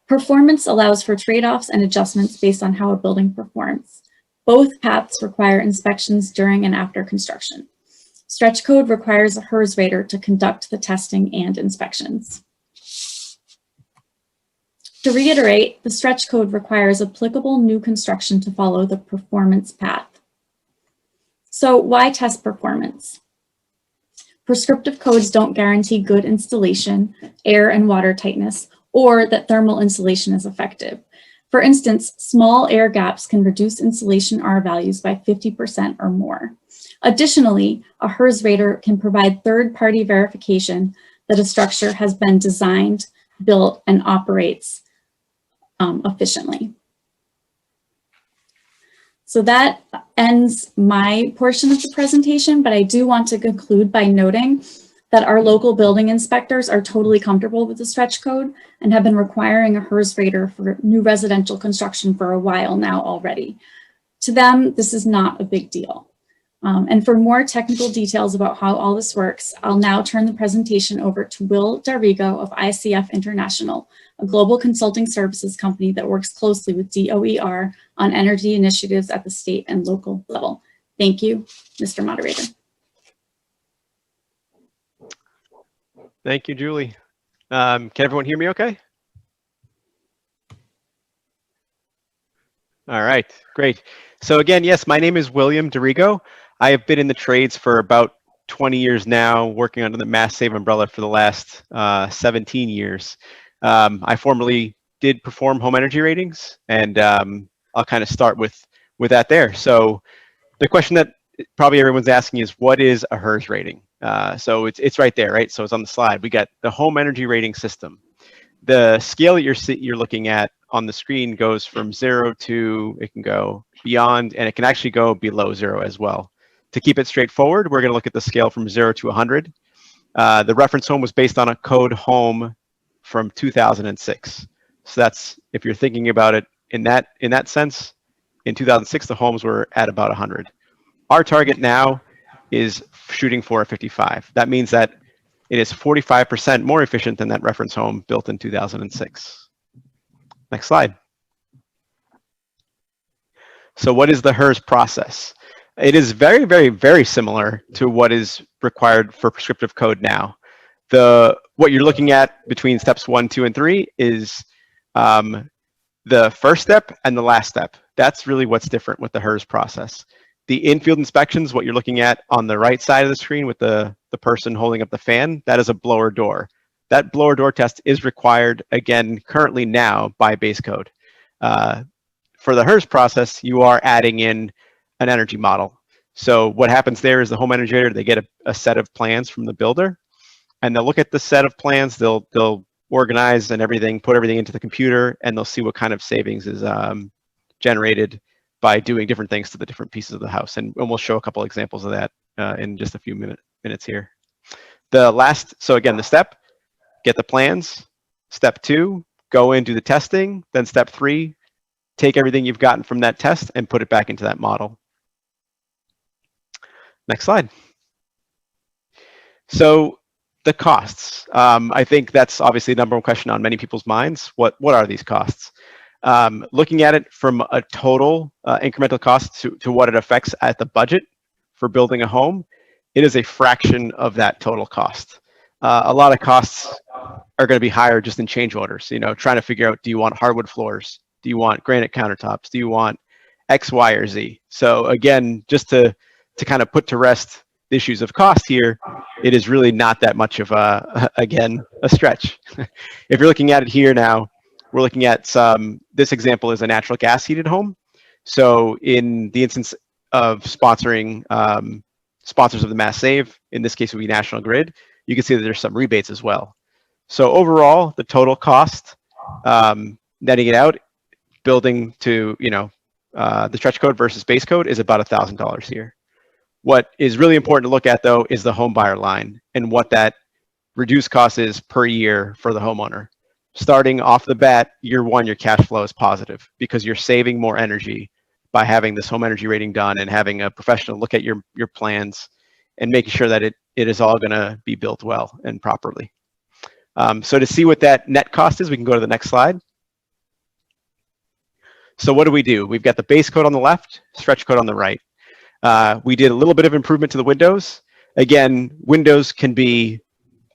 Performance allows for trade-offs and adjustments based on how a building performs. Both paths require inspections during and after construction. Stretch code requires a HERS rater to conduct the testing and inspections. To reiterate, the stretch code requires applicable new construction to follow the performance path. So why test performance? Prescriptive codes don't guarantee good installation, air and water tightness, or that thermal insulation is effective. For instance, small air gaps can reduce insulation R values by 50% or more. Additionally, a HERS rater can provide third-party verification that a structure has been designed, built, and operates efficiently. So that ends my portion of the presentation, but I do want to conclude by noting that our local building inspectors are totally comfortable with the stretch code and have been requiring a HERS rater for new residential construction for a while now already. To them, this is not a big deal. And for more technical details about how all this works, I'll now turn the presentation over to Will Darigo of ICF International, a global consulting services company that works closely with DOER on energy initiatives at the state and local level. Thank you, Mr. Moderator. Thank you, Julie. Can everyone hear me okay? All right, great. So again, yes, my name is William Darigo. I have been in the trades for about 20 years now, working under the MassSave umbrella for the last 17 years. I formerly did perform home energy ratings, and I'll kind of start with that there. So the question that probably everyone's asking is, what is a HERS rating? So it's right there, right? So it's on the slide. We got the home energy rating system. The scale that you're looking at on the screen goes from 0 to, it can go beyond, and it can actually go below 0 as well. To keep it straightforward, we're going to look at the scale from 0 to 100. The reference home was based on a code home from 2006. So that's, if you're thinking about it in that sense, in 2006, the homes were at about 100. Our target now is shooting for a 55. That means that it is 45% more efficient than that reference home built in 2006. Next slide. So what is the HERS process? It is very, very, very similar to what is required for prescriptive code now. What you're looking at between steps 1, 2, and 3 is the first step and the last step. That's really what's different with the HERS process. The in-field inspections, what you're looking at on the right side of the screen with the person holding up the fan, that is a blower door. That blower door test is required, again, currently now by base code. For the HERS process, you are adding in an energy model. So what happens there is the home energy rater, they get a set of plans from the builder, and they'll look at the set of plans, they'll organize and everything, put everything into the computer, and they'll see what kind of savings is generated by doing different things to the different pieces of the house. And we'll show a couple examples of that in just a few minutes here. So again, the step, get the plans. Step 2, go in, do the testing. Then step 3, take everything you've gotten from that test and put it back into that model. Next slide. So the costs. I think that's obviously the number one question on many people's minds. What are these costs? Looking at it from a total incremental cost to what it affects at the budget for building a home, it is a fraction of that total cost. A lot of costs are going to be higher just in change orders, trying to figure out, do you want hardwood floors? Do you want granite countertops? Do you want X, Y, or Z? So again, just to kind of put to rest the issues of cost here, it is really not that much of a stretch. If you're looking at it here now, we're looking at this example is a natural gas heated home. So in the instance of sponsoring sponsors of the MassSave, in this case would be National Grid, you can see that there's some rebates as well. So overall, the total cost, netting it out, building to the stretch code versus base code is about $1,000 here. What is really important to look at though is the home buyer line and what that reduced cost is per year for the homeowner. Starting off the bat, year 1, your cash flow is positive because you're saving more energy by having this home energy rating done and having a professional look at your plans and making sure that it is all going to be built well and properly. So to see what that net cost is, we can go to the next slide. So what do? We've got the base code on the left, stretch code on the right. We did a little bit of improvement to the windows. Again, windows can be,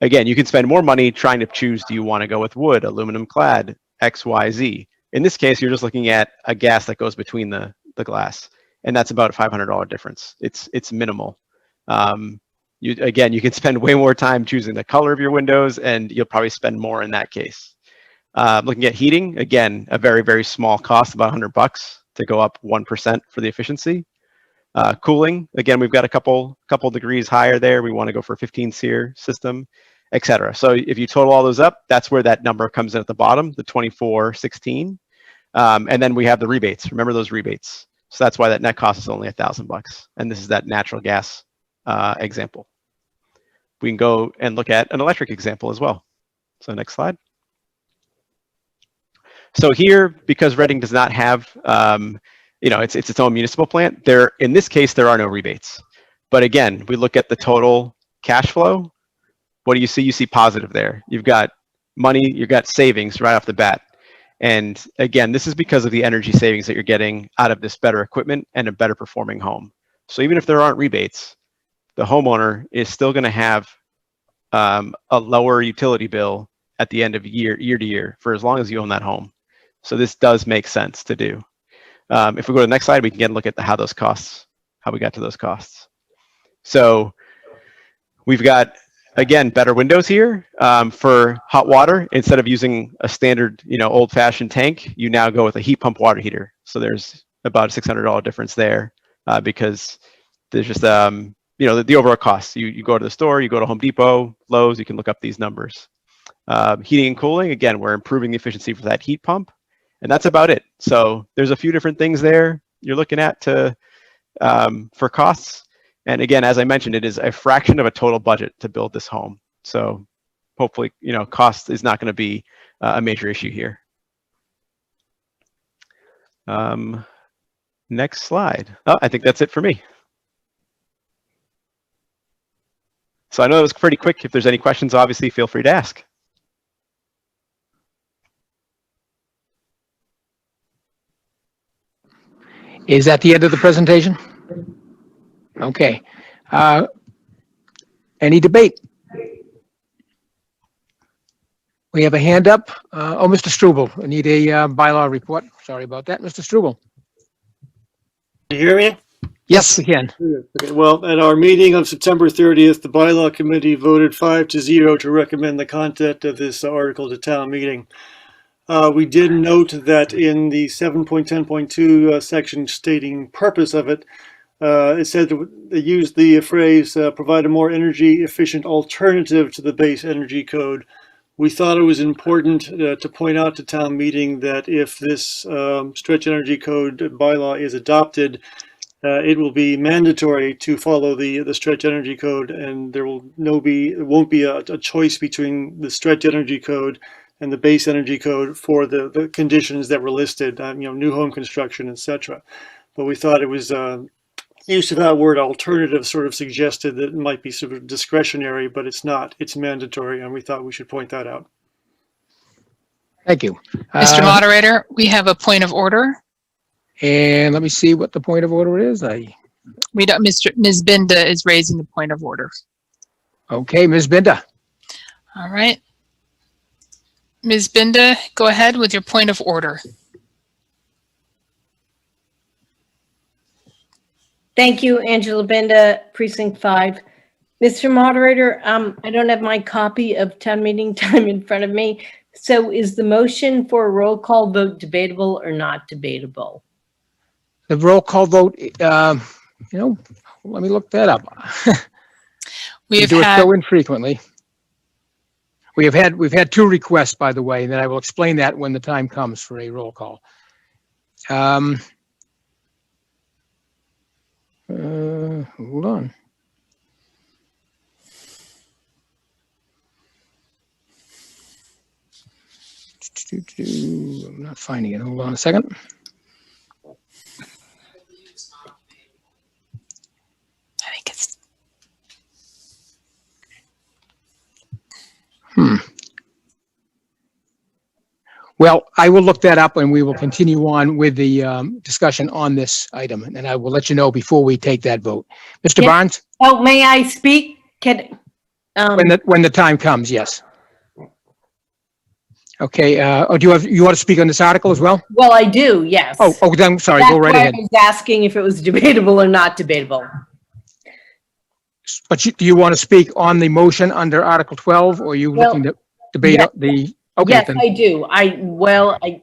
again, you can spend more money trying to choose, do you want to go with wood, aluminum clad, X, Y, Z. In this case, you're just looking at a gas that goes between the glass, and that's about a $500 difference. It's minimal. Again, you can spend way more time choosing the color of your windows, and you'll probably spend more in that case. Looking at heating, again, a very, very small cost, about $100 to go up 1% for the efficiency. Cooling, again, we've got a couple degrees higher there. We want to go for a 15 SEER system, etc. So if you total all those up, that's where that number comes in at the bottom, the 2416. And then we have the rebates. Remember those rebates. So that's why that net cost is only $1,000. And this is that natural gas example. We can go and look at an electric example as well. So next slide. So here, because Reading does not have, it's its own municipal plant, in this case, there are no rebates. But again, we look at the total cash flow. What do you see? You see positive there. You've got money, you've got savings right off the bat. And again, this is because of the energy savings that you're getting out of this better equipment and a better performing home. So even if there aren't rebates, the homeowner is still going to have a lower utility bill at the end of year to year for as long as you own that home. So this does make sense to do. If we go to the next slide, we can again look at how we got to those costs. So we've got, again, better windows here for hot water. Instead of using a standard, old-fashioned tank, you now go with a heat pump water heater. So there's about a $600 difference there because there's just, the overall cost. You go to the store, you go to Home Depot, Lowe's, you can look up these numbers. Heating and cooling, again, we're improving the efficiency for that heat pump. And that's about it. So there's a few different things there you're looking at for costs. And again, as I mentioned, it is a fraction of a total budget to build this home. So hopefully, cost is not going to be a major issue here. Next slide. Oh, I think that's it for me. So I know it was pretty quick. If there's any questions, obviously, feel free to ask. Is that the end of the presentation? Okay. Any debate? We have a hand up. Mr. Struble, I need a bylaw report. Sorry about that, Mr. Struble. Can you hear me? Yes, we can. Okay, well, at our meeting of September 30th, the bylaw committee voted 5-0 to recommend the content of this article to town meeting. We did note that in the 7.10.2 section stating purpose of it, it said they used the phrase provide a more energy efficient alternative to the base energy code. We thought it was important to point out to town meeting that if this stretch energy code bylaw is adopted, it will be mandatory to follow the stretch energy code, and there won't be a choice between the stretch energy code and the base energy code for the conditions that were listed, new home construction, etc. But we thought it was use of that word alternative sort of suggested that it might be sort of discretionary, but it's not. It's mandatory, and we thought we should point that out. Thank you. Mr. Moderator, we have a point of order. And let me see what the point of order is. We don't. Ms. Binda is raising the point of order. Okay, Ms. Binda. All right. Ms. Binda, go ahead with your point of order. Thank you, Angela Binda, Precinct 5. Mr. Moderator, I don't have my copy of town meeting time in front of me. So is the motion for a roll call vote debatable or not debatable? The roll call vote, let me look that up. We do it so infrequently. We've had two requests, by the way, and then I will explain that when the time comes for a roll call. Hold on. I'm not finding it. Hold on a second. I think it's. Well, I will look that up and we will continue on with the discussion on this item. And I will let you know before we take that vote. Mr. Yeah. Barnes, Oh, may I speak? when the time comes, yes. Okay, do you want to speak on this article as well? Well, I do, yes. Oh, then, sorry, go right ahead. That's why I was asking if it was debatable or not debatable. But do you want to speak on the motion under Article 12, or are you looking to debate the, okay, Yes, then, I do.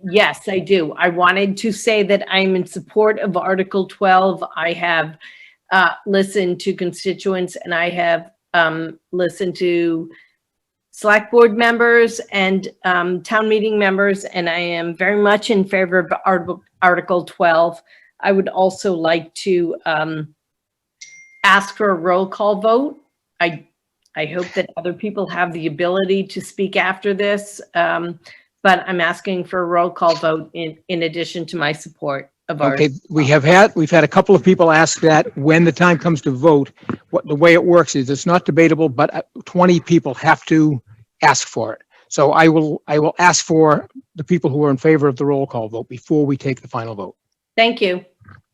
Yes, I do. I wanted to say that I'm in support of Article 12. I have listened to constituents and I have listened to select board members and town meeting members, and I am very much in favor of Article 12. I would also like to ask for a roll call vote. I hope that other people have the ability to speak after this, but I'm asking for a roll call vote in addition to my support of our. okay, we've had a couple of people ask that when the time comes to vote, the way it works is it's not debatable, but 20 people have to ask for it. So I will ask for the people who are in favor of the roll call vote before we take the final vote. Thank you.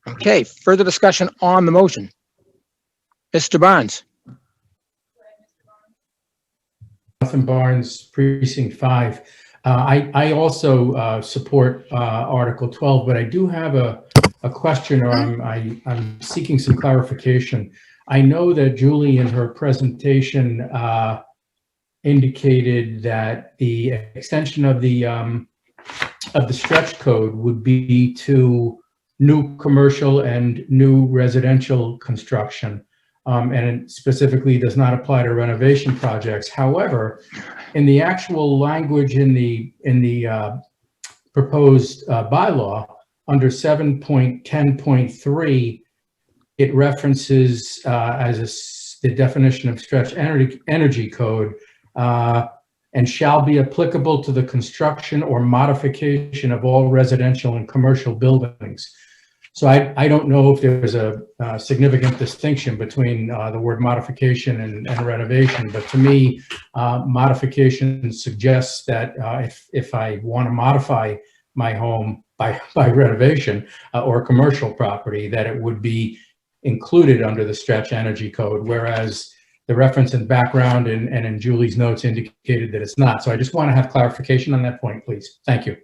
Okay, further discussion on the motion. Mr. Barnes. Jonathan Barnes, Precinct 5. I also support Article 12, but I do have a question, or I'm seeking some clarification. I know that Julie in her presentation indicated that the extension of the stretch code would be to new commercial and new residential construction. And it specifically does not apply to renovation projects. However, in the actual language in the proposed bylaw under 7.10.3, it references the definition of stretch energy code and shall be applicable to the construction or modification of all residential and commercial buildings. So I don't know if there's a significant distinction between the word modification and renovation, but to me, modification suggests that if I want to modify my home by renovation or commercial property, that it would be included under the stretch energy code, whereas the reference and background and in Julie's notes indicated that it's not. So I just want to have clarification on that point, please. Thank you.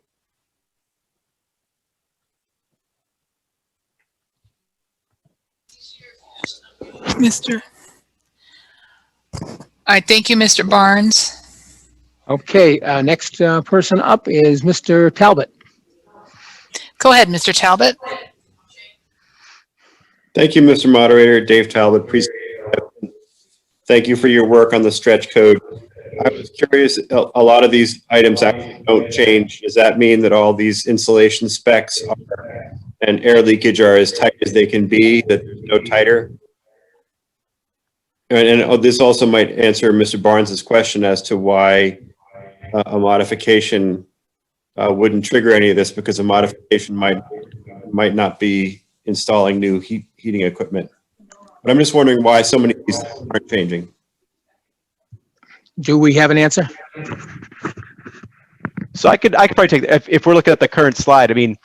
I thank you, Mr. Barnes. Okay, next person up is Mr. Talbot. Go ahead, Mr. Talbot. Thank you, Mr. Moderator. Dave Talbot, thank you for your work on the stretch code. I was curious, a lot of these items actually don't change. Does that mean that all these insulation specs and air leakage are as tight as they can be, that no tighter? And this also might answer Mr. Barnes's question as to why a modification wouldn't trigger any of this, because a modification might not be installing new heating equipment. But I'm just wondering why so many of these aren't changing. Do we have an answer? So I could probably take that. If we're looking at the current slide, I mean,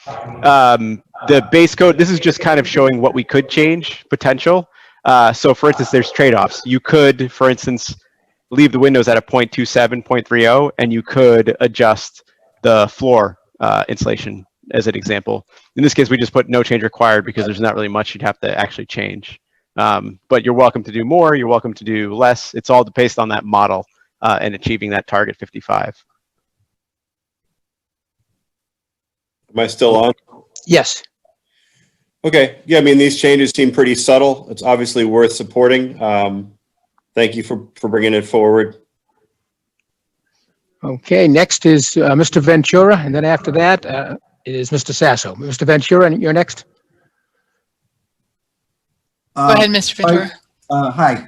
the base code, this is just kind of showing what we could change, potential. So for instance, there's trade-offs. You could, for instance, leave the windows at a 0.27, 0.30, and you could adjust the floor insulation as an example. In this case, we just put no change required because there's not really much you'd have to actually change. But you're welcome to do more, you're welcome to do less. It's all based on that model and achieving that target 55. Am I still on? Yes. Okay. Yeah, I mean, these changes seem pretty subtle. It's obviously worth supporting. Thank you for bringing it forward. Okay, next is Mr. Ventura, and then after that is Mr. Sasso. Mr. Ventura, you're next. Go ahead, Mr. Ventura. Hi,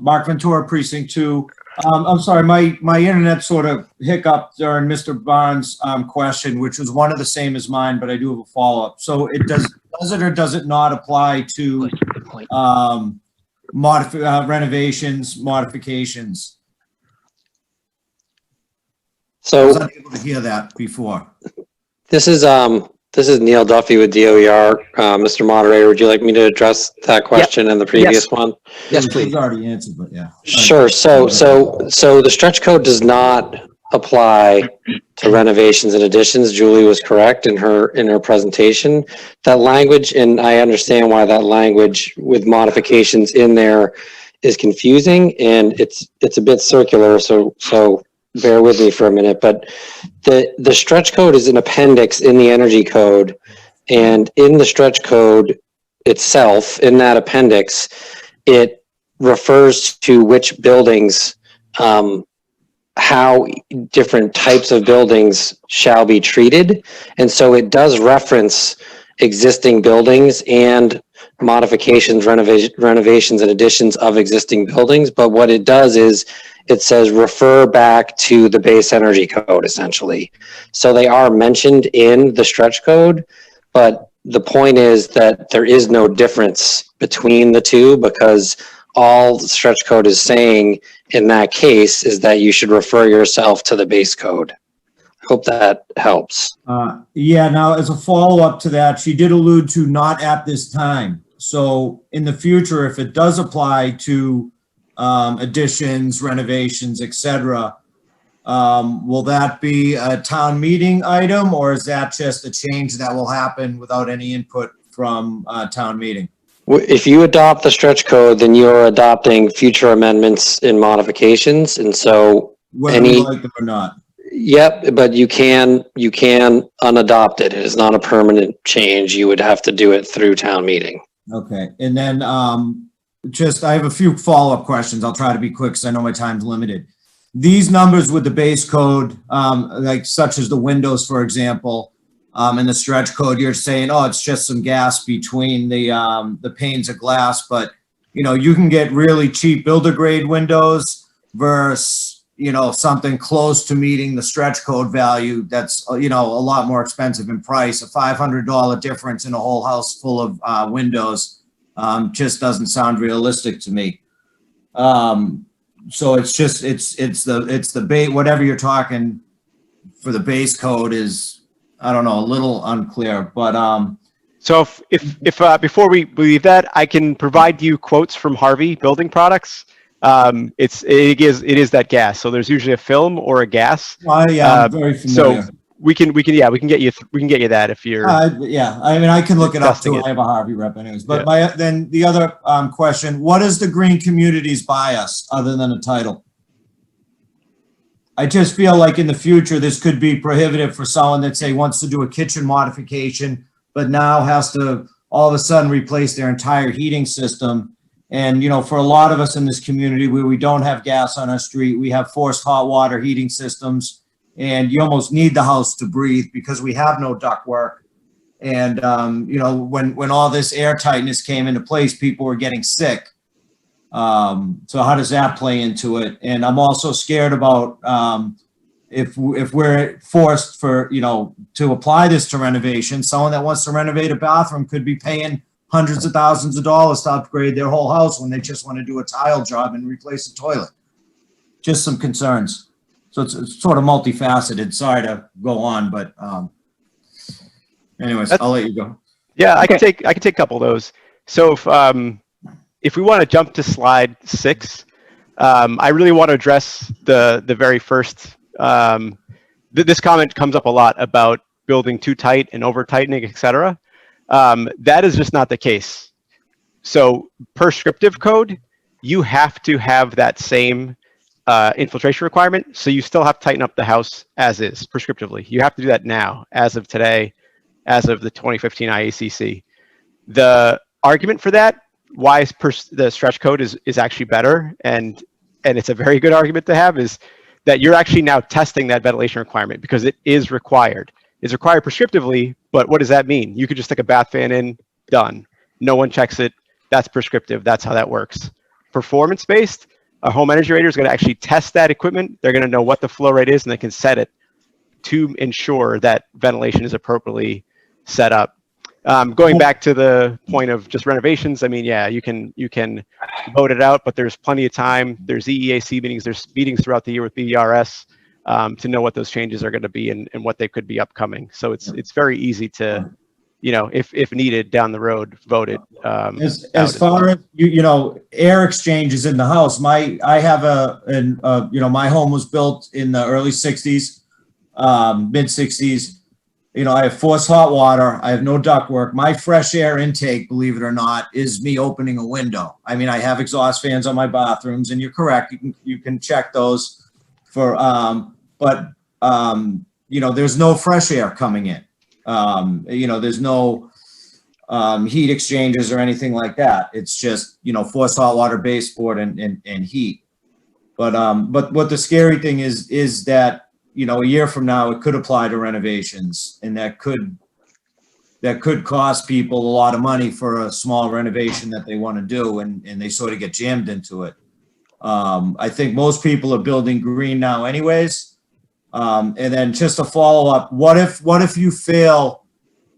Mark Ventura, Precinct 2. I'm sorry, my internet sort of hiccuped during Mr. Barnes' question, which was one of the same as mine, but I do have a follow-up. So it does it or does it not apply to renovations, modifications? I was So unable to hear that before. this is Neil Duffy with DOER. Mr. Moderator, would you like me to address that question and the previous one? Yes, It please. was already answered, but yeah. Sure. So the stretch code does not apply to renovations and additions. Julie was correct in her presentation. That language, and I understand why that language with modifications in there is confusing, and it's a bit circular. So bear with me for a minute. But the stretch code is an appendix in the energy code, and in the stretch code itself, in that appendix, it refers to which buildings, how different types of buildings shall be treated. And so it does reference existing buildings and modifications, renovations and additions of existing buildings. But what it does is it says refer back to the base energy code, essentially. So they are mentioned in the stretch code, but the point is that there is no difference between the two, because all the stretch code is saying in that case is that you should refer yourself to the base code. I hope that helps. Yeah, now as a follow-up to that, she did allude to not at this time. So in the future, if it does apply to additions, renovations, etc., will that be a town meeting item, or is that just a change that will happen without any input from town meeting? If you adopt the stretch code, then you're adopting future amendments and modifications. And so Whether we like them or not. Yep, but you can unadopt it. It is not a permanent change. You would have to do it through town meeting. Okay, and then I have a few follow-up questions. I'll try to be quick because I know my time's limited. These numbers with the base code, like such as the windows, for example, and the stretch code, you're saying, oh, it's just some gas between the panes of glass, but you can get really cheap builder grade windows versus something close to meeting the stretch code value that's a lot more expensive in price. A $500 difference in a whole house full of windows just doesn't sound realistic to me. So it's the base, whatever you're talking for the base code is, I don't know, a little unclear, but so if before we leave that, I can provide you quotes from Harvey Building Products. It is that gas. So there's usually a film or a gas. Yeah, I'm very familiar. So we can get you that if you're. Yeah, I mean, I can look it up too. It. I have a Harvey rep anyways. But then the other question: what is the green communities bias other than a title? I just feel like in the future this could be prohibitive for someone that say wants to do a kitchen modification, but now has to all of a sudden replace their entire heating system. And for a lot of us in this community where we don't have gas on our street, we have forced hot water heating systems, and you almost need the house to breathe because we have no ductwork. And when all this air tightness came into place, people were getting sick. So how does that play into it? And I'm also scared about if we're forced to apply this to renovation, someone that wants to renovate a bathroom could be paying hundreds of thousands of dollars to upgrade their whole house when they just want to do a tile job and replace a toilet. Just some concerns. So it's sort of multifaceted. Sorry to go on, but anyways, I'll let you go. Yeah, I can take a couple of those. So if we want to jump to slide 6, I really want to address the very first. This comment comes up a lot about building too tight and over tightening, etc. That is just not the case. So prescriptive code, you have to have that same infiltration requirement. So you still have to tighten up the house as is prescriptively. You have to do that now, as of today, as of the 2015 IACC. The argument for that, why the stretch code is actually better, and it's a very good argument to have, is that you're actually now testing that ventilation requirement because it is required. It's required prescriptively, but what does that mean? You could just stick a bath fan in, done. No one checks it. That's prescriptive. That's how that works. Performance-based, a home energy rater is going to actually test that equipment. They're going to know what the flow rate is, and they can set it to ensure that ventilation is appropriately set up. Going back to the point of just renovations, I mean, yeah, you can vote it out, but there's plenty of time. There's EEAC meetings. There's meetings throughout the year with BERS. to know what those changes are going to be and what they could be upcoming. So it's very easy to, if needed down the road, vote it. As far as air exchanges in the house, my home was built in the early 60s, mid 60s. I have forced hot water. I have no ductwork. My fresh air intake, believe it or not, is me opening a window. I mean, I have exhaust fans on my bathrooms, and you're correct. You can check those for, there's no fresh air coming in. There's no heat exchangers or anything like that. It's just, forced hot water baseboard and heat. But what the scary thing is that, a year from now, it could apply to renovations, and that could cost people a lot of money for a small renovation that they want to do, and they sort of get jammed into it. I think most people are building green now anyways. And then just a follow up, what if you fail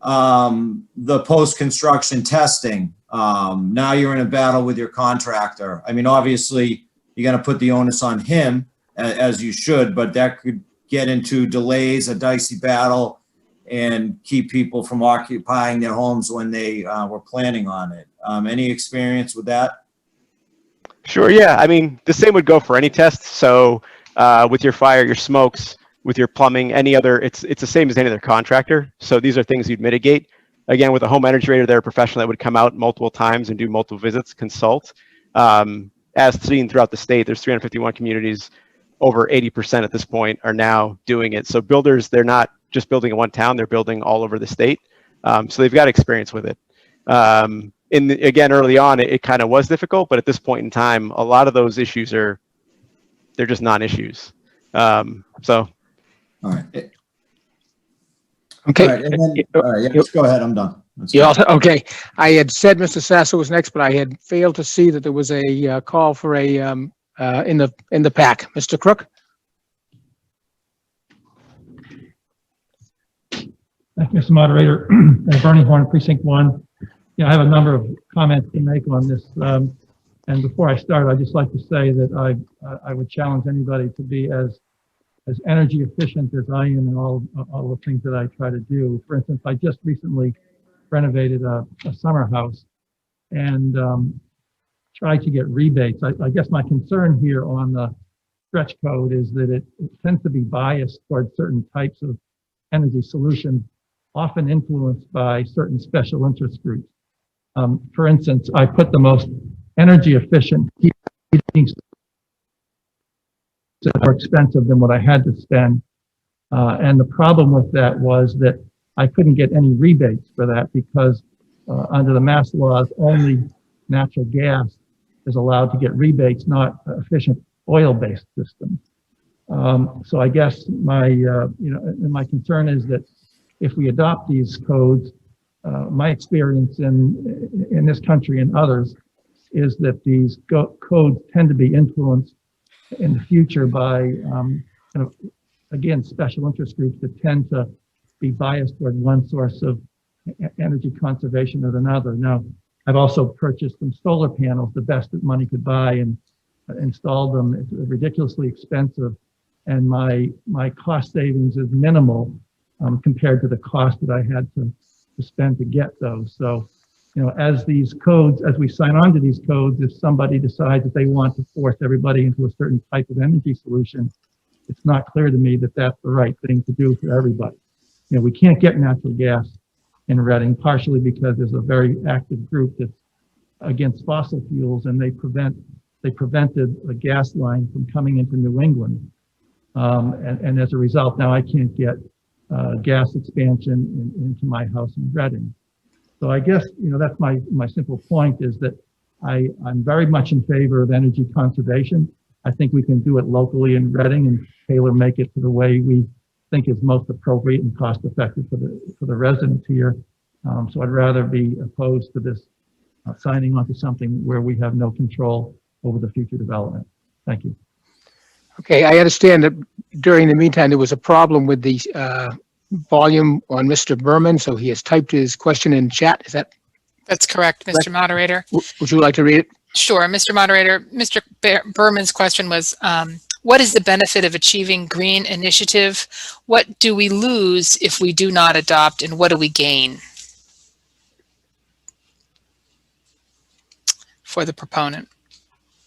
the post-construction testing? Now you're in a battle with your contractor. I mean, obviously you're going to put the onus on him, as you should, but that could get into delays, a dicey battle, and keep people from occupying their homes when they were planning on it. Any experience with that? Sure, yeah. I mean, the same would go for any test. So with your fire, your smokes, with your plumbing, any other, it's the same as any other contractor. So these are things you'd mitigate. Again, with a home energy rater, they're a professional that would come out multiple times and do multiple visits, consult. As seen throughout the state, there's 351 communities. Over 80% at this point are now doing it. So builders, they're not just building in one town, they're building all over the state. So they've got experience with it. Again, early on, it kind of was difficult, but at this point in time, a lot of those issues they're just non-issues. All right. Okay. All right, and then, just go ahead. I'm done. Okay. I had said Mr. Sasso was next, but I had failed to see that there was a call for a in the pack. Mr. Crook. Thank you, Mr. Moderator. Bernie Horn, Precinct 1. I have a number of comments to make on this. And before I start, I'd just like to say that I would challenge anybody to be as energy efficient as I am in all the things that I try to do. For instance, I just recently renovated a summer house and tried to get rebates. I guess my concern here on the stretch code is that it tends to be biased towards certain types of energy solutions, often influenced by certain special interest groups. For instance, I put the most energy efficient heating more expensive than what I had to spend. And the problem with that was that I couldn't get any rebates for that because under the Mass laws, only natural gas is allowed to get rebates, not efficient oil-based systems. So I guess my concern is that if we adopt these codes, my experience in this country and others is that these codes tend to be influenced in the future by, again, special interest groups that tend to be biased toward one source of energy conservation or another. Now, I've also purchased some solar panels, the best that money could buy, and installed them. It's ridiculously expensive, and my cost savings is minimal compared to the cost that I had to spend to get those. So, as these codes, as we sign on to these codes, if somebody decides that they want to force everybody into a certain type of energy solution, it's not clear to me that that's the right thing to do for everybody. We can't get natural gas in Reading, partially because there's a very active group that's against fossil fuels, and they prevented a gas line from coming into New England. And as a result, now I can't get gas expansion into my house in Reading. So I guess, that's my simple point, is that I'm very much in favor of energy conservation. I think we can do it locally in Reading and tailor make it to the way we think is most appropriate and cost effective for the residents here. So I'd rather be opposed to this signing on to something where we have no control over the future development. Thank you. Okay, I understand that during the meantime, there was a problem with the volume on Mr. Berman, so he has typed his question in chat. Is that? That's correct, Mr. Moderator. Would you like to read it? Sure, Mr. Moderator. Mr. Berman's question was, What is the benefit of achieving green initiative? What do we lose if we do not adopt, and what do we gain? For the proponent.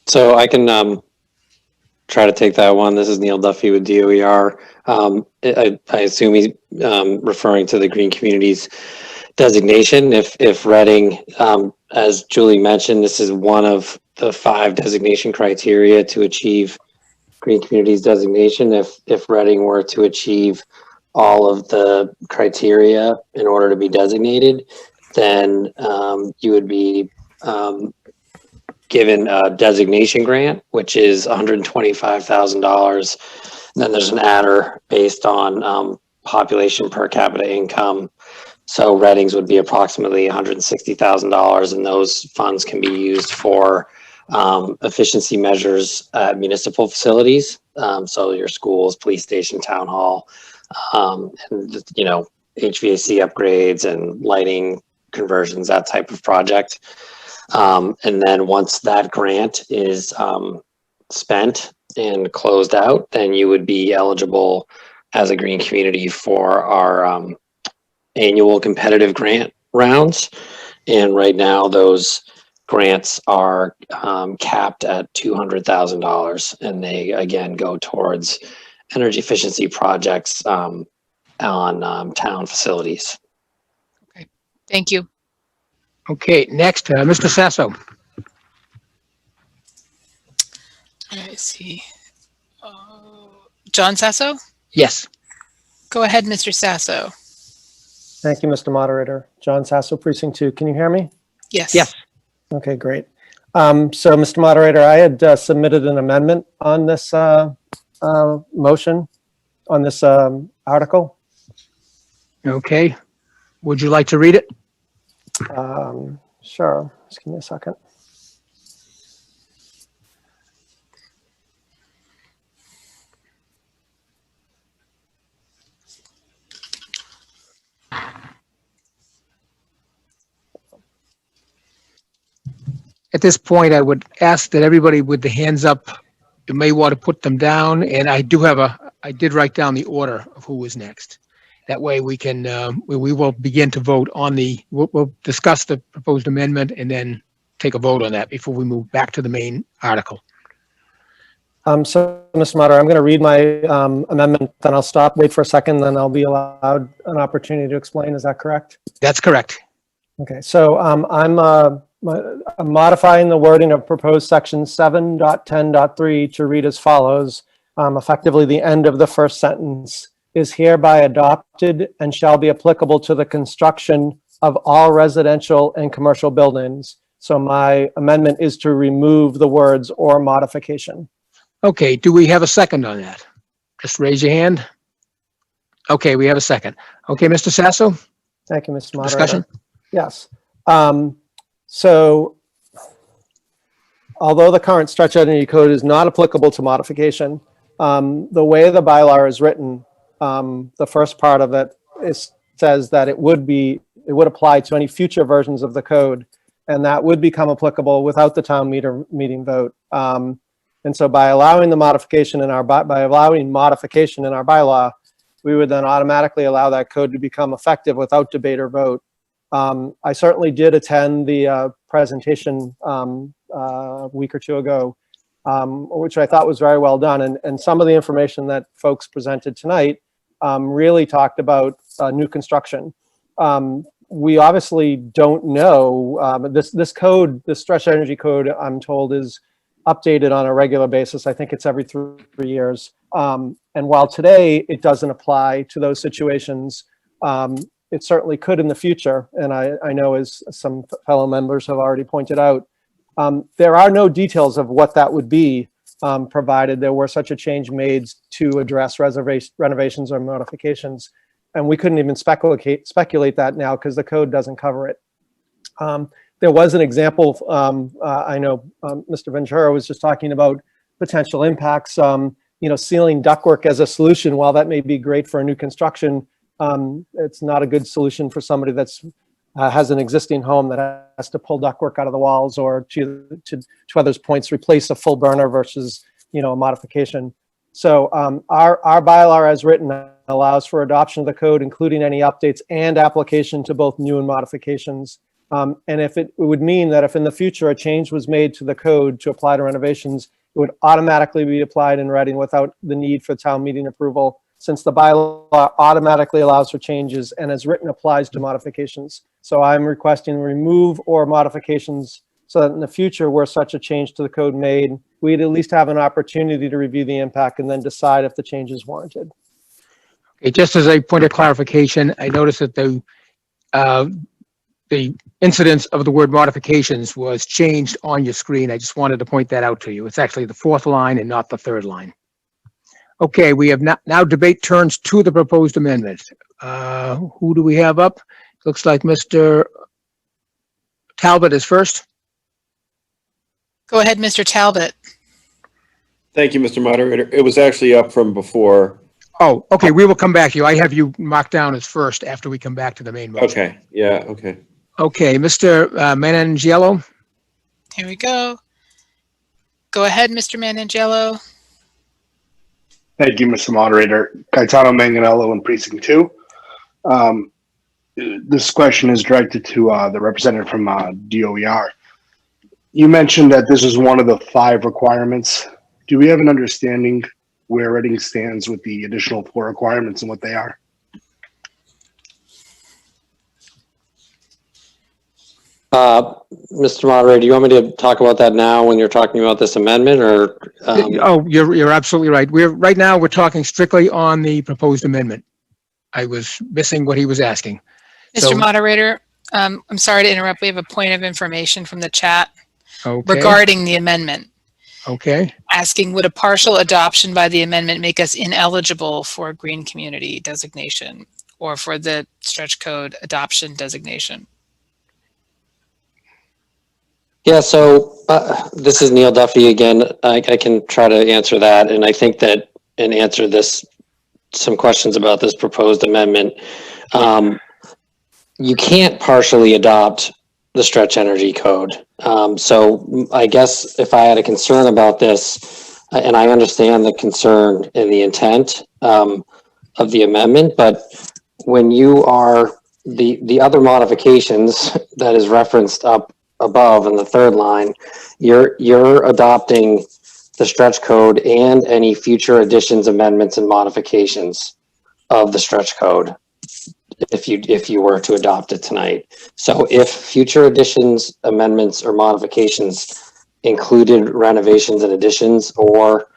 So I can try to take that one. This is Neil Duffy with DOER. I assume he's referring to the Green Communities designation. If Reading, as Julie mentioned, this is one of the 5 designation criteria to achieve Green Communities designation. If Reading were to achieve all of the criteria in order to be designated, then you would be given a designation grant, which is $125,000. Then there's an adder based on population per capita income. So Reading's would be approximately $160,000, and those funds can be used for efficiency measures at municipal facilities. So your schools, police station, town hall, and HVAC upgrades and lighting conversions, that type of project. And then once that grant is spent and closed out, then you would be eligible as a green community for our annual competitive grant rounds. And right now those grants are capped at $200,000, and they again go towards energy efficiency projects on town facilities. Okay, thank you. Okay, next, Mr. Sasso. I see. John Sasso? Yes. Go ahead, Mr. Sasso. Thank you, Mr. Moderator. John Sasso, Precinct 2. Can you hear me? Yes. Yes. Okay, great. So, Mr. Moderator, I had submitted an amendment on this motion, on this article. Okay. Would you like to read it? Sure. Just give me a second. At this point, I would ask that everybody with the hands up, you may want to put them down. And I did write down the order of who was next. That way we can, we will begin to vote on we'll discuss the proposed amendment and then take a vote on that before we move back to the main article. So, Mr. Moderator, I'm going to read my amendment, then I'll stop, wait for a second, then I'll be allowed an opportunity to explain. Is that correct? That's correct. Okay, so I'm modifying the wording of proposed section 7.10.3 to read as follows. Effectively, the end of the first sentence is hereby adopted and shall be applicable to the construction of all residential and commercial buildings. So my amendment is to remove the words "or modification." Okay, do we have a second on that? Just raise your hand. Okay, we have a second. Okay, Mr. Sasso? Thank you, Mr. Moderator. Discussion? Yes. So although the current stretch energy code is not applicable to modification, the way the bylaw is written, the first part of it says that it would apply to any future versions of the code, and that would become applicable without the town meeting vote. And so by allowing modification in our bylaw, we would then automatically allow that code to become effective without debate or vote. I certainly did attend the presentation a week or two ago, which I thought was very well done. And some of the information that folks presented tonight really talked about new construction. We obviously don't know, this code, the stretch energy code, I'm told, is updated on a regular basis. I think it's every 3 years. And while today it doesn't apply to those situations, it certainly could in the future. And I know, as some fellow members have already pointed out, there are no details of what that would be, provided there were such a change made to address renovations or modifications. And we couldn't even speculate that now because the code doesn't cover it. There was an example, I know Mr. Ventura was just talking about potential impacts, sealing ductwork as a solution. While that may be great for a new construction, it's not a good solution for somebody that's has an existing home that has to pull ductwork out of the walls, or to others' points, replace a full burner versus, a modification. So our bylaw as written allows for adoption of the code, including any updates and application to both new and modifications. And if it would mean that if in the future a change was made to the code to apply to renovations, it would automatically be applied in Reading without the need for town meeting approval, since the bylaw automatically allows for changes and as written applies to modifications. So I'm requesting remove or modifications so that in the future where such a change to the code made, we'd at least have an opportunity to review the impact and then decide if the change is warranted. Okay, just as a point of clarification, I noticed that the incidence of the word modifications was changed on your screen. I just wanted to point that out to you. It's actually the fourth line and not the third line. Okay, we have now debate turns to the proposed amendment. Who do we have up? Looks like Mr. Talbot is first. Go ahead, Mr. Talbot. Thank you, Mr. Moderator. It was actually up from before. Oh, okay, we will come back to you. I have you marked down as first after we come back to the main motion. Okay, yeah, okay. Okay, Mr. Manangelo. Here we go. Go ahead, Mr. Manangelo. Thank you, Mr. Moderator. Gaetano Manganello in Precinct 2. This question is directed to the representative from DOER. You mentioned that this is one of the 5 requirements. Do we have an understanding where Reading stands with the additional 4 requirements and what they are? Mr. Moderator, do you want me to talk about that now when you're talking about this amendment, or? Oh, you're absolutely right. Right now we're talking strictly on the proposed amendment. I was missing what he was asking. Mr. Moderator, I'm sorry to interrupt. We have a point of information from the chat regarding the amendment. Okay. Asking, would a partial adoption by the amendment make us ineligible for green community designation or for the stretch code adoption designation? Yeah, so this is Neil Duffy again. I can try to answer that, and I think that and answer some questions about this proposed amendment. You can't partially adopt the stretch energy code. So I guess if I had a concern about this, and I understand the concern and the intent of the amendment, but when you are the other modifications that is referenced up above in the third line, you're adopting the stretch code and any future additions, amendments, and modifications of the stretch code if you were to adopt it tonight. So if future additions, amendments, or modifications included renovations and additions or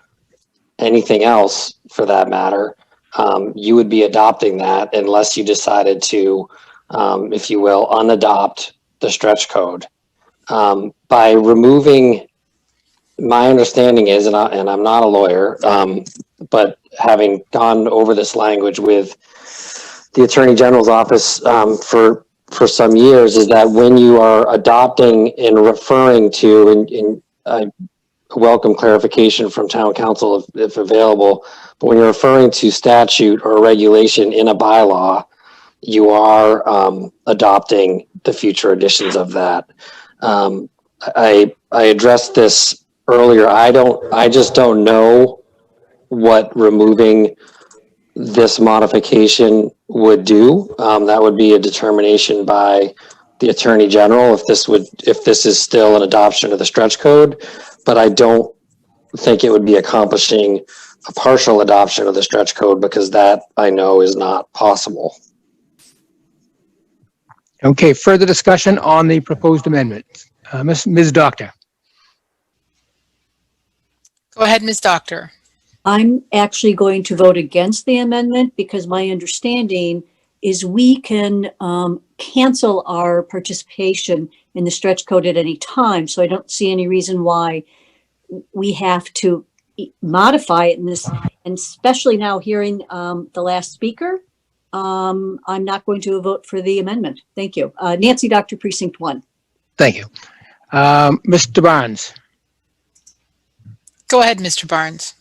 anything else for that matter, you would be adopting that unless you decided to, if you will, unadopt the stretch code. By removing, my understanding is, and I'm not a lawyer, but having gone over this language with the Attorney General's office for some years, is that when you are adopting and referring to, and I welcome clarification from town council if available, but when you're referring to statute or regulation in a bylaw, you are adopting the future editions of that. I addressed this earlier. I just don't know what removing this modification would do. That would be a determination by the Attorney General if this is still an adoption of the stretch code, but I don't think it would be accomplishing a partial adoption of the stretch code because that I know is not possible. Okay, further discussion on the proposed amendment. Ms. Doctor. Go ahead, Ms. Doctor. I'm actually going to vote against the amendment because my understanding is we can cancel our participation in the stretch code at any time. So I don't see any reason why we have to modify it in this, and especially now hearing the last speaker, I'm not going to vote for the amendment. Thank you. Nancy Doctor, Precinct 1. Thank you. Mr. Barnes. Go ahead, Mr. Barnes.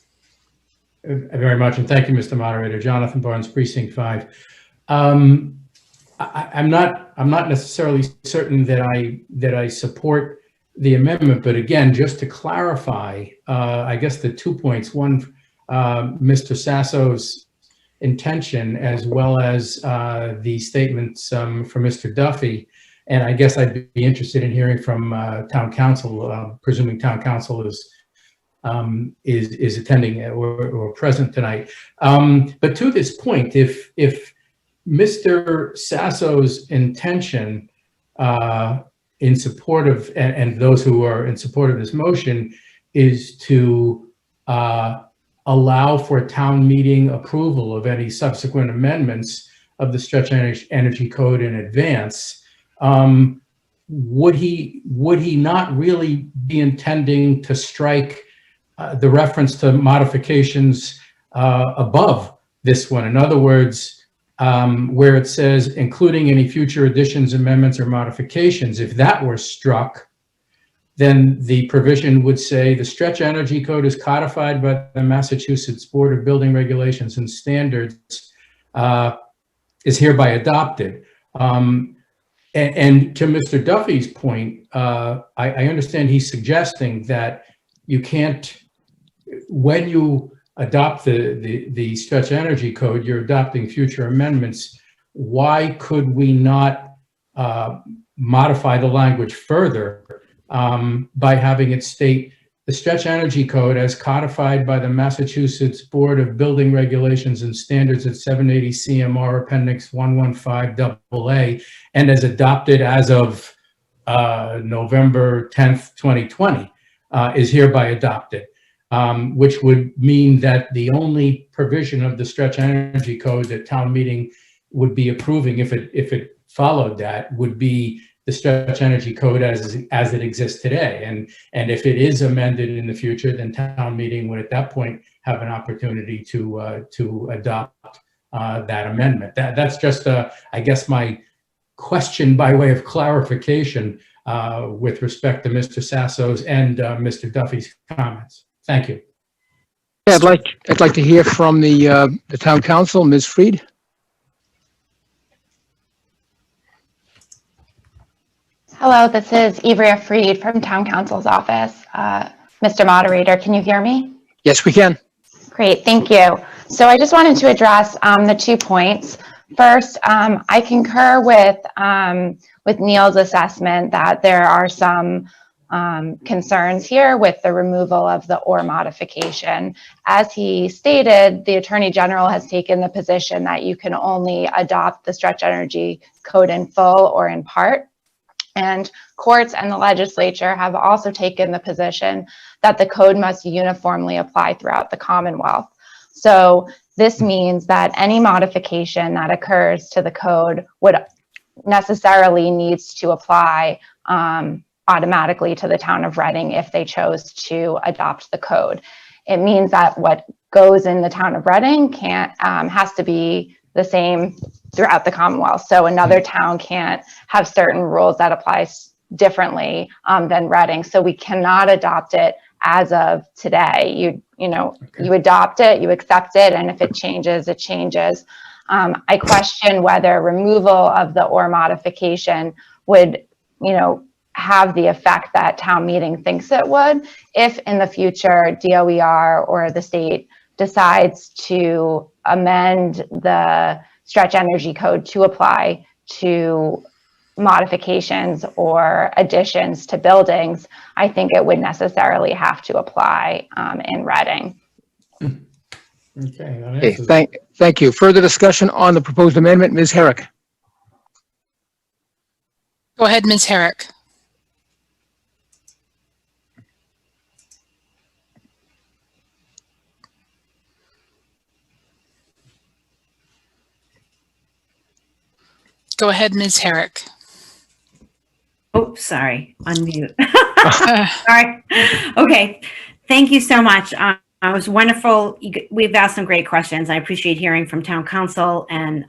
Very much, and thank you, Mr. Moderator. Jonathan Barnes, Precinct 5. I'm not necessarily certain that I support the amendment, but again, just to clarify, I guess the 2 points. One, Mr. Sasso's intention, as well as the statements from Mr. Duffy. And I guess I'd be interested in hearing from town council, presuming town council is attending or present tonight. But to this point, if Mr. Sasso's intention in support of, and those who are in support of this motion, is to allow for town meeting approval of any subsequent amendments of the stretch energy code in advance, would he not really be intending to strike the reference to modifications above this one? In other words, where it says including any future additions, amendments, or modifications, if that were struck, then the provision would say the stretch energy code is codified by the Massachusetts Board of Building Regulations and Standards, is hereby adopted. And to Mr. Duffy's point, I understand he's suggesting that you can't, when you adopt the stretch energy code, you're adopting future amendments. Why could we not modify the language further by having it state the stretch energy code as codified by the Massachusetts Board of Building Regulations and Standards at 780 CMR Appendix 115 AA and as adopted as of November 10th, 2020 is hereby adopted, which would mean that the only provision of the stretch energy code that town meeting would be approving if it followed that would be the stretch energy code as it exists today. And if it is amended in the future, then town meeting would at that point have an opportunity to adopt that amendment. That's just, I guess, my question by way of clarification with respect to Mr. Sasso's and Mr. Duffy's comments. Thank you. I'd like to hear from the town council, Ms. Freed. Hello, this is Ivrea Freed from Town Council's office. Mr. Moderator, can you hear me? Yes, we can. Great, thank you. So I just wanted to address the 2 points. First, I concur with Neil's assessment that there are some concerns here with the removal of the or modification. As he stated, the Attorney General has taken the position that you can only adopt the stretch energy code in full or in part. And courts and the legislature have also taken the position that the code must uniformly apply throughout the Commonwealth. So this means that any modification that occurs to the code would necessarily needs to apply automatically to the town of Reading if they chose to adopt the code. It means that what goes in the town of Reading has to be the same throughout the Commonwealth. So another town can't have certain rules that apply differently than Reading. So we cannot adopt it as of today. You adopt it, you accept it, and if it changes, it changes. I question whether removal of the or modification would, have the effect that town meeting thinks it would if in the future DOER or the state decides to amend the stretch energy code to apply to modifications or additions to buildings. I think it would necessarily have to apply in Reading. Okay. Thank you. Further discussion on the proposed amendment, Ms. Herrick. Go ahead, Ms. Herrick. Go ahead, Ms. Herrick. Oh, sorry, unmute. Sorry. Okay, thank you so much. It was wonderful. We've asked some great questions. I appreciate hearing from town council and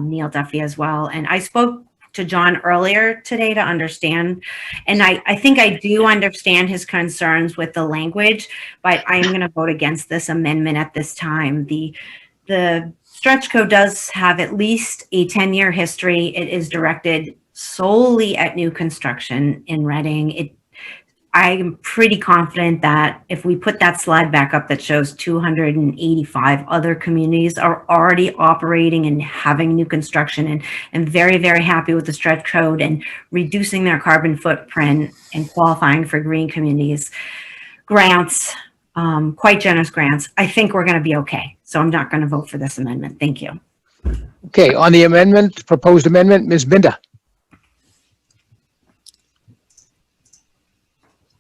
Neil Duffy as well. And I spoke to John earlier today to understand, and I think I do understand his concerns with the language, but I am going to vote against this amendment at this time. The stretch code does have at least a 10-year history. It is directed solely at new construction in Reading. I'm pretty confident that if we put that slide back up that shows 285 other communities are already operating and having new construction and very, very happy with the stretch code and reducing their carbon footprint and qualifying for green communities grants, quite generous grants, I think we're going to be okay. So I'm not going to vote for this amendment. Thank you. Okay, on the amendment, proposed amendment, Ms. Binder.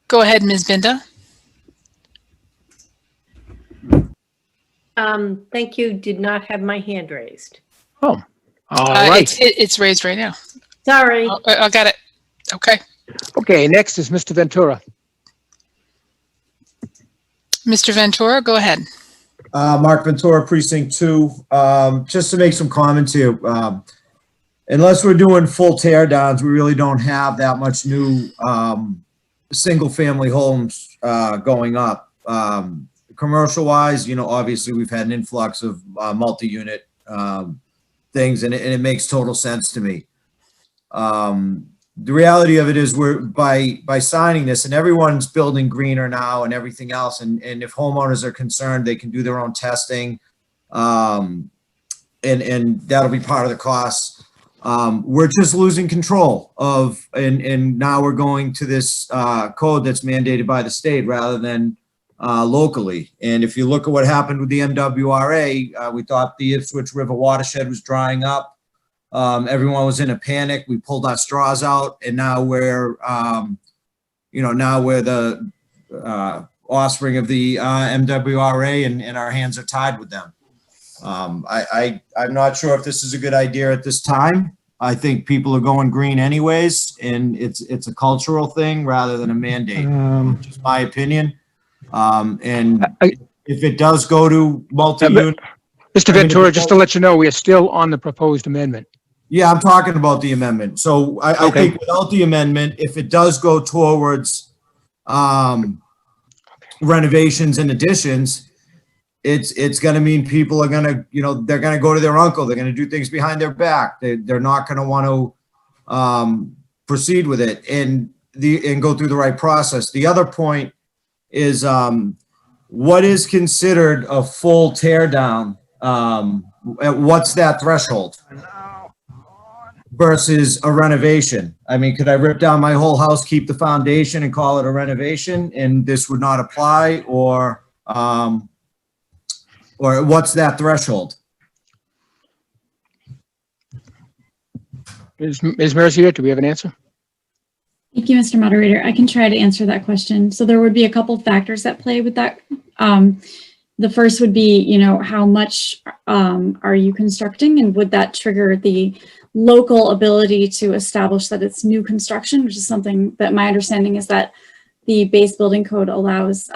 Go ahead, Ms. Binda. Thank you. Did not have my hand raised. Oh, all right. It's raised right now. Sorry. I got it. Okay. Okay, next is Mr. Ventura. Mr. Ventura, go ahead. Mark Ventura, Precinct 2. Just to make some comments here, unless we're doing full tear downs, we really don't have that much new single family homes going up. Commercial wise, you know, obviously we've had an influx of multi-unit things, and it makes total sense to me. The reality of it is we're by signing this, and everyone's building greener now and everything else, and if homeowners are concerned, they can do their own testing, and that'll be part of the cost. We're just losing control of, and now we're going to this code that's mandated by the state rather than locally. And if you look at what happened with the MWRA, we thought the Ipswich River watershed was drying up. Everyone was in a panic. We pulled our straws out, and now we're, now we're the offspring of the MWRA, and our hands are tied with them. I'm not sure if this is a good idea at this time. I think people are going green anyways, and it's a cultural thing rather than a mandate. Just my opinion. And if it does go to multi-unit, Mr. Ventura, just to let you know, we are still on the proposed amendment. yeah, I'm talking about the amendment. So I think without the amendment, if it does go towards renovations and additions, it's going to mean people are going to, they're going to go to their uncle. They're going to do things behind their back. They're not going to want to proceed with it and go through the right process. The other point is what is considered a full tear down? What's that threshold versus a renovation? I mean, could I rip down my whole house, keep the foundation, and call it a renovation, and this would not apply, or what's that threshold? Ms. Mercier, do we have an answer? Thank you, Mr. Moderator. I can try to answer that question. So there would be a couple of factors that play with that. The first would be, how much are you constructing, and would that trigger the local ability to establish that it's new construction, which is something that my understanding is that the base building code allows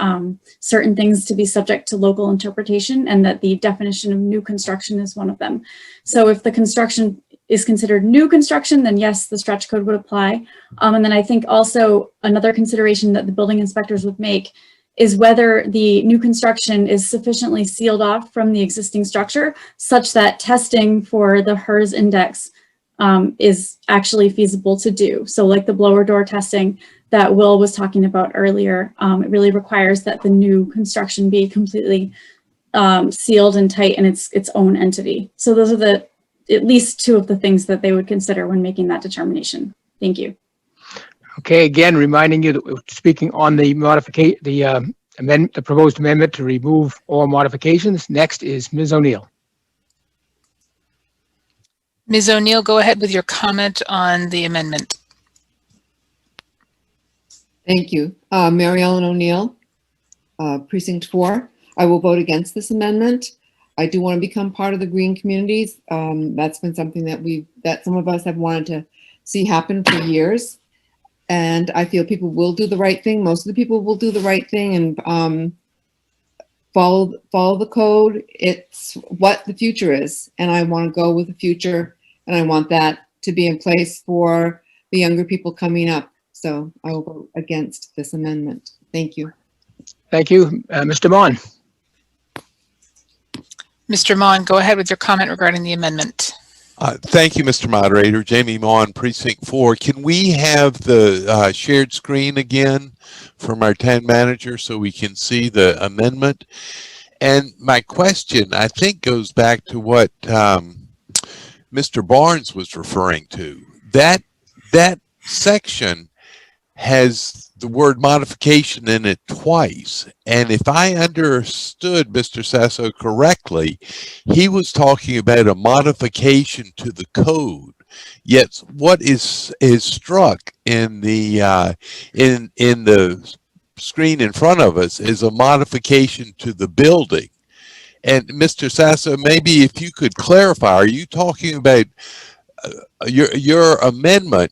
certain things to be subject to local interpretation, and that the definition of new construction is one of them. So if the construction is considered new construction, then yes, the stretch code would apply. And then I think also another consideration that the building inspectors would make is whether the new construction is sufficiently sealed off from the existing structure such that testing for the HERS index is actually feasible to do. So like the blower door testing that Will was talking about earlier, it really requires that the new construction be completely sealed and tight in its own entity. So those are at least two of the things that they would consider when making that determination. Thank you. Okay, again, reminding you that we're speaking on the the proposed amendment to remove all modifications. Next is Ms. O'Neill. Ms. O'Neill, go ahead with your comment on the amendment. Thank you. Mary Ellen O'Neill, Precinct 4. I will vote against this amendment. I do want to become part of the green communities. That's been something that some of us have wanted to see happen for years. And I feel people will do the right thing. Most of the people will do the right thing and follow the code. It's what the future is. And I want to go with the future. And I want that to be in place for the younger people coming up. So I will vote against this amendment. Thank you. Thank you. Mr. Mon. Mr. Mon, go ahead with your comment regarding the amendment. Thank you, Mr. Moderator. Jamie Maughan, Precinct 4. Can we have the shared screen again from our town manager so we can see the amendment? And my question, I think, goes back to what Mr. Barnes was referring to. That section has the word modification in it twice. And if I understood Mr. Sasso correctly, he was talking about a modification to the code. Yet what is struck in the in the screen in front of us is a modification to the building. And Mr. Sasso, maybe if you could clarify, are you talking about your amendment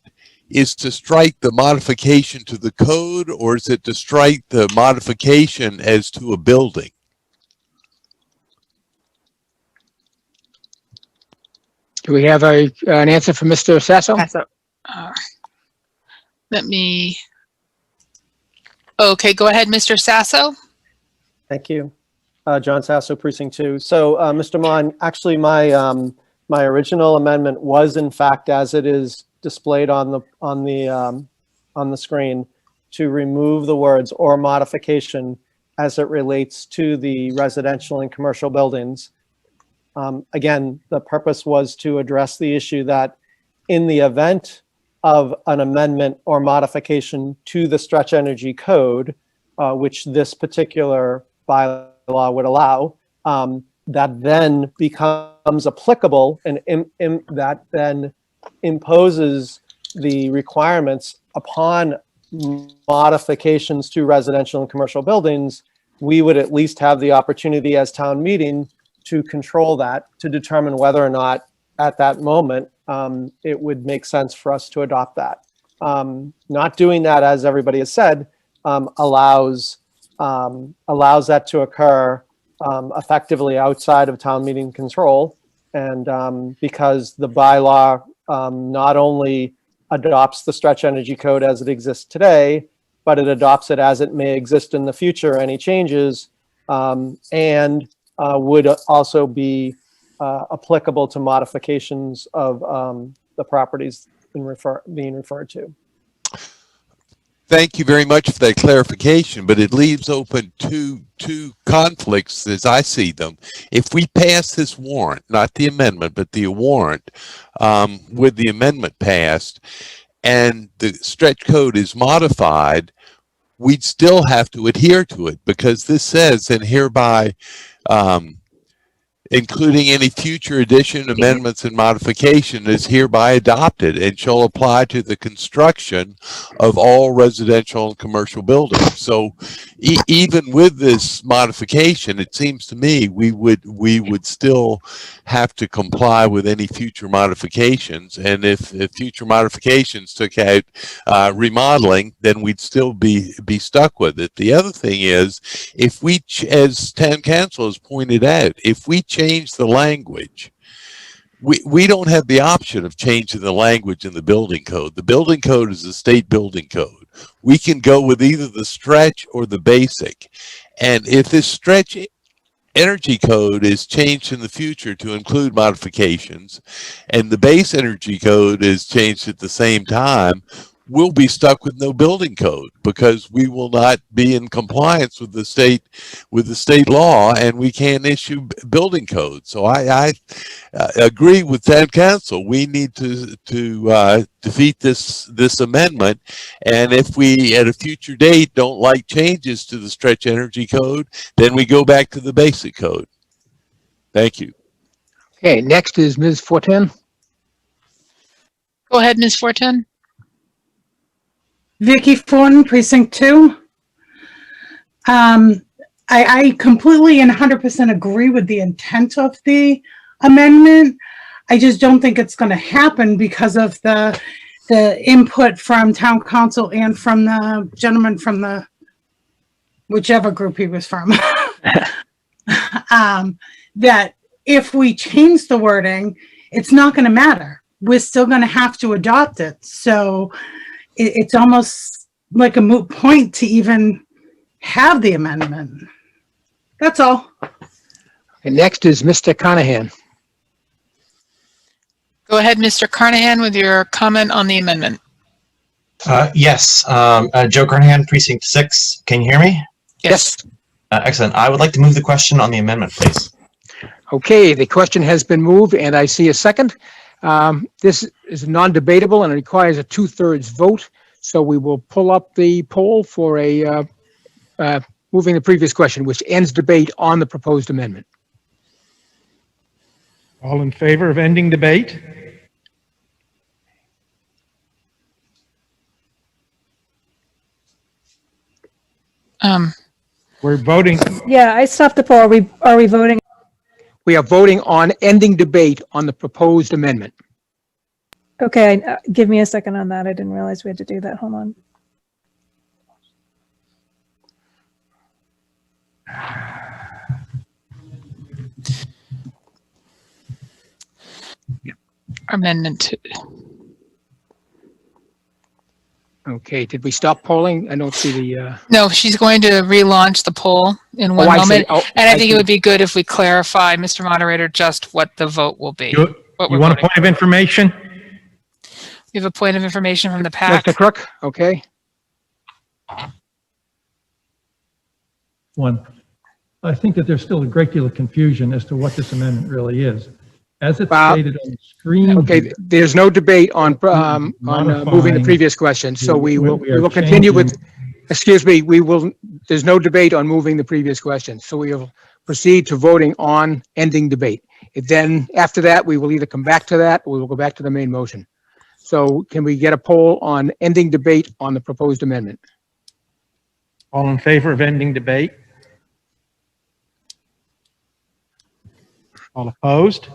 is to strike the modification to the code, or is it to strike the modification as to a building? Do we have an answer from Mr. Sasso? Let me. Okay, go ahead, Mr. Sasso. Thank you. John Sasso, Precinct 2. So, Mr. Mon, actually, my original amendment was, in fact, as it is displayed on the screen, to remove the words "or modification" as it relates to the residential and commercial buildings. Again, the purpose was to address the issue that in the event of an amendment or modification to the stretch energy code, which this particular bylaw would allow, that then becomes applicable and that then imposes the requirements upon modifications to residential and commercial buildings, we would at least have the opportunity as town meeting to control that, to determine whether or not at that moment it would make sense for us to adopt that. Not doing that, as everybody has said, allows that to occur effectively outside of town meeting control. And because the bylaw not only adopts the stretch energy code as it exists today, but it adopts it as it may exist in the future, any changes, and would also be applicable to modifications of the properties being referred to. Thank you very much for that clarification, but it leaves open two conflicts as I see them. If we pass this warrant, not the amendment, but the warrant, with the amendment passed, and the stretch code is modified, we'd still have to adhere to it, because this says, and hereby including any future addition, amendments, and modification is hereby adopted and shall apply to the construction of all residential and commercial buildings. So even with this modification, it seems to me we would still have to comply with any future modifications. And if future modifications took out remodeling, then we'd still be stuck with it. The other thing is, if we, as town council has pointed out, if we change the language, we don't have the option of changing the language in the building code. The building code is the state building code. We can go with either the stretch or the basic. And if this stretch energy code is changed in the future to include modifications, and the base energy code is changed at the same time, we'll be stuck with no building code, because we will not be in compliance with the state law, and we can't issue building codes. So I agree with town council. We need to defeat this amendment, and if we at a future date don't like changes to the stretch energy code, then we go back to the basic code. Thank you. Okay, next is Ms. Fortin. Go ahead, Ms. Fortin. Vicky Fortin, Precinct 2. I completely and 100% agree with the intent of the amendment. I just don't think it's going to happen because of the input from town council and from the gentleman from the whichever group he was from. That if we change the wording, it's not going to matter. We're still going to have to adopt it. So it's almost like a moot point to even have the amendment. That's all. And next is Mr. Conahan. ahead, Mr. Carnahan, with your comment on the amendment. Yes, Joe Carnahan, Precinct 6. Can you hear me? Yes. Excellent. I would like to move the question on the amendment, please. Okay, the question has been moved and I see a second. This is non-debatable and it requires a 2/3 vote. So we will pull up the poll for a moving the previous question, which ends debate on the proposed amendment. All in favor of ending debate? We're voting. Yeah, I stopped the poll. Are we voting? We are voting on ending debate on the proposed amendment. Okay, give me a second on that. I didn't realize we had to do that. Hold on. Amendment 2. Okay, did we stop polling? I don't see the... No, she's going to relaunch the poll in one moment. And I think it would be good if we clarify, Mr. Moderator, just what the vote will be. You want a point of information? We have a point of information from the PAC. Mr. Crook, okay. One, I think that there's still a great deal of confusion as to what this amendment really is. As it's stated on the screen. Okay, there's no debate on moving the previous question, so we will continue with, excuse me, there's no debate on moving the previous question, so we will proceed to voting on ending debate. Then after that, we will either come back to that or we will go back to the main motion. So can we get a poll on ending debate on the proposed amendment? All in favor of ending debate? All opposed?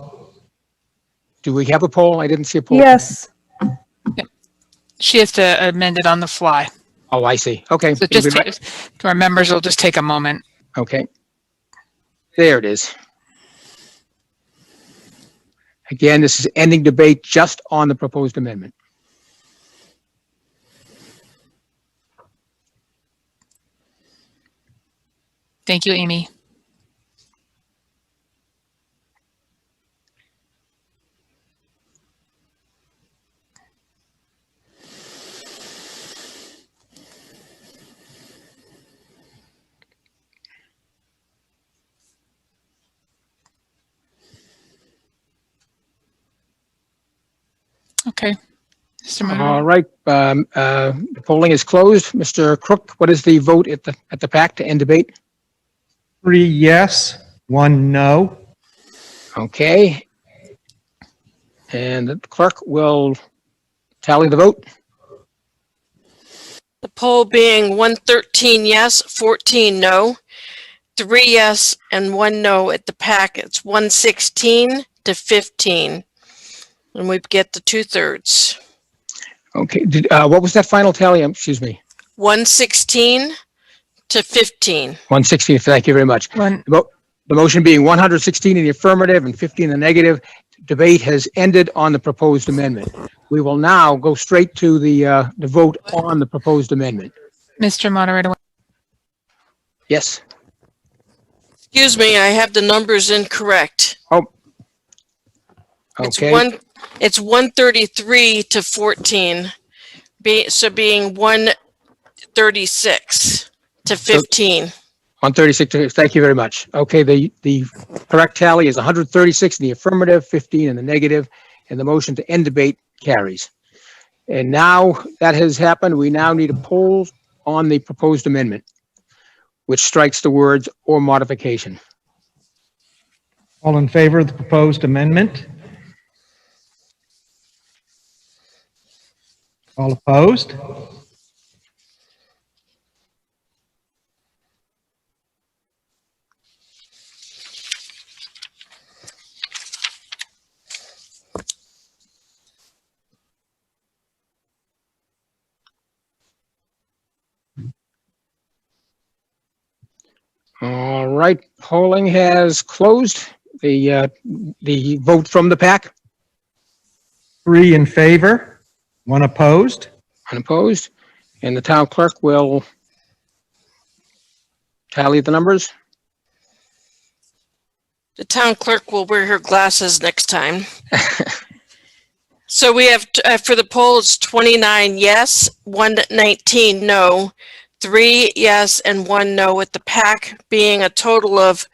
Do we have a poll? I didn't see a poll. Yes. She has to amend it on the fly. Oh, I see. Okay. So just to our members, it'll just take a moment. Okay. There it is. Again, this is ending debate just on the proposed amendment. Thank you, Amy. Okay. Mr. Moderator. All right. The polling is closed. Mr. Crook, what is the vote at the PAC to end debate? 3 yes, 1 no. Okay. And the clerk will tally the vote. The poll being 113 yes, 14 no, 3 yes, and 1 no at the PAC. It's 116 to 15. And we get the 2/3. Okay. What was that final tally? Excuse me. 116 to 15. 116. Thank you very much. The motion being 116 in the affirmative and 15 in the negative. Debate has ended on the proposed amendment. We will now go straight to the vote on the proposed amendment. Mr. Moderator. Yes. Excuse me, I have the numbers incorrect. Oh. Okay. It's 133 to 14. So being 136 to 15. 136. Thank you very much. Okay, the correct tally is 136 in the affirmative, 15 in the negative, and the motion to end debate carries. And now that has happened, we now need a poll on the proposed amendment, which strikes the words "or modification." All in favor of the proposed amendment? All opposed? All right, polling has closed. The vote from the PAC. 3 in favor, 1 opposed. Unopposed. And the town clerk will tally the numbers. The town clerk will wear her glasses next time. So we have, for the poll, it's 29 yes, 119 no, 3 yes, and 1 no, with the PAC being a total of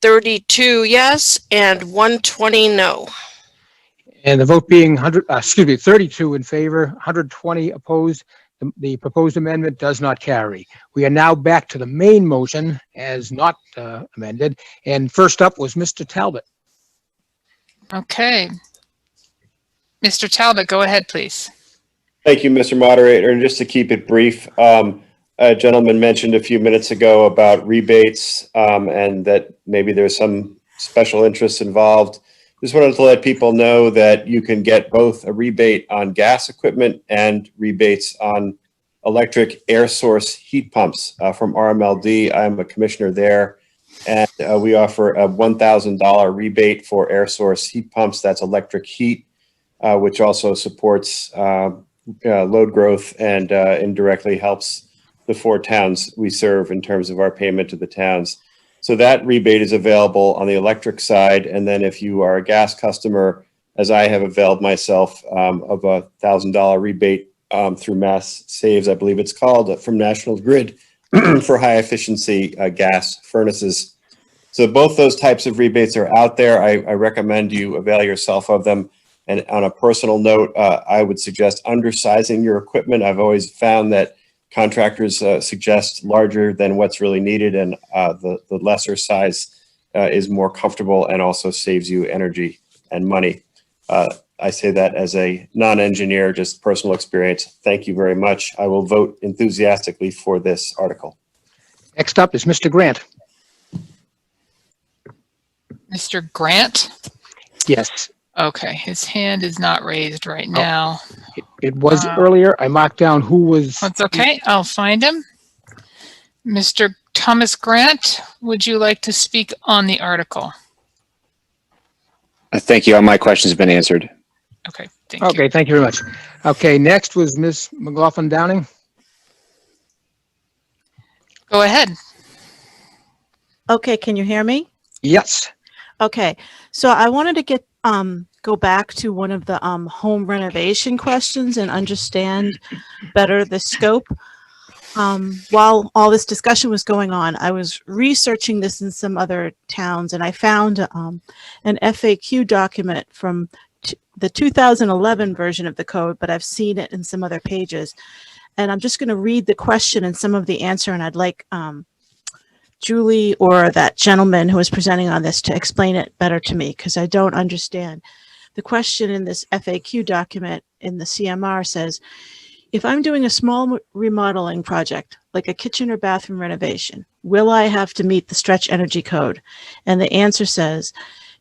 32 yes and 120 no. And the vote being 32 in favor, 120 opposed. The proposed amendment does not carry. We are now back to the main motion as not amended. And first up was Mr. Talbot. Okay. Mr. Talbot, go ahead, please. Thank you, Mr. Moderator. And just to keep it brief, a gentleman mentioned a few minutes ago about rebates and that maybe there's some special interests involved. Just wanted to let people know that you can get both a rebate on gas equipment and rebates on electric air source heat pumps from RMLD. I'm a commissioner there, and we offer a $1,000 rebate for air source heat pumps. That's electric heat, which also supports load growth and indirectly helps the 4 towns we serve in terms of our payment to the towns. So that rebate is available on the electric side. And then if you are a gas customer, as I have availed myself of a $1,000 rebate through Mass Saves, I believe it's called, from National Grid for high efficiency gas furnaces. So both those types of rebates are out there. I recommend you avail yourself of them. And on a personal note, I would suggest undersizing your equipment. I've always found that contractors suggest larger than what's really needed, and the lesser size is more comfortable and also saves you energy and money. I say that as a non-engineer, just personal experience. Thank you very much. I will vote enthusiastically for this article. Next up is Mr. Grant. Mr. Grant? Yes. Okay, his hand is not raised right now. It was earlier. I marked down who was. That's okay. I'll find him. Mr. Thomas Grant, would you like to speak on the article? Thank you. All my questions have been answered. Okay, thank you. Okay, thank you very much. Okay, next was Ms. McLaughlin Downing. Go ahead. Okay, can you hear me? Yes. Okay, so I wanted to get go back to one of the home renovation questions and understand better the scope. While all this discussion was going on, I was researching this in some other towns, and I found an FAQ document from the 2011 version of the code, but I've seen it in some other pages. And I'm just going to read the question and some of the answer, and I'd like Julie or that gentleman who was presenting on this to explain it better to me, because I don't understand. The question in this FAQ document in the CMR says, if I'm doing a small remodeling project, like a kitchen or bathroom renovation, will I have to meet the stretch energy code? And the answer says,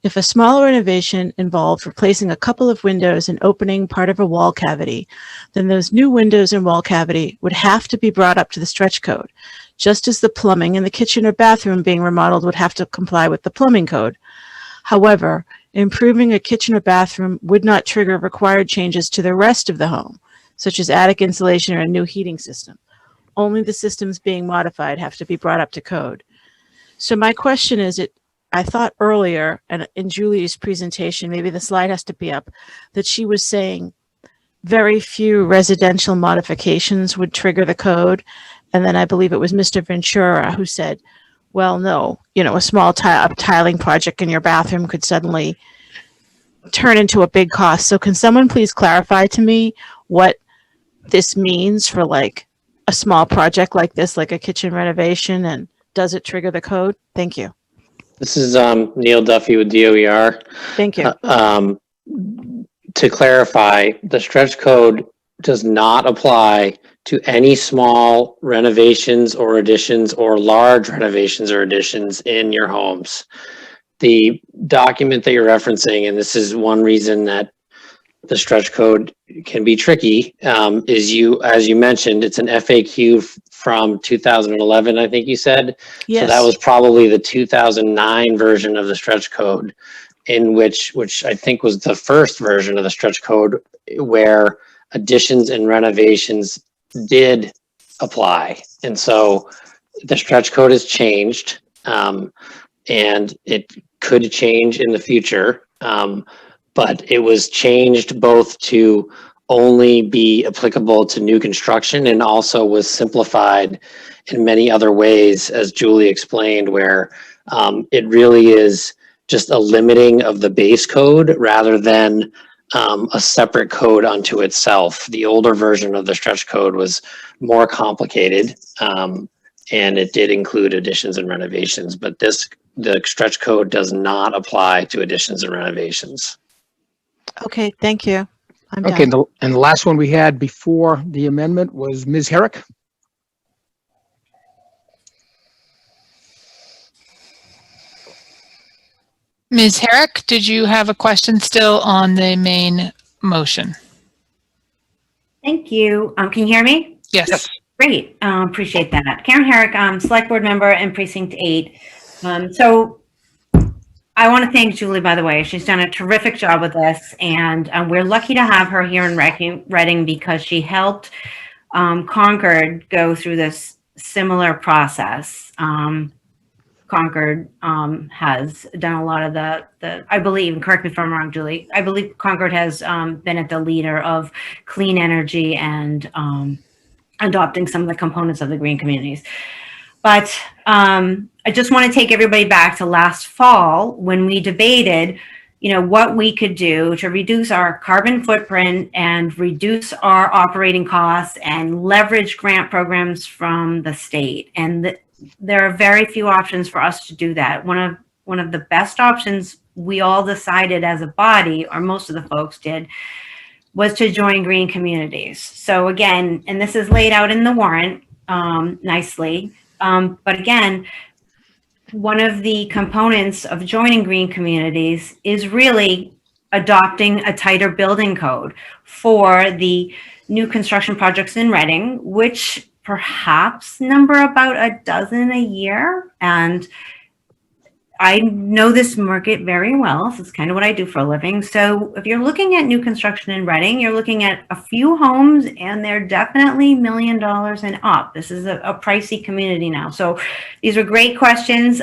if a small renovation involved replacing a couple of windows and opening part of a wall cavity, then those new windows and wall cavity would have to be brought up to the stretch code, just as the plumbing in the kitchen or bathroom being remodeled would have to comply with the plumbing code. However, improving a kitchen or bathroom would not trigger required changes to the rest of the home, such as attic insulation or a new heating system. Only the systems being modified have to be brought up to code. So my question is, I thought earlier, and in Julie's presentation, maybe the slide has to be up, that she was saying very few residential modifications would trigger the code. And then I believe it was Mr. Ventura who said, well, no, you know, a small tiling project in your bathroom could suddenly turn into a big cost. So can someone please clarify to me what this means for like a small project like this, like a kitchen renovation, and does it trigger the code? Thank you. This is Neil Duffy with DOER. Thank you. To clarify, the stretch code does not apply to any small renovations or additions or large renovations or additions in your homes. The document that you're referencing, and this is one reason that the stretch code can be tricky, is as you mentioned, it's an FAQ from 2011, I think you said. Yes. So that was probably the 2009 version of the stretch code, in which I think was the first version of the stretch code where additions and renovations did apply. And so the stretch code has changed, and it could change in the future. but it was changed both to only be applicable to new construction and also was simplified in many other ways, as Julie explained, where it really is just a limiting of the base code rather than a separate code unto itself. The older version of the stretch code was more complicated, and it did include additions and renovations, but the stretch code does not apply to additions and renovations. Okay, thank you. I'm Okay, done. and the last one we had before the amendment was Ms. Herrick. Ms. Herrick, did you have a question still on the main motion? Thank you. Can you hear me? Yes. Great. Appreciate that. Karen Herrick, Select Board Member in Precinct 8. So I want to thank Julie, by the way. She's done a terrific job with this, and we're lucky to have her here in Reading because she helped Concord go through this similar process. Concord has done a lot of the I believe, and correct me if I'm wrong, Julie, I believe Concord has been at the leader of clean energy and adopting some of the components of the green communities. But I just want to take everybody back to last fall when we debated, you know, what we could do to reduce our carbon footprint and reduce our operating costs and leverage grant programs from the state. And there are very few options for us to do that. One of the best options we all decided as a body, or most of the folks did, was to join green communities. So again, and this is laid out in the warrant nicely, but again, one of the components of joining green communities is really adopting a tighter building code for the new construction projects in Reading, which perhaps number about a dozen a year. And I know this market very well. This is kind of what I do for a living. So if you're looking at new construction in Reading, you're looking at a few homes and they're definitely $1 million and up. This is a pricey community now. So these are great questions.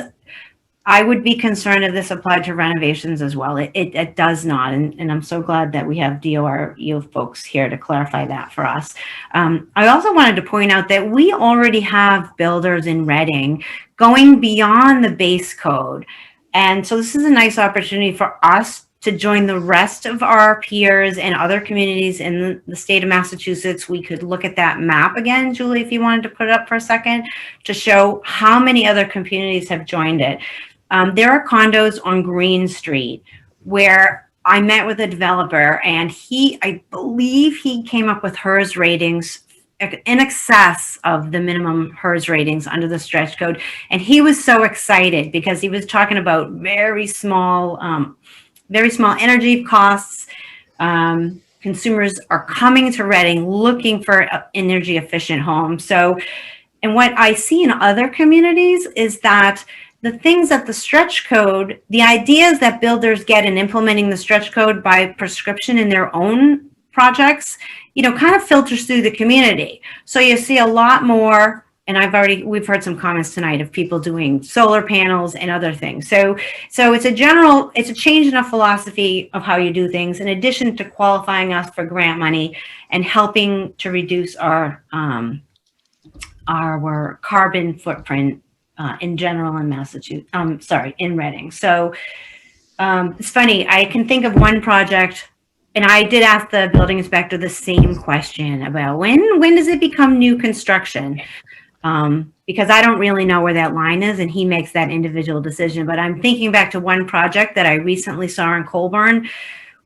I would be concerned if this applied to renovations as well. It does not, and I'm so glad that we have DORU folks here to clarify that for us. I also wanted to point out that we already have builders in Reading going beyond the base code. And so this is a nice opportunity for us to join the rest of our peers and other communities in the state of Massachusetts. We could look at that map again, Julie, if you wanted to put it up for a second, to show how many other communities have joined it. There are condos on Green Street where I met with a developer, and I believe he came up with HERS ratings in excess of the minimum HERS ratings under the stretch code. And he was so excited because he was talking about very small energy costs. Consumers are coming to Reading looking for an energy efficient home. So, and what I see in other communities is that the things that the stretch code, the ideas that builders get in implementing the stretch code by prescription in their own projects, you know, kind of filters through the community. So you see a lot more, and we've heard some comments tonight of people doing solar panels and other things. So it's a change in a philosophy of how you do things, in addition to qualifying us for grant money and helping to reduce our carbon footprint in general in Massachusetts, in Reading. So it's funny, I can think of one project, and I did ask the building inspector the same question about when does it become new construction? Because I don't really know where that line is, and he makes that individual decision. But I'm thinking back to one project that I recently saw in Colburn,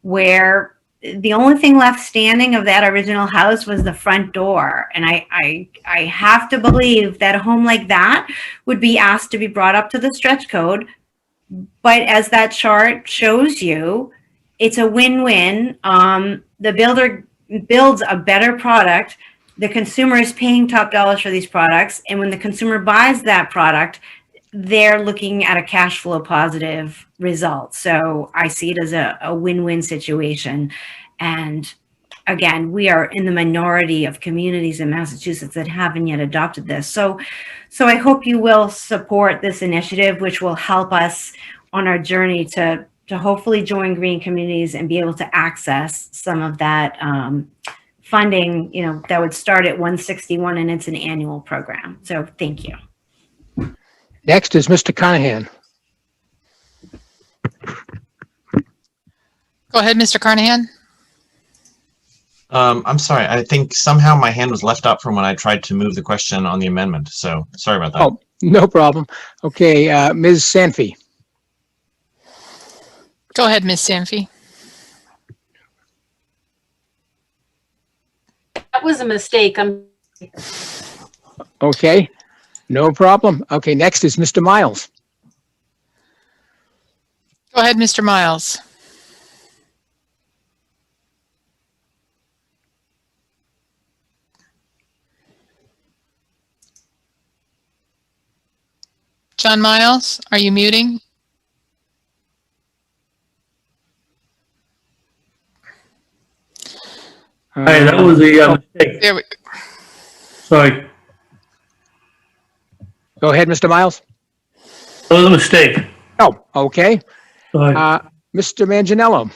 where the only thing left standing of that original house was the front door. And I have to believe that a home like that would be asked to be brought up to the stretch code. But as that chart shows you, it's a win-win. The builder builds a better product. The consumer is paying top dollars for these products. And when the consumer buys that product, they're looking at a cash flow positive result. So I see it as a win-win situation. And again, we are in the minority of communities in Massachusetts that haven't yet adopted this. So I hope you will support this initiative, which will help us on our journey to to hopefully join green communities and be able to access some of that funding, that would start at 161, and it's an annual program. So thank you. Next is Mr. Carnahan. Go ahead, Mr. Carnahan. I'm sorry. I think somehow my hand was left up from when I tried to move the question on the amendment. So sorry about that. Oh, no problem. Okay, Ms. Sanfi. Go ahead, Ms. Sanfi. That was a mistake. Okay, no problem. Okay, next is Mr. Miles. Go ahead, Mr. Miles. John Miles, are you muting? Hey, that was a mistake. There we go. Sorry, Go ahead, Mr. Miles. that was a mistake. Oh, okay. Sorry. Mr. Manganiello.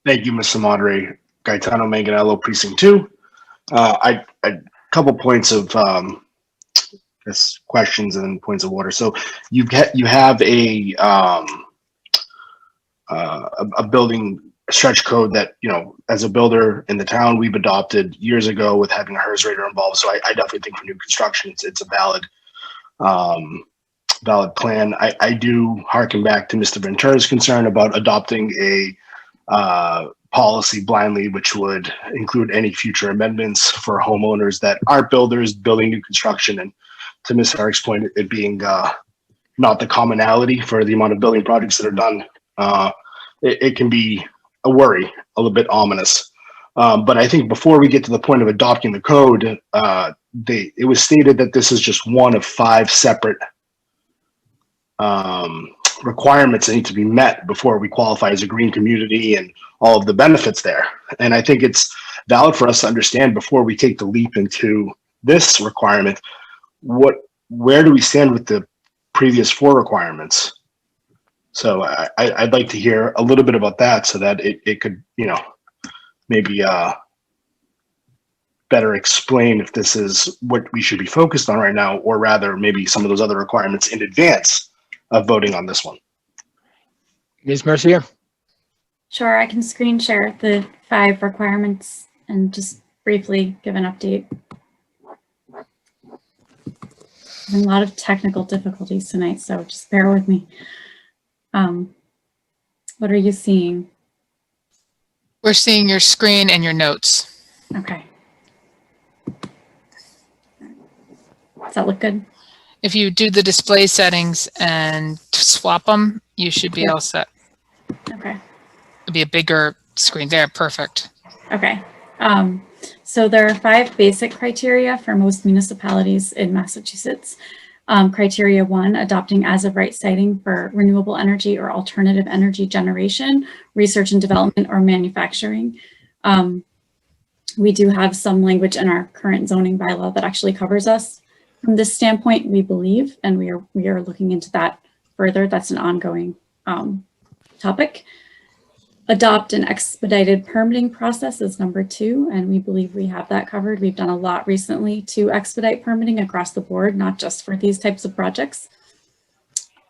Thank you, Mr. Moderator. Gaetano Manganiello, Precinct 2. A couple points of questions and points of order. So you have a building stretch code that, as a builder in the town, we've adopted years ago with having a HERS rater involved. So I definitely think for new construction, it's a valid plan. I do harken back to Mr. Ventura's concern about adopting a policy blindly, which would include any future amendments for homeowners that aren't builders building new construction. And to Ms. Herrick's point, it being not the commonality for the amount of building projects that are done, it can be a worry, a little bit ominous. But I think before we get to the point of adopting the code, it was stated that this is just one of 5 separate requirements that need to be met before we qualify as a green community and all of the benefits there. And I think it's valid for us to understand before we take the leap into this requirement, where do we stand with the previous 4 requirements? So I'd like to hear a little bit about that so that it could, maybe better explain if this is what we should be focused on right now, or rather maybe some of those other requirements in advance of voting on this one. Ms. Mercier? Sure, I can screen share the 5 requirements and just briefly give an update. A lot of technical difficulties tonight, so just bear with me. What are you seeing? We're seeing your screen and your notes. Okay. Does that look good? If you do the display settings and swap them, you should be all set. Okay. It'll be a bigger screen there. Perfect. Okay. So there are 5 basic criteria for most municipalities in Massachusetts. Criteria 1, adopting as of right siting for renewable energy or alternative energy generation, research and development, or manufacturing. We do have some language in our current zoning bylaw that actually covers us from this standpoint, we believe, and we are looking into that further. That's an ongoing topic. Adopt an expedited permitting process is number 2, and we believe we have that covered. We've done a lot recently to expedite permitting across the board, not just for these types of projects.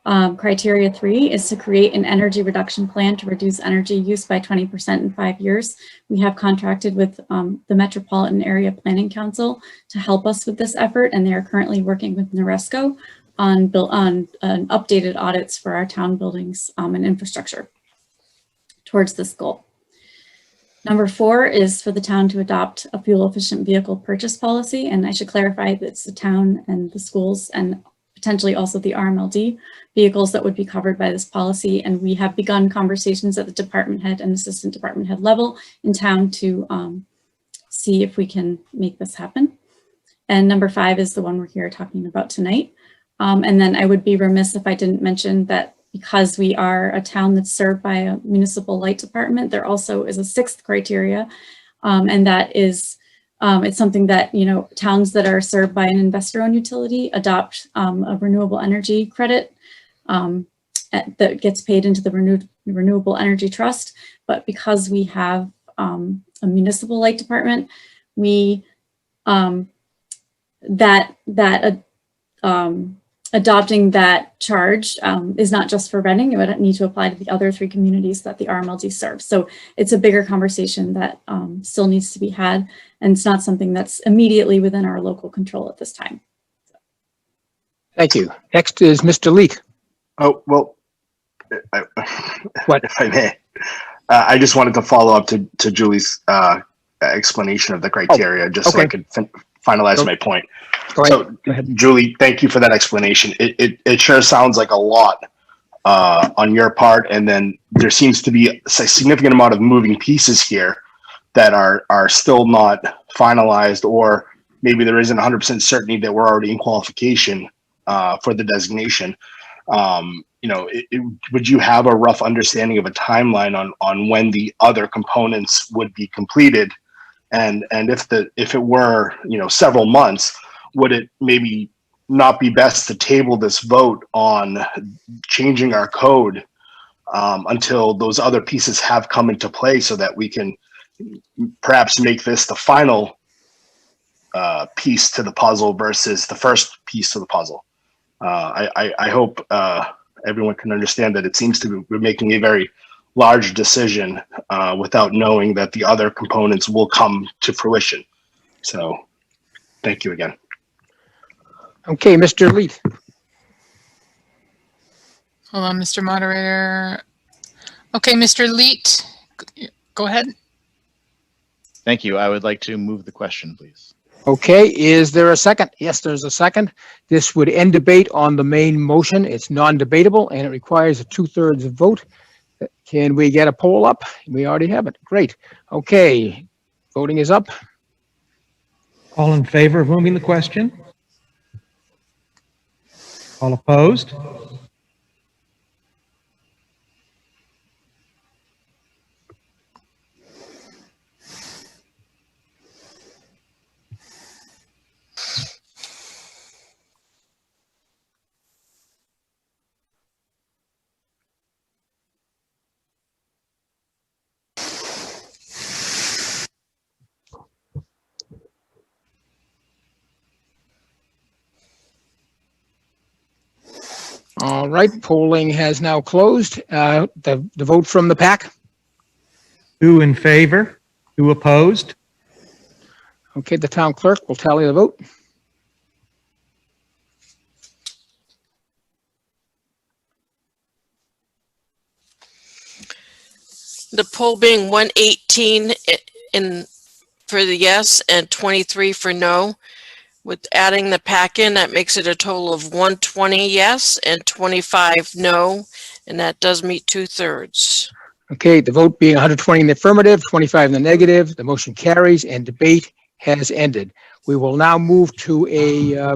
Criteria 3 is to create an energy reduction plan to reduce energy use by 20% in 5 years. We have contracted with the Metropolitan Area Planning Council to help us with this effort, and they are currently working with NORESCO on updated audits for our town buildings and infrastructure towards this goal. Number 4 is for the town to adopt a fuel efficient vehicle purchase policy. And I should clarify that it's the town and the schools and potentially also the RMLD vehicles that would be covered by this policy. And we have begun conversations at the department head and assistant department head level in town to see if we can make this happen. And number 5 is the one we're here talking about tonight. And then I would be remiss if I didn't mention that because we are a town that's served by a municipal light department, there also is a 6th criteria, and that is It's something that, you know, towns that are served by an investor-owned utility adopt a renewable energy credit that gets paid into the Renewable Energy Trust. But because we have a municipal light department, we adopting that charge is not just for Reading. It would need to apply to the other 3 communities that the RMLD serves. So it's a bigger conversation that still needs to be had, and it's not something that's immediately within our local control at this time. Thank you. Next is Mr. Leek. Oh, well, What? if I may, I just wanted to follow up to Julie's explanation of the criteria, just so I could finalize my point. So, Julie, thank you for that explanation. It sure sounds like a lot on your part, and then there seems to be a significant amount of moving pieces here that are still not finalized, or maybe there isn't 100% certainty that we're already in qualification for the designation. You know, would you have a rough understanding of a timeline on when the other components would be completed? And if it were, you know, several months, would it maybe not be best to table this vote on changing our code until those other pieces have come into play, so that we can perhaps make this the final piece to the puzzle versus the first piece to the puzzle? I hope everyone can understand that it seems to be we're making a very large decision without knowing that the other components will come to fruition. So thank you again. Okay, Mr. Leet. Hold on, Mr. Moderator. Okay, Mr. Leet, go ahead. Thank you. I would like to move the question, please. Okay, is there a second? Yes, there's a second. This would end debate on the main motion. It's non-debatable and it requires a 2/3 vote. Can we get a poll up? We already have it. Great. Okay, voting is up. All in favor of moving the question? All opposed? All right, polling has now closed. The vote from the pack. 2 in favor, 2 opposed. Okay, the town clerk will tally the vote. The poll being 118 for the yes and 23 for no. With adding the pack in, that makes it a total of 120 yes and 25 no, and that does meet 2/3. Okay, the vote being 120 in the affirmative, 25 in the negative, the motion carries and debate has ended. We will now move to a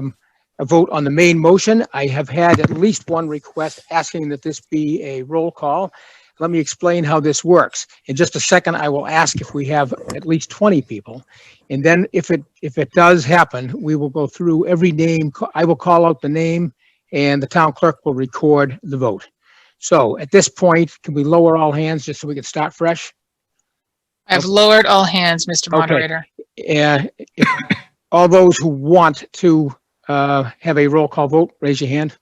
vote on the main motion. I have had at least one request asking that this be a roll call. Let me explain how this works. In just a second, I will ask if we have at least 20 people. And then if it does happen, we will go through every name. I will call out the name and the town clerk will record the vote. So at this point, can we lower all hands just so we can start fresh? I've lowered all hands, Mr. Moderator. All those who want to have a roll call vote, raise your hand.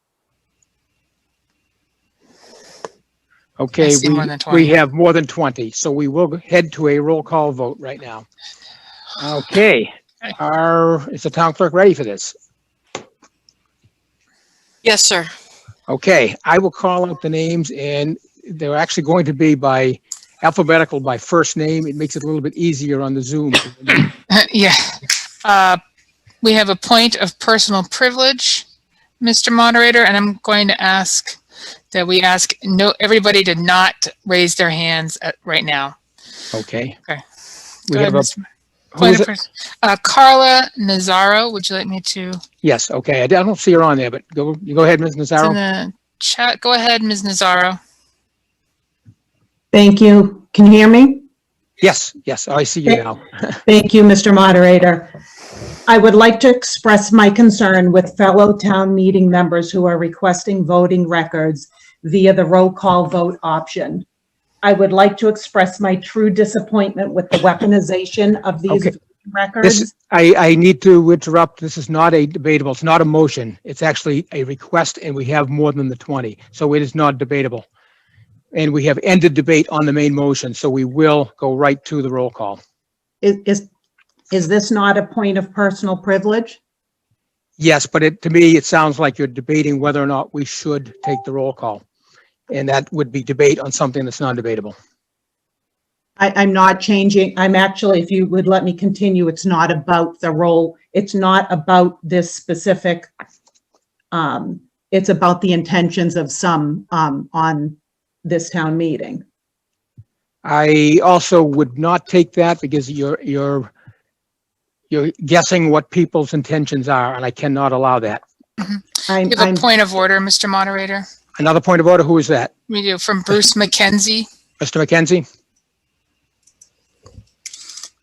Okay, we have more than 20, so we will head to a roll call vote right now. Okay, is the town clerk ready for this? Yes, sir. Okay, I will call out the names, and they're actually going to be by alphabetical by first name. It makes it a little bit easier on the Zoom. Yeah. We have a point of personal privilege, Mr. Moderator, and I'm going to ask that we ask everybody to not raise their hands right now. Okay. Okay. We have Carla Nazaro, would you like me to? Yes, okay. I don't see her on there, but go ahead, Ms. Nazaro. It's in the chat. Go ahead, Ms. Nazaro. Thank you. Can you hear me? Yes, yes, I see you now. Thank you, Mr. Moderator. I would like to express my concern with fellow town meeting members who are requesting voting records via the roll call vote option. I would like to express my true disappointment with the weaponization of these Okay. records. I need to interrupt. This is not a debatable. It's not a motion. It's actually a request, and we have more than the 20. So it is not debatable. And we have ended debate on the main motion, so we will go right to the roll call. Is this not a point of personal privilege? Yes, but to me, it sounds like you're debating whether or not we should take the roll call. And that would be debate on something that's non-debatable. I'm not changing. I'm actually, if you would let me continue, it's not about the role. It's not about this specific. It's about the intentions of some on this town meeting. I also would not take that because you're guessing what people's intentions are, and I cannot allow that. You have a point of order, Mr. Moderator. Another point of order. Who is that? We do from Bruce McKenzie. Mr. McKenzie.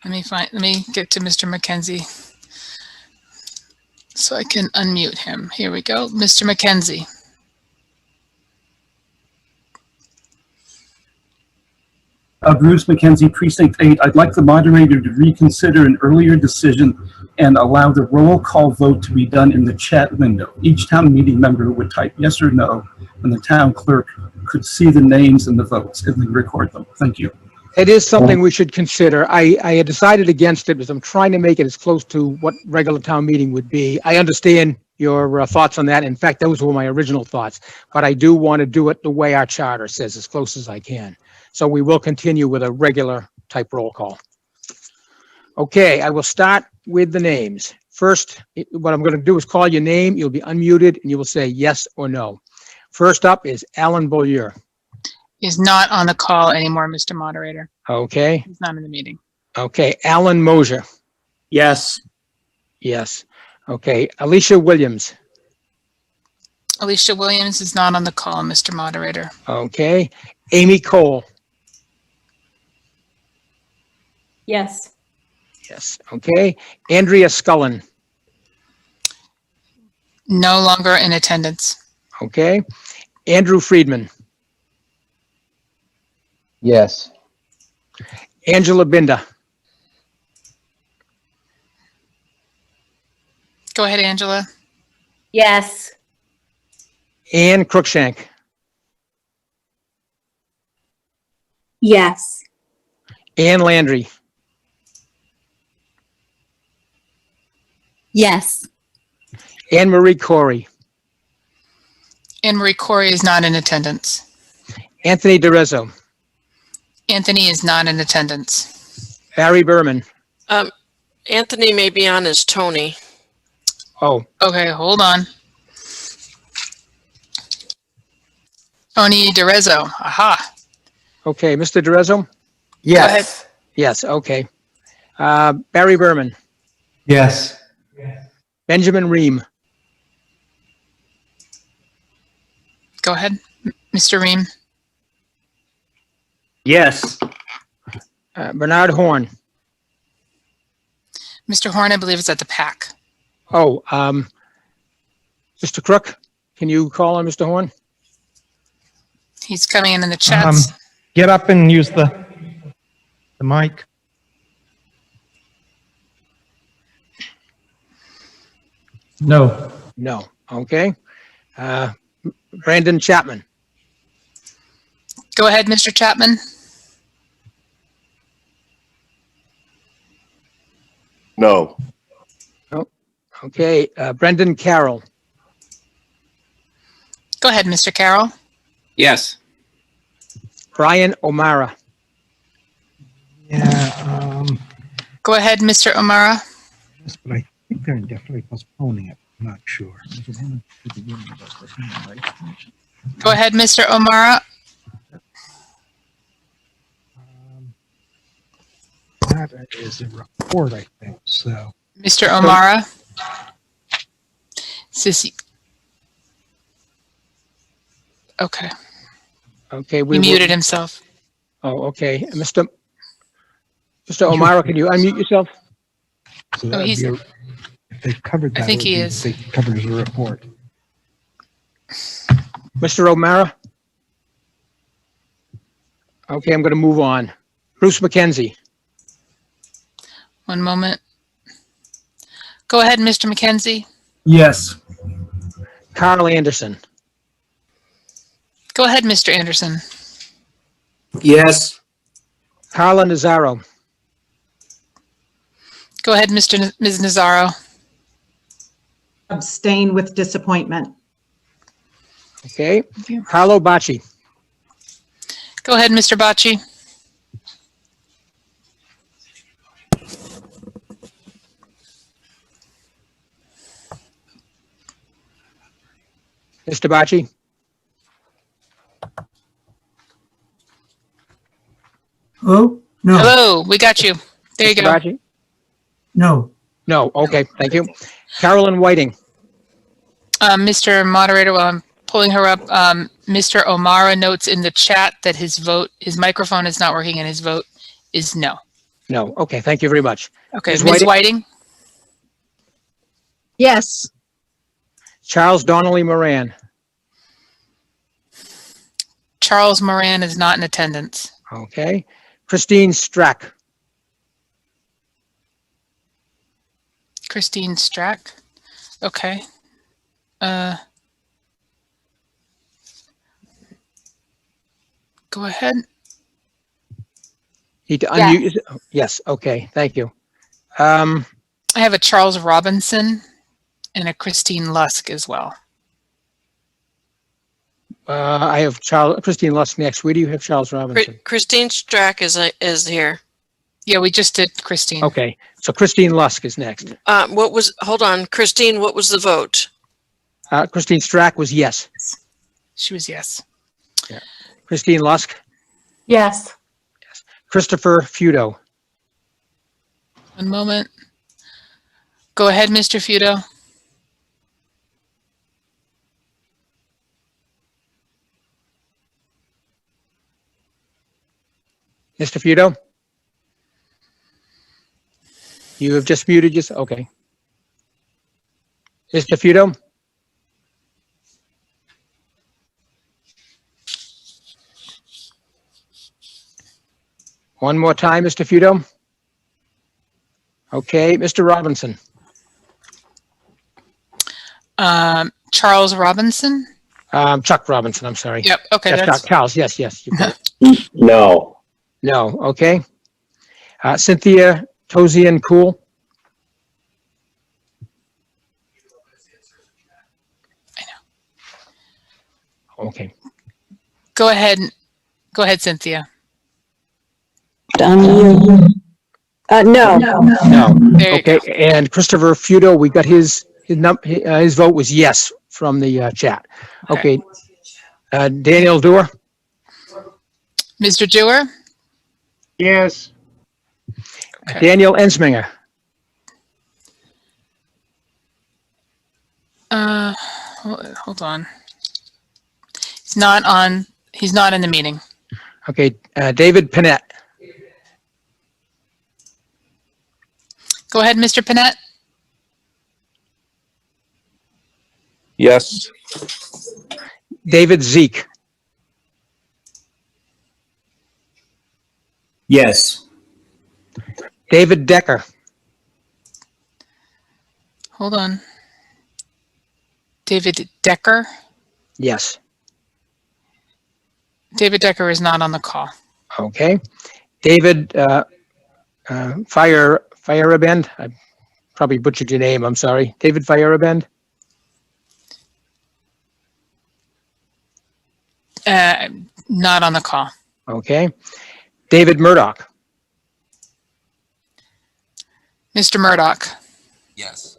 Let me get to Mr. McKenzie so I can unmute him. Here we go. Mr. McKenzie. Bruce McKenzie, Precinct 8. I'd like the moderator to reconsider an earlier decision and allow the roll call vote to be done in the chat window. Each town meeting member would type yes or no, and the town clerk could see the names and the votes and then record them. Thank you. It is something we should consider. I had decided against it because I'm trying to make it as close to what regular town meeting would be. I understand your thoughts on that. In fact, those were my original thoughts, but I do want to do it the way our charter says, as close as I can. So we will continue with a regular type roll call. Okay, I will start with the names. First, what I'm going to do is call your name. You'll be unmuted and you will say yes or no. First up is Alan Beaulieu. He's not on the call anymore, Mr. Moderator. Okay. He's not in the meeting. Okay, Alan Mosier. Yes. Yes. Okay, Alicia Williams. Alicia Williams is not on the call, Mr. Moderator. Okay, Amy Cole. Yes. Yes. Okay, Andrea Scullen. No longer in attendance. Okay, Andrew Friedman. Yes. Angela Binda. Go ahead, Angela. Yes. Ann Cruikshank. Yes. Ann Landry. Yes. Anne Marie Corey. Anne Marie Corey is not in attendance. Anthony DeRezzo. Anthony is not in attendance. Barry Berman. Anthony may be on as Tony. Oh. Okay, hold on. Tony DeRezzo. Aha. Okay, Mr. DeRezzo? Yes. Yes, okay. Barry Berman. Yes. Benjamin Ream. Go ahead, Mr. Ream. Yes. Bernard Horn. Mr. Horn, I believe, is at the PAC. Oh, Mr. Crook, can you call on Mr. Horn? He's coming in the chats. Get up and use the mic. No. No. Okay. Brandon Chapman. Go ahead, Mr. Chapman. No. Oh, okay. Brendan Carroll. Go ahead, Mr. Carroll. Yes. Brian O'Mara. Yeah. Go ahead, Mr. O'Mara. Yes, but I think they're indefinitely postponing it. I'm not sure. Go ahead, Mr. O'Mara. That is a report, I think. So. Mr. O'Mara. Sissy. Okay. Okay. He muted himself. Oh, okay. Mr. Mr. O'Mara, can you unmute yourself? So Oh, that would he's- be if they covered I that, think it would he be is. they covered as a report. Mr. O'Mara? Okay, I'm going to move on. Bruce McKenzie. One moment. Go ahead, Mr. McKenzie. Yes. Carl Anderson. Go ahead, Mr. Anderson. Yes. Carla Nazaro. Go ahead, Ms. Nazaro. Abstain with disappointment. Okay. Carlo Bacci. Go ahead, Mr. Bocci. Mr. Bacci. Hello? No. Hello, we got you. There you Mr. go. Bacci? No. No. Okay. Thank you. Carolyn Whiting. Mr. Moderator, while I'm pulling her up, Mr. O'Mara notes in the chat that his microphone is not working and his vote is no. No. Okay. Thank you very much. Okay, Ms. Ms. Whiting? Yes. Charles Donnelly Moran. Charles Moran is not in attendance. Okay. Christine Strack. Christine Strack? Okay. Go ahead. Need to unmute. Yes. Okay. Thank you. I have a Charles Robinson and a Christine Lusk as well. I have Christine Lusk next. Where do you have Charles Robinson? Christine Strack is here. Yeah, we just did Christine. Okay. So Christine Lusk is next. Hold on, Christine, what was the vote? Christine Strack was yes. She was yes. Yeah. Christine Lusk. Yes. Christopher Feudo. One moment. Go ahead, Mr. Feudo. Mr. Feudo? You have just muted yourself. Okay. Mr. Feudo? One more time, Mr. Feudo. Okay, Mr. Robinson. Charles Robinson? Chuck Robinson, I'm sorry. Yep, okay. That's Chuck. Charles, yes, yes. No. No, okay. Cynthia Tozian Cool. Okay. Go ahead, Cynthia. No. No. There you Okay, go. and Christopher Feudo, we got his vote was yes from the chat. Okay. Daniel Dewar. Mr. Dewar? Yes. Okay. Daniel Ensminger. Hold on. He's not in the meeting. Okay, David Panett. Go ahead, Mr. Panett. Yes. David Zeke. Yes. David Decker. Hold on. David Decker? Yes. David Decker is not on the call. Okay. David Feyerabend. I probably butchered your name. I'm sorry. David Feyerabend. Not on the call. Okay. David Murdoch. Mr. Murdoch. Yes.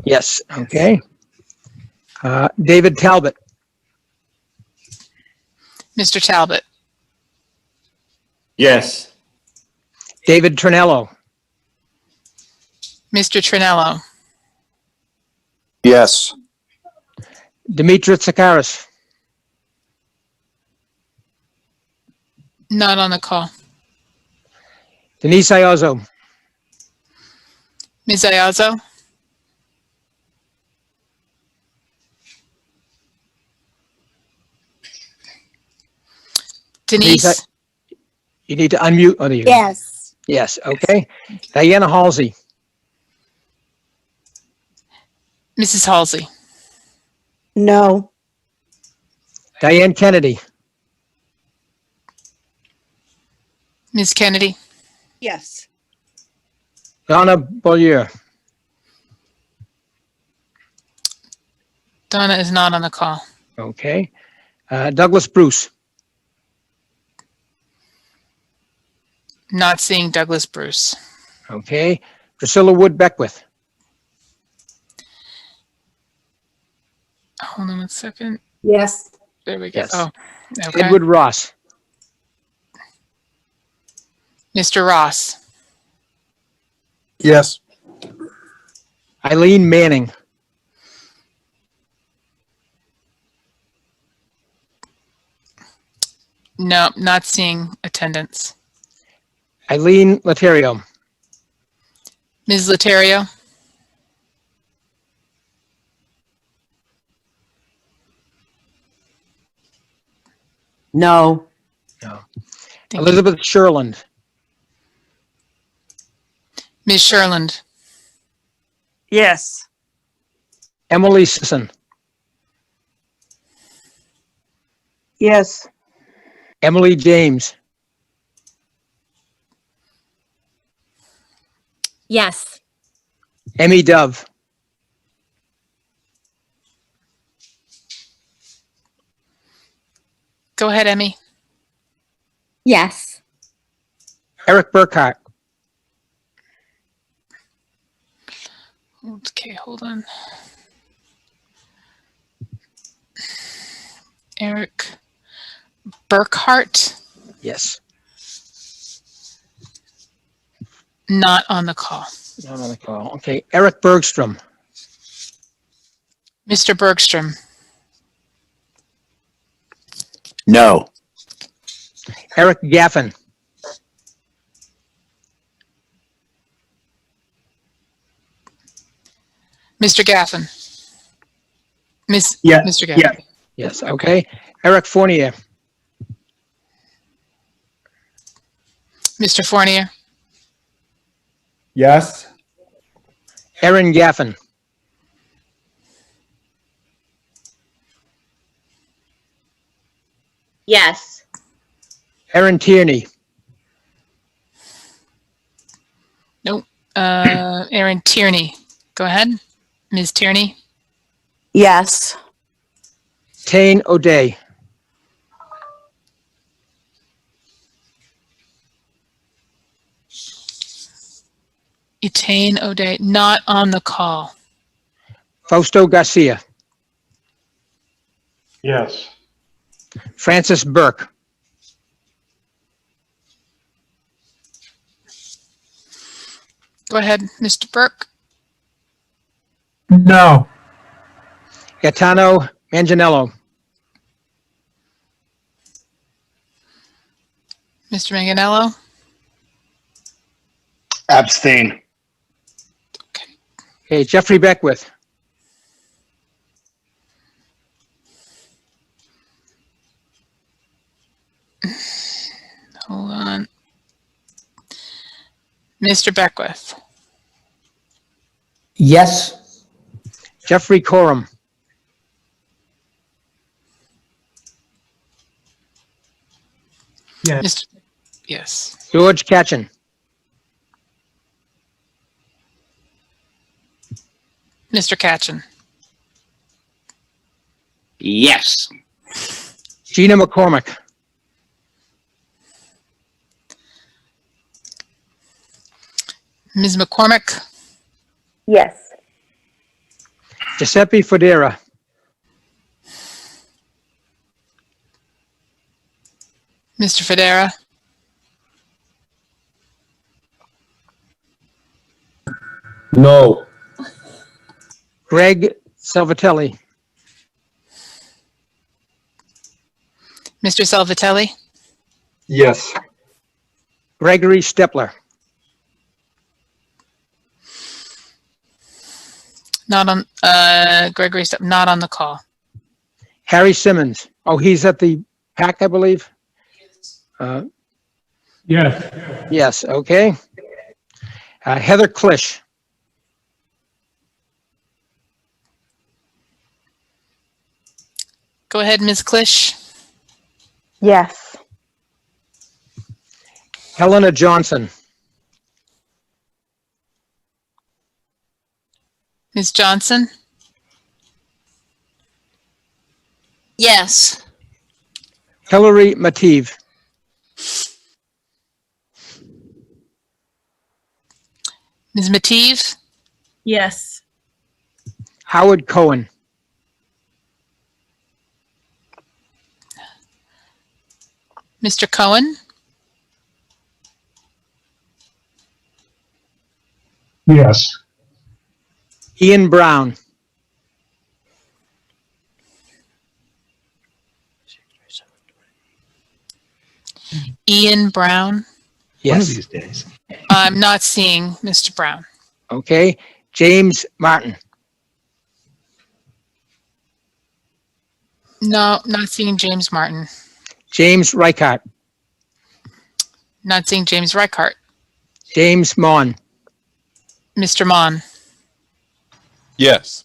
Yes. Okay. David Talbot. Mr. Talbot. Yes. David Trinello. Mr. Trinello. Yes. Demetra Tsakaris. Not on the call. Denise Iozzo, Ms. Iazzo, Denise, you need to unmute. Oh, there you go. Yes. Yes, okay. Diana Halsey, Mrs. Halsey, No. Diane Kennedy, Ms. Kennedy, Yes. Donna Beaulieu, Donna is not on the call. okay. Douglas Bruce, Not seeing Douglas Bruce. okay. Priscilla Wood Beckwith, Hold on 1 second. Yes. There we go. Yes. Oh, okay. Edward Ross, Mr. Ross, Yes. Eileen Manning, no, not seeing attendance. Eileen Laterio, Ms. Laterio, No. no. Thank you. Elizabeth Sherland, Ms. Sherland, Yes. Emily Sisson, Yes. Emily James, Yes. Emmy Dove, go ahead, Emmy. Yes. Eric Burkhart, Okay, hold on. Eric Burkhart, yes, not on the call. not on the call. Okay, Eric Bergstrom, Mr. Bergstrom, No. Eric Gaffin, Mr. Gaffin, Yeah, Mr. Gaffin. yeah. yes, okay. Eric Fournier, Mr. Fournier, Yes. Erin Gaffin, Yes. Erin Tierney, nope. Erin Tierney, go ahead. Ms. Tierney, Yes. Tane O'Day, Etane O'Day, not on the call. Fausto Garcia, Yes. Francis Burke, Go ahead, Mr. Burke. No. Gaetano Manganiello, Mr. Manganello, Abstain. okay, Jeffrey Beckwith, hold on. Mr. Beckwith, Yes. Jeffrey Corum, Yes. Mr. Yes. George Katchen, Mr. Katchen, Yes. Gina McCormick, Ms. McCormick, Yes. Giuseppe Fodera, Mr. Federa, No. Greg Salvatelli, Mr. Salvatelli, Yes. Gregory Stepler, Not on, Gregory, not on the call. Harry Simmons. Oh, he's at the PAC, I believe. Yes. Yes, okay. Heather Klisch. Go ahead, Ms. Klisch. Yes. Helena Johnson. Ms. Johnson. Yes. Hillary Mative. Ms. Mative. Yes. Howard Cohen. Mr. Cohen. Yes. Ian Brown. Ian Brown. Yes. One of these days. I'm not seeing Mr. Brown. Okay. James Martin. No, not seeing James Martin. James Reichart. Not seeing James Reichart. James Mon. Mr. Mon. Yes.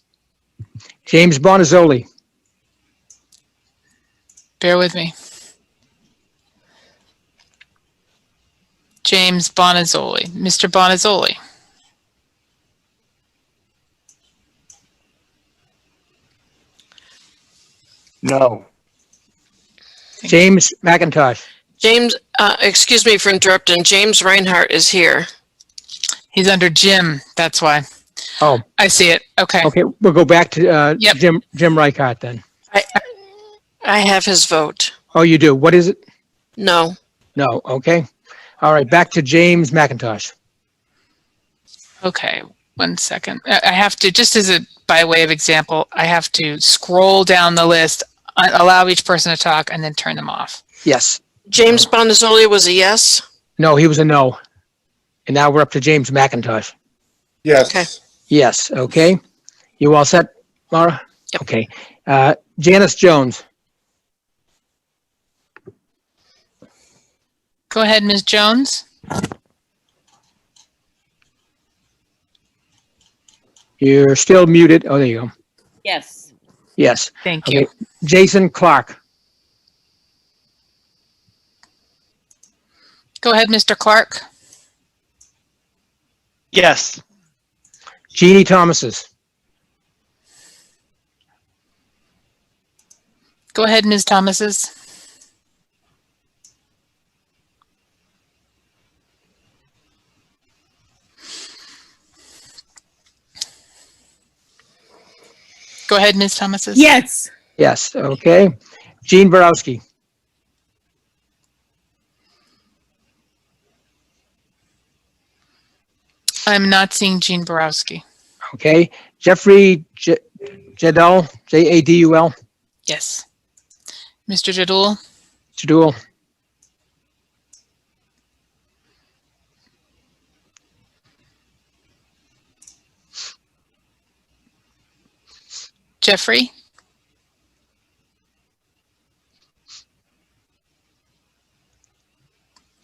James Bonazzoli. Bear with me. James Bonazzoli. Mr. Bonazzoli. No. James McIntosh. James, excuse me for interrupting. James Reinhardt is here. He's under Jim. That's why. Oh, I see it. Okay. okay. We'll go back to Yep. Jim Reichart then. I have his vote. Oh, you do. What is it? No. No. Okay. All right. Back to James McIntosh. Okay. 1 second. I have to, just as a, by way of example, I have to scroll down the list, allow each person to talk, and then turn them off. Yes. James Bonazzoli was a yes. No, he was a no. And now we're up to James McIntosh. Yes. Okay. Yes. Okay. You all set, Laura? Yep. Okay. Janice Jones. Go ahead, Ms. Jones. You're still muted. Oh, there you go. Yes. Yes. Thank Okay. you. Jason Clark. Go ahead, Mr. Clark. Yes. Jeannie Thomases. Go ahead, Ms. Thomases. Go ahead, Ms. Thomases. Yes. Yes. Okay. Gene Borowski. I'm not seeing Jean Borowski. Okay. Jeffrey Jadul. Jadul. Yes. Mr. Jadul. Jadul. Jeffrey.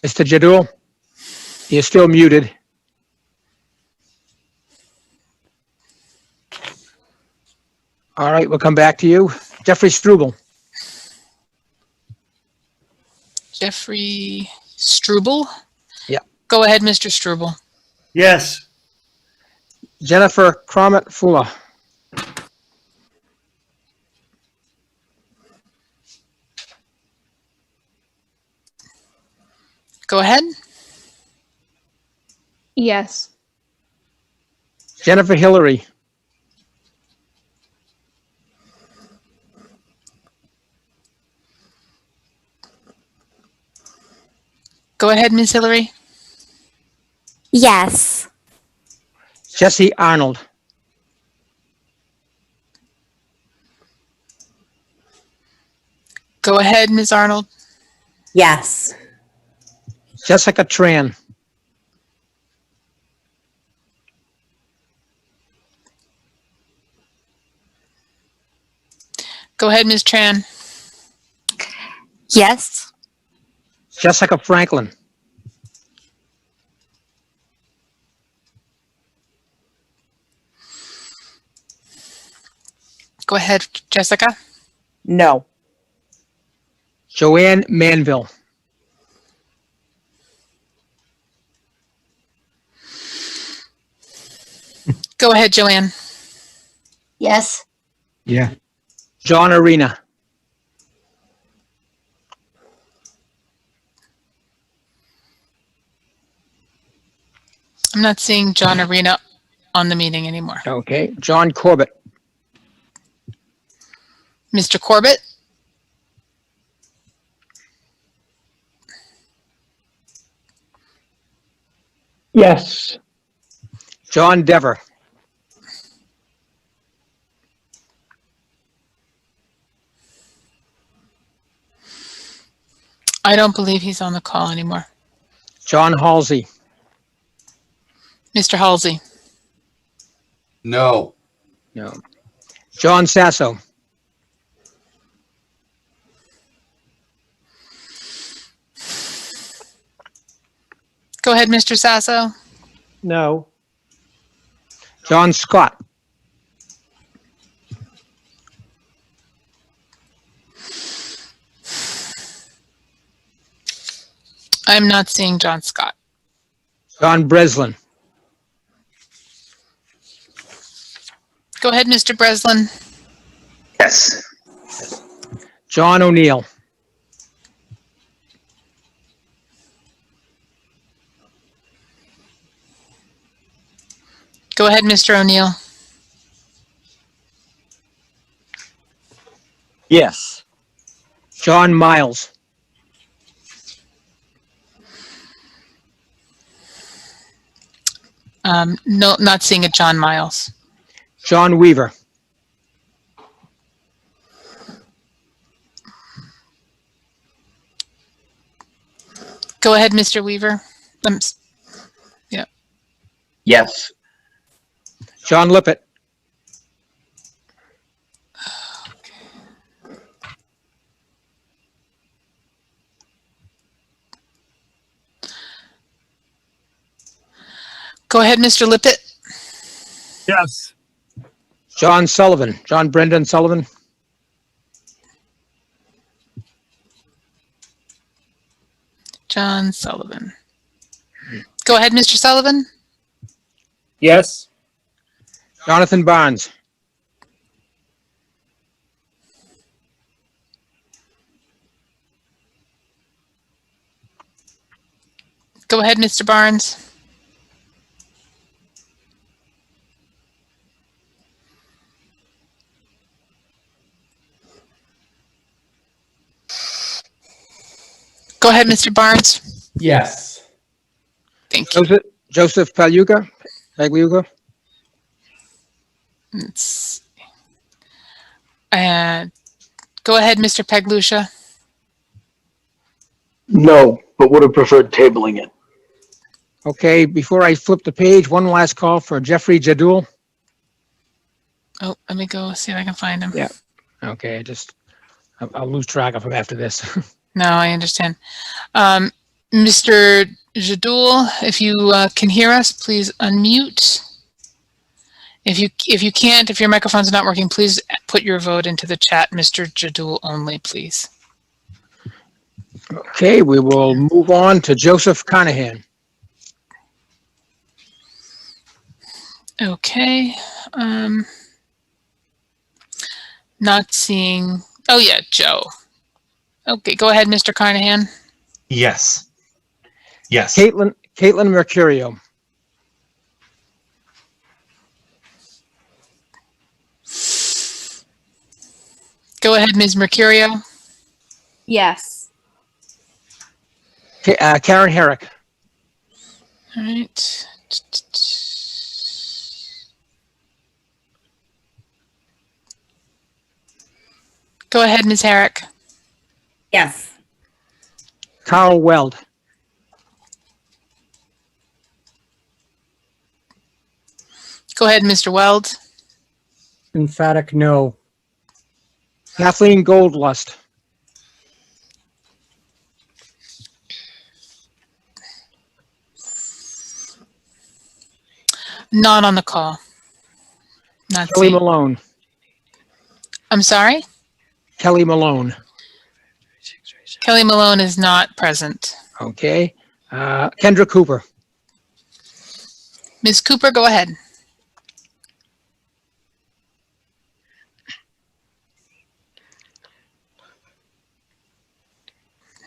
Mr. Jadul. You're still muted. All right, we'll come back to you. Jeffrey Struble. Jeffrey Struble. Yeah. Go ahead, Mr. Struble. Yes. Jennifer Crommett Fuller. Go ahead. Yes. Jennifer Hillary. Go ahead, Ms. Hillary. Yes. Jesse Arnold. Go ahead, Ms. Arnold. Yes. Jessica Tran. Go ahead, Ms. Tran. Yes. Jessica Franklin, Go ahead, Jessica. No. Joanne Manville, Go ahead, Joanne. Yes. Yeah. John Arena, I'm not seeing John Arena on the meeting anymore. okay, John Corbett, Mr. Corbett? Yes. John Dever, I don't believe he's on the call anymore. John Halsey, Mr. Halsey? No. no. John Sasso, Go ahead, Mr. Sasso. No. John Scott, I'm not seeing John Scott. John Breslin, Go ahead, Mr. Breslin. Yes. John O'Neill, Go ahead, Mr. O'Neill. Yes. John Miles, No, not seeing a John Miles. John Weaver, Go ahead, Mr. Weaver. Yeah. Yes. John Lippett, Go ahead, Mr. Lippett. Yes. John Sullivan, John Brendan Sullivan, John Sullivan. Go ahead, Mr. Sullivan. Yes. Jonathan Barnes, Go ahead, Mr. Barnes. Go ahead, Mr. Barnes. Yes. Thank you. Joseph Pagliuca, It's, go ahead, Mr. Paglucia. No, but would have preferred tabling it. okay, before I flip the page, one last call for Jeffrey Jadul. Oh, let me go see if I can find him. Yeah. Okay, I'll lose track of him after this. No, I understand. Mr. Jadul, if you can hear us, please unmute. If you can't, if your microphone's not working, please put your vote into the chat, Mr. Jadul only, please. Okay, we will move on to Joseph Carnahan. Okay. Not seeing, oh yeah, Joe. Okay, go ahead, Mr. Carnahan. Yes. Yes. Caitlin Mercurio. Go ahead, Ms. Mercurio. Yes. Karen Herrick. All right. Go ahead, Ms. Herrick. Yes. Carl Weld. Go ahead, Mr. Weld. Emphatic no. Kathleen Goldlust. Not on the call. Not Kelly seen. Malone. I'm sorry? Kelly Malone. Kelly Malone is not present. Okay. Kendra Cooper. Ms. Cooper, go ahead.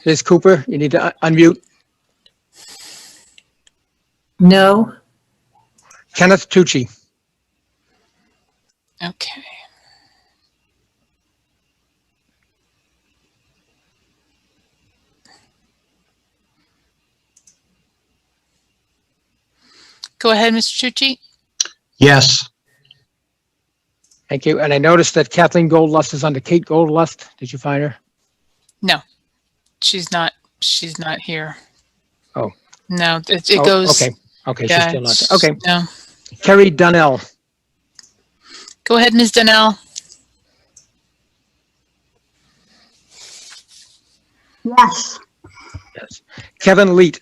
Ms. Cooper, you need to unmute. No. Kenneth Tucci. Okay. Go ahead, Mr. Tucci. Yes. Thank you. And I noticed that Kathleen Goldlust is under Kate Goldlust. Did you find her? No, she's not here. Oh. No, it Oh, goes. okay. Okay, Yeah, she's still not there. Okay. No. Kerry Donnell. Go ahead, Ms. Donnell. Yes. Yes. Kevin Leet.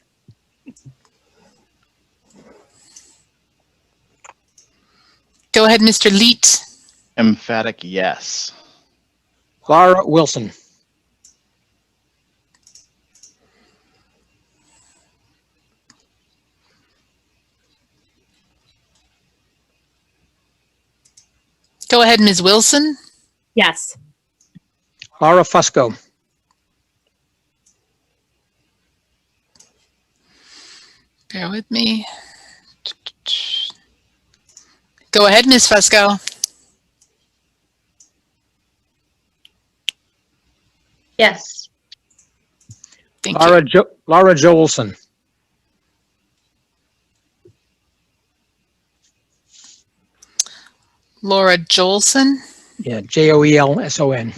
Go ahead, Mr. Leet. Emphatic yes. Laura Wilson. Go ahead, Ms. Wilson. Yes. Laura Fusco. Bear with me. Go ahead, Ms. Fusco. Yes. Thank you. Laura Joelson. Laura Joelson. Yeah, Joelson.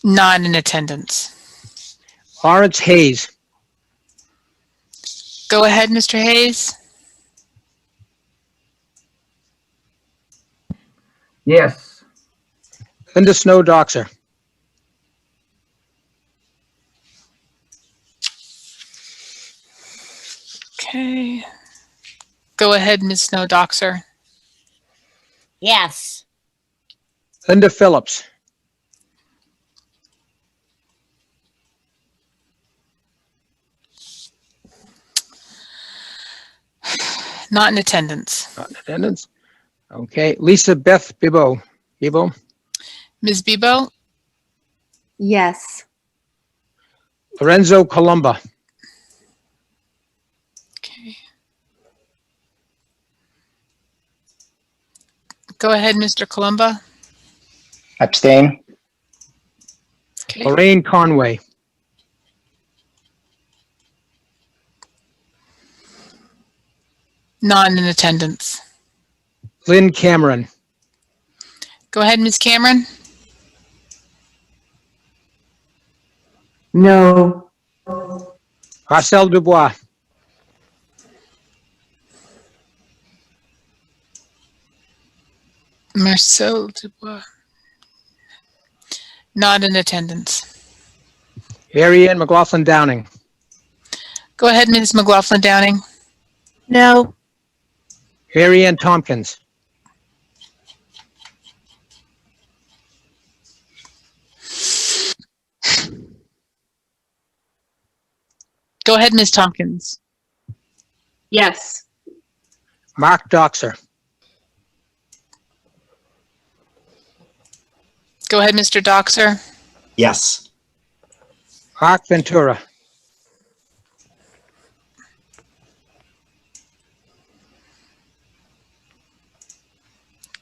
Not in attendance. Lawrence Hayes. Go ahead, Mr. Hayes. Yes. Linda Snow Doxer. Okay. Go ahead, Ms. Snow Doxer. Yes. Linda Phillips. Not in attendance. Not in attendance. Okay. Lisa Beth Bibo. Bibo. Ms. Bibo. Yes. Lorenzo Columba. Okay. Go ahead, Mr. Columba. Abstain. Okay. Lorraine Conway. Not in attendance. Lynn Cameron. Go ahead, Ms. Cameron. No. Marcel Dubois. Marcel Dubois. Not in attendance. Mary Ann McLaughlin Downing. Go ahead, Ms. McLaughlin Downing. No. Mary Ann Tompkins. Go ahead, Ms. Tompkins. Yes. Mark Doxer. Go ahead, Mr. Doxer. Yes. Mark Ventura.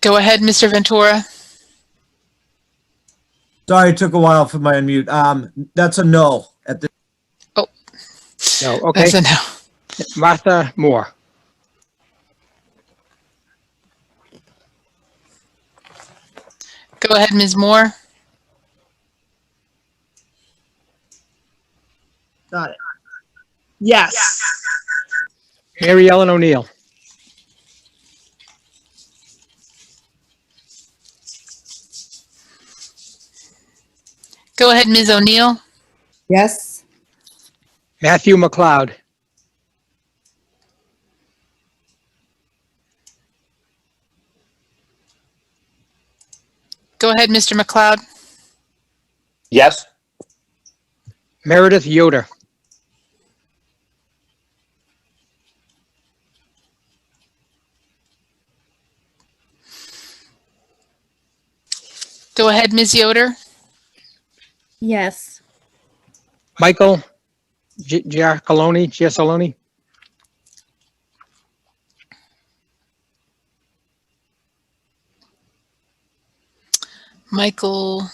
Go ahead, Mr. Ventura. Sorry, it took a while for my unmute. That's a no at the. Oh. No, okay. That's a no. Martha Moore. Go ahead, Ms. Moore. Got it. Yes. Mary Ellen O'Neill. Go ahead, Ms. O'Neill. Yes. Matthew McLeod. Go ahead, Mr. McLeod. Yes. Meredith Yoder. Go ahead, Ms. Yoder. Yes. Michael Giacalone. Michael,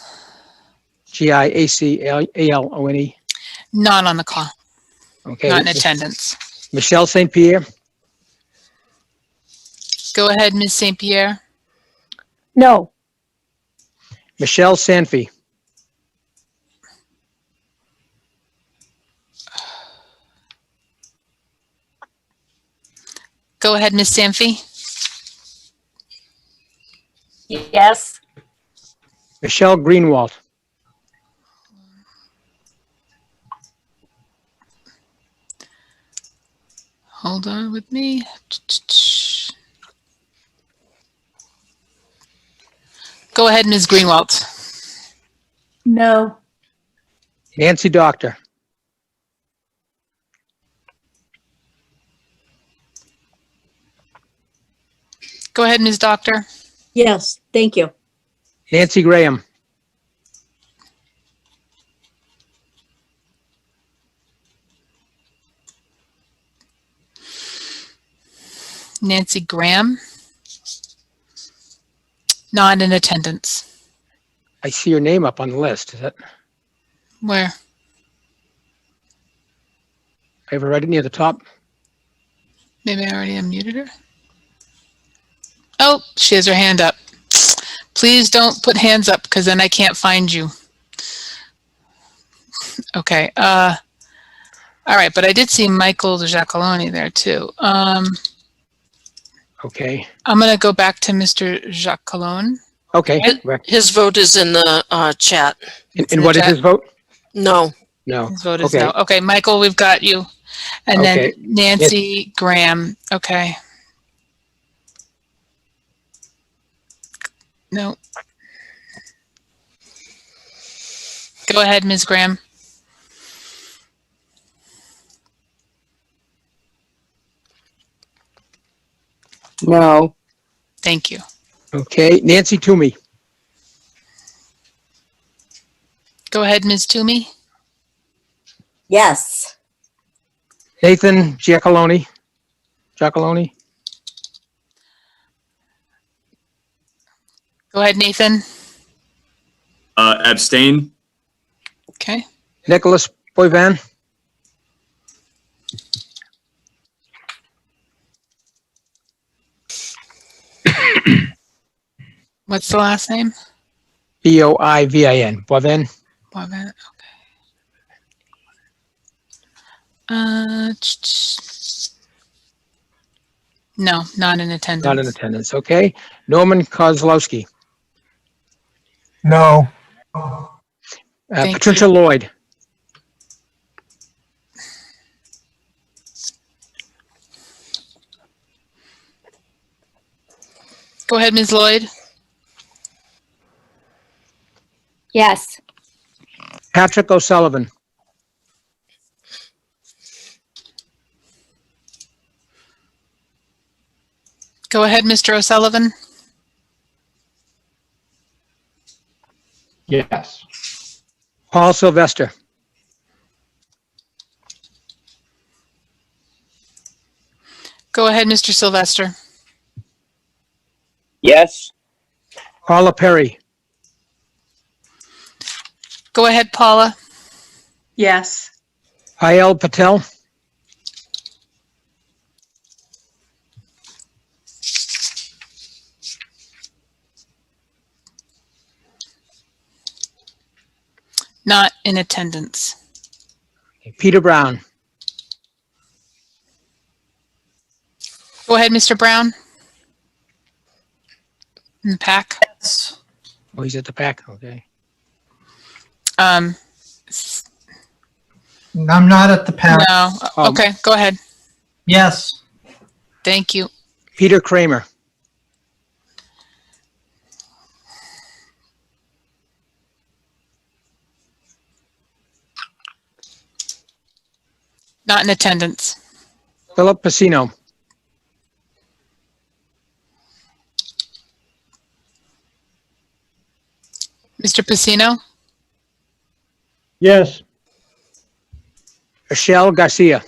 Giacalone. not on the call, Okay. not in attendance. Michelle St. Pierre. Go ahead, Ms. St. Pierre. No. Michelle Sanfey. Go ahead, Ms. Sanfey. Yes. Michelle Greenwald. Hold on with me. Go ahead, Ms. Greenwald. No. Nancy Doctor. Go ahead, Ms. Doctor. Yes. Thank you. Nancy Graham. Nancy Graham. Not in attendance. I see your name up on the list. Is that? Where? I have it right near the top. Maybe I already unmuted her. Oh, she has her hand up. Please don't put hands up because then I can't find you. Okay. All right, but I did see Michael Giacalone there too. Okay. I'm going to go back to Mr. Giacalone. Okay. His vote is in the chat. And what is his vote? No. No. His vote is Okay. no. Okay, Michael, we've got you. And Okay. then Nancy Graham. Okay. No. Go ahead, Ms. Graham. No. Thank you. Okay. Nancy Toomey. Go ahead, Ms. Toomey. Yes. Nathan Giacalone. Giacalone. Go ahead, Nathan. Abstain. Okay. Nicholas Boyvan. What's the last name? Boivin. Boivin. Boivin. No, not in attendance. Not in attendance. Okay. Norman Kozlowski. No. Patricia Lloyd. Go ahead, Ms. Lloyd. Yes. Patrick O'Sullivan. Go ahead, Mr. O'Sullivan. Yes. Paul Sylvester. Go ahead, Mr. Sylvester. Yes. Paula Perry. Go ahead, Paula. Yes. Payal Patel. Not in attendance. Peter Brown. Go ahead, Mr. Brown. In the pack. Oh, he's at the pack. Okay. s- I'm not at the pack. no, okay, go ahead. Yes. Thank you. Peter Kramer. Not in attendance. Philip Pacino. Mr. Pacino? Yes. Michelle Garcia.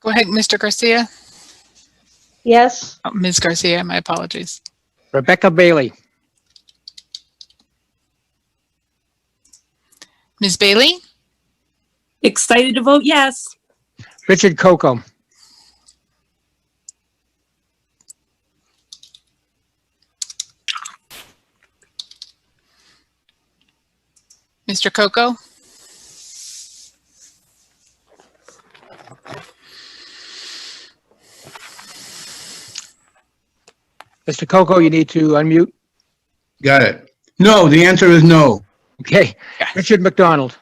Go ahead, Mr. Garcia. Yes. Oh, Ms. Garcia, my apologies. Rebecca Bailey. Ms. Bailey? Excited to vote yes. Richard Coco. Mr. Coco? Mr. Coco, you need to unmute. Got it. No, the answer is no. Okay. Richard McDonald.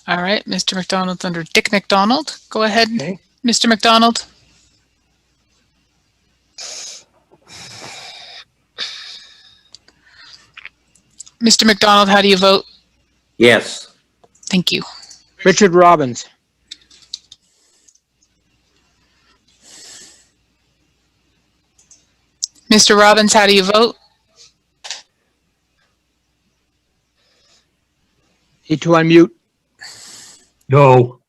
All right, Mr. McDonald's under Dick McDonald. Go ahead, Okay. Mr. McDonald. Mr. McDonald, how do you vote? Yes. Thank you. Richard Robbins. Mr. Robbins, how do you vote? Need to unmute. No.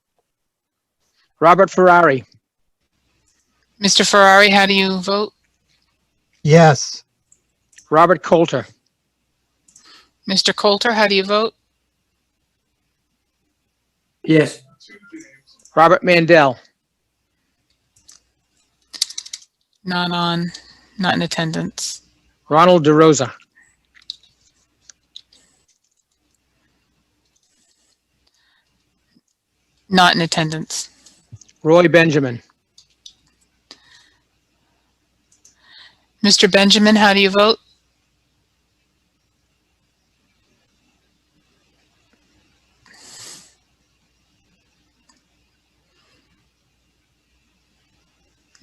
Robert Ferrari. Mr. Ferrari, how do you vote? Yes. Robert Coulter. Mr. Coulter, how do you vote? Yes. Robert Mandel. Not in attendance. Ronald DeRosa. Not in attendance. Roy Benjamin. Mr. Benjamin, how do you vote?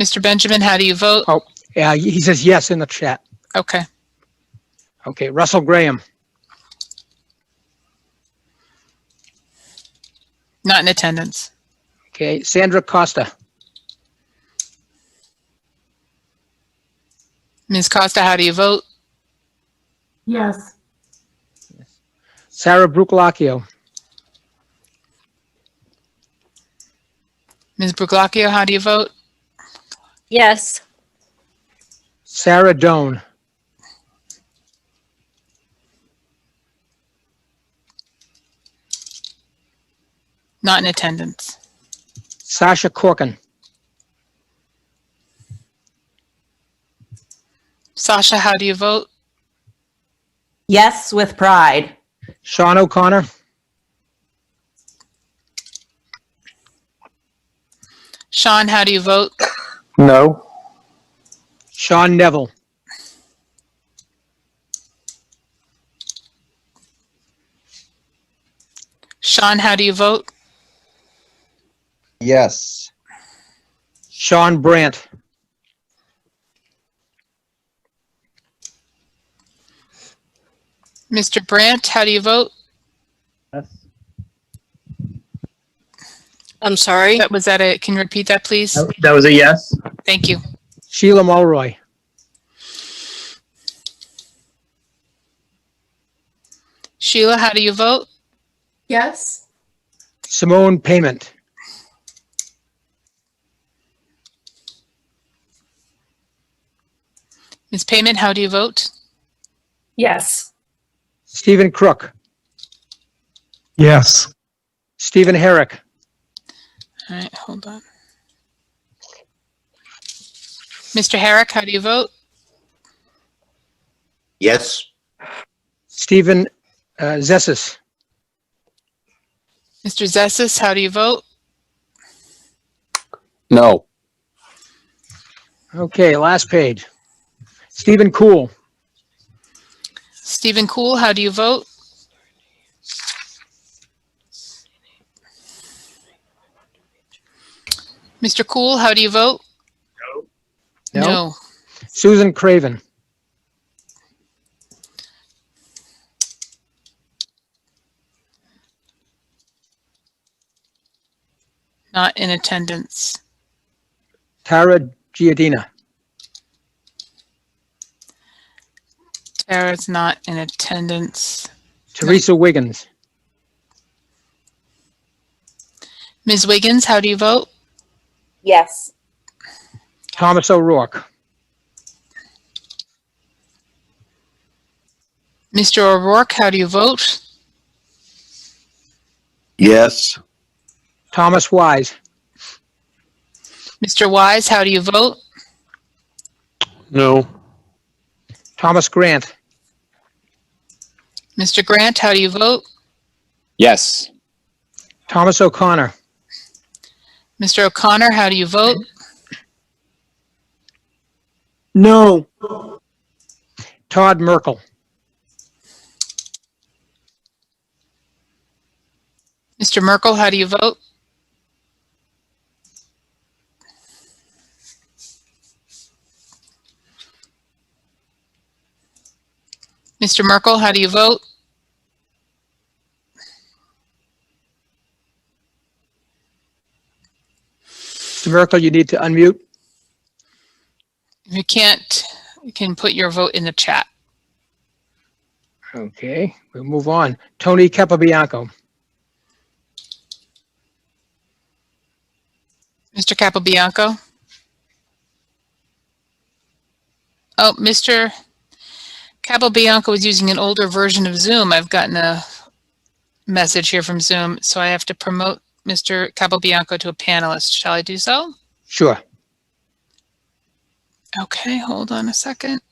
Mr. Benjamin, how do you vote? Oh, yeah, he says yes in the chat. Okay. Okay, Russell Graham. Not in attendance. Okay, Sandra Costa. Ms. Costa, how do you vote? Yes. Sarah Brucalacchio. Ms. Bruglacchio, how do you vote? Yes. Sarah Doan. Not in attendance. Sasha Corkin. Sasha, how do you vote? Yes, with pride. Sean O'Connor. Sean, how do you vote? No. Sean Neville. Sean, how do you vote? Yes. Sean Brandt. Mr. Brandt, how do you vote? I'm sorry. Was that a, can you repeat that, please? That was a yes. Thank you. Sheila Mulroy. Sheila, how do you vote? Yes. Simone Payment. Ms. Payment, how do you vote? Yes. Stephen Crook. Yes. Stephen Herrick. All right, hold on. Mr. Herrick, how do you vote? Yes. Stephen Zessis. Mr. Zessis, how do you vote? No. Okay, last page. Stephen Cool. Stephen Cool, how do you vote? Mr. Cool, how do you vote? No. No. Susan Craven. Not in attendance. Tara Giardina. Tara's not in attendance. Teresa Wiggins. Ms. Wiggins, how do you vote? Yes. Thomas O'Rourke. Mr. O'Rourke, how do you vote? Yes. Thomas Wise. Mr. Wise, how do you vote? No. Thomas Grant. Mr. Grant, how do you vote? Yes. Thomas O'Connor. Mr. O'Connor, how do you vote? No. Todd Merkel. Mr. Merkel, how do you vote? Mr. Merkel, how do you vote? Mr. Merkel, you need to unmute. If you can't, you can put your vote in the chat. Okay, we'll move on. Tony Capabianco. Mr. Capabianco? Oh, Mr. Capabianco is using an older version of Zoom. I've gotten a message here from Zoom, so I have to promote Mr. Capabianco to a panelist. Shall I do so? Sure. Okay, hold on a second.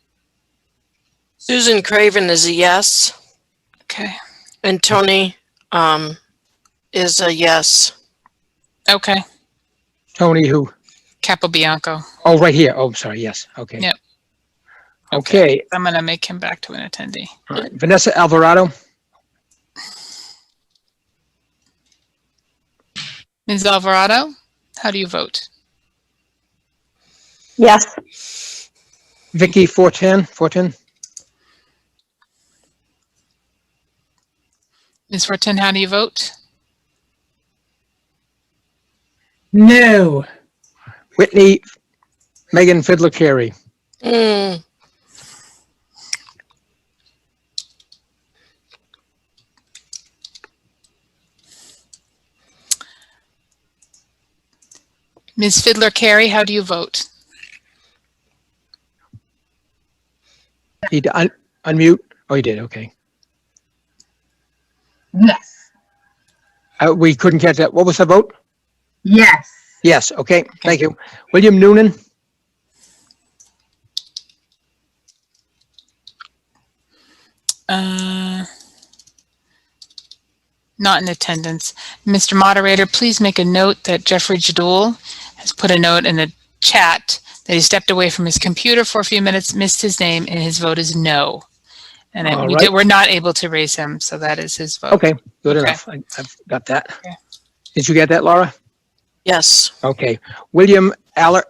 Susan Craven is a yes, Okay. and Tony is a yes. Okay. Tony who? Capabianco. Oh, right here. Oh, sorry. Yes. Okay. Yep. Okay. I'm going to make him back to an attendee. All right. Vanessa Alvarado. Ms. Alvarado, how do you vote? Yes. Vicky Fortin. Ms. Fortin, how do you vote? No. Whitney Megan Fiddler Carey. Mm, Ms. Fiddler Carey, how do you vote? Need to unmute. Oh, you did. Okay. Yes. We couldn't catch that. What was the vote? Yes. Yes. Okay. Thank you. William Noonan. Not in attendance. Mr. Moderator, please make a note that Jeffrey Jadul has put a note in the chat that he stepped away from his computer for a few minutes, missed his name, and his vote is no. And All we right. we're not able to raise him, so that is his vote. Okay. Good Okay. enough. I've got that. Okay. Did you get that, Laura? yes. Okay. William Aller.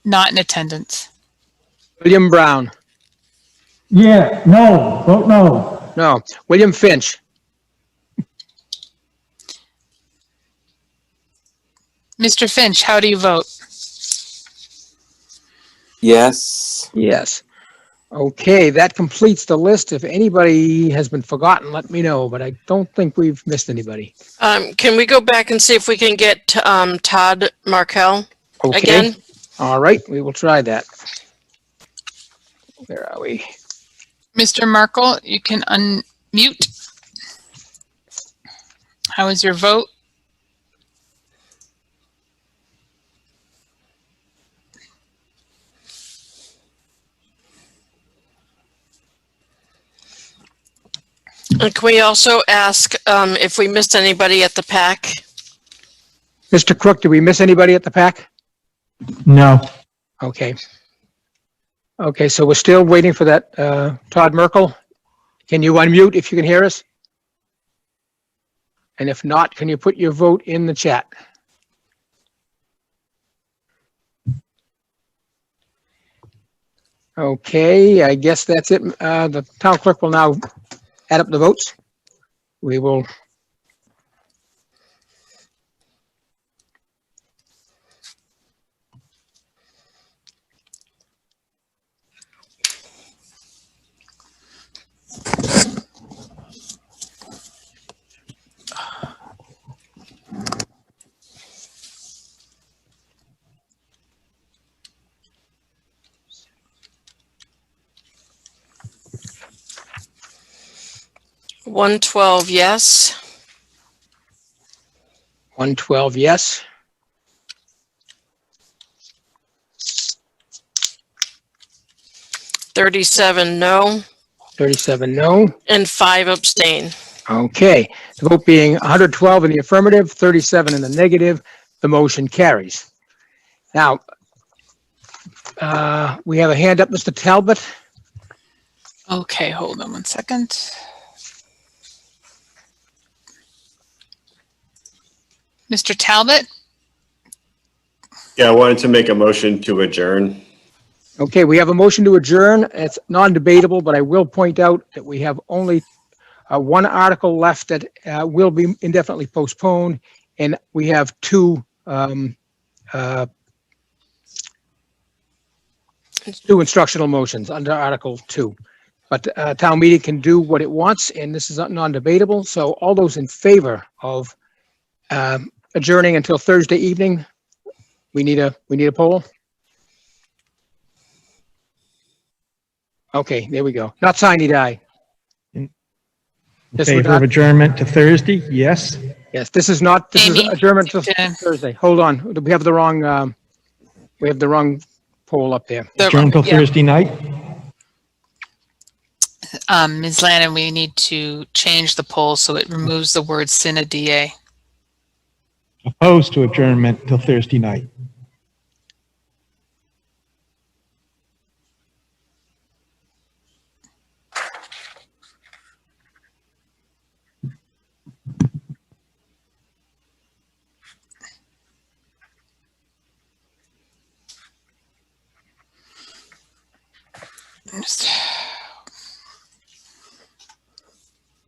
Not in attendance. William Brown. Yeah, no, vote no. No. William Finch. Mr. Finch, how do you vote? Yes. Yes. Okay, that completes the list. If anybody has been forgotten, let me know, but I don't think we've missed anybody. Can we go back and see if we can get Todd Markell Okay. again? All right, we will try that. Where are we? Mr. Markle, you can unmute. How is your vote? And can we also ask if we missed anybody at the PAC? Mr. Crook, did we miss anybody at the PAC? No. Okay. Okay, so we're still waiting for that, Todd Merkel. Can you unmute if you can hear us? And if not, can you put your vote in the chat? Okay, I guess that's it. The town clerk will now add up the votes. We will. $112 yes. 112 yes. $37 no. 37 no. And 5 abstain. Okay, the vote being 112 in the affirmative, 37 in the negative, the motion carries. Now, we have a hand up, Mr. Talbot. Okay, hold on one second. Mr. Talbot? Yeah, I wanted to make a motion to adjourn. Okay, we have a motion to adjourn. It's non-debatable, but I will point out that we have only one article left that will be indefinitely postponed, and we have two instructional motions under Article 2. But town meeting can do what it wants, and this is non-debatable. So all those in favor of adjourning until Thursday evening, we need a poll. Okay, there we go. Not signy die. In favor of adjournment to Thursday, yes. Yes, this is not, this is Amy, adjournment to Thursday. Hold on, we have the wrong poll up there. Adjourn until Thursday night. Ms. Lannon, we need to change the poll so it removes the word sine die. Opposed to adjournment till Thursday night.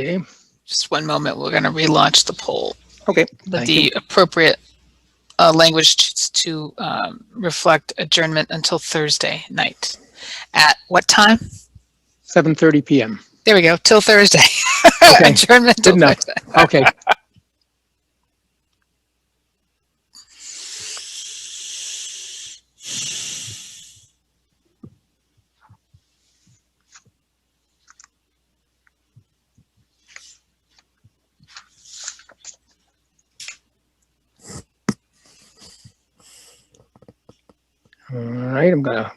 Okay. Just one moment. We're going to relaunch the poll. Okay. With the appropriate language to reflect adjournment until Thursday night. At what time? 7:30 p.m. There we go. Till Thursday. Okay. Adjournment till Good enough. Thursday. Okay. All right, I'm gonna.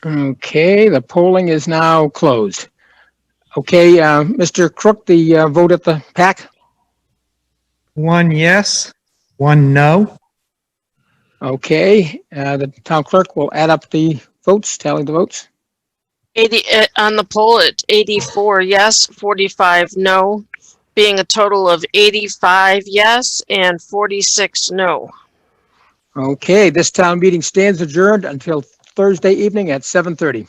Okay, the polling is now closed. Okay, Mr. Crook, the vote at the PAC? 1 yes, 1 no. Okay, the town clerk will add up the votes, tally the votes. 80 on the poll at 84 yes, 45 no, being a total of 85 yes and 46 no. Okay, this town meeting stands adjourned until Thursday evening at 7:30.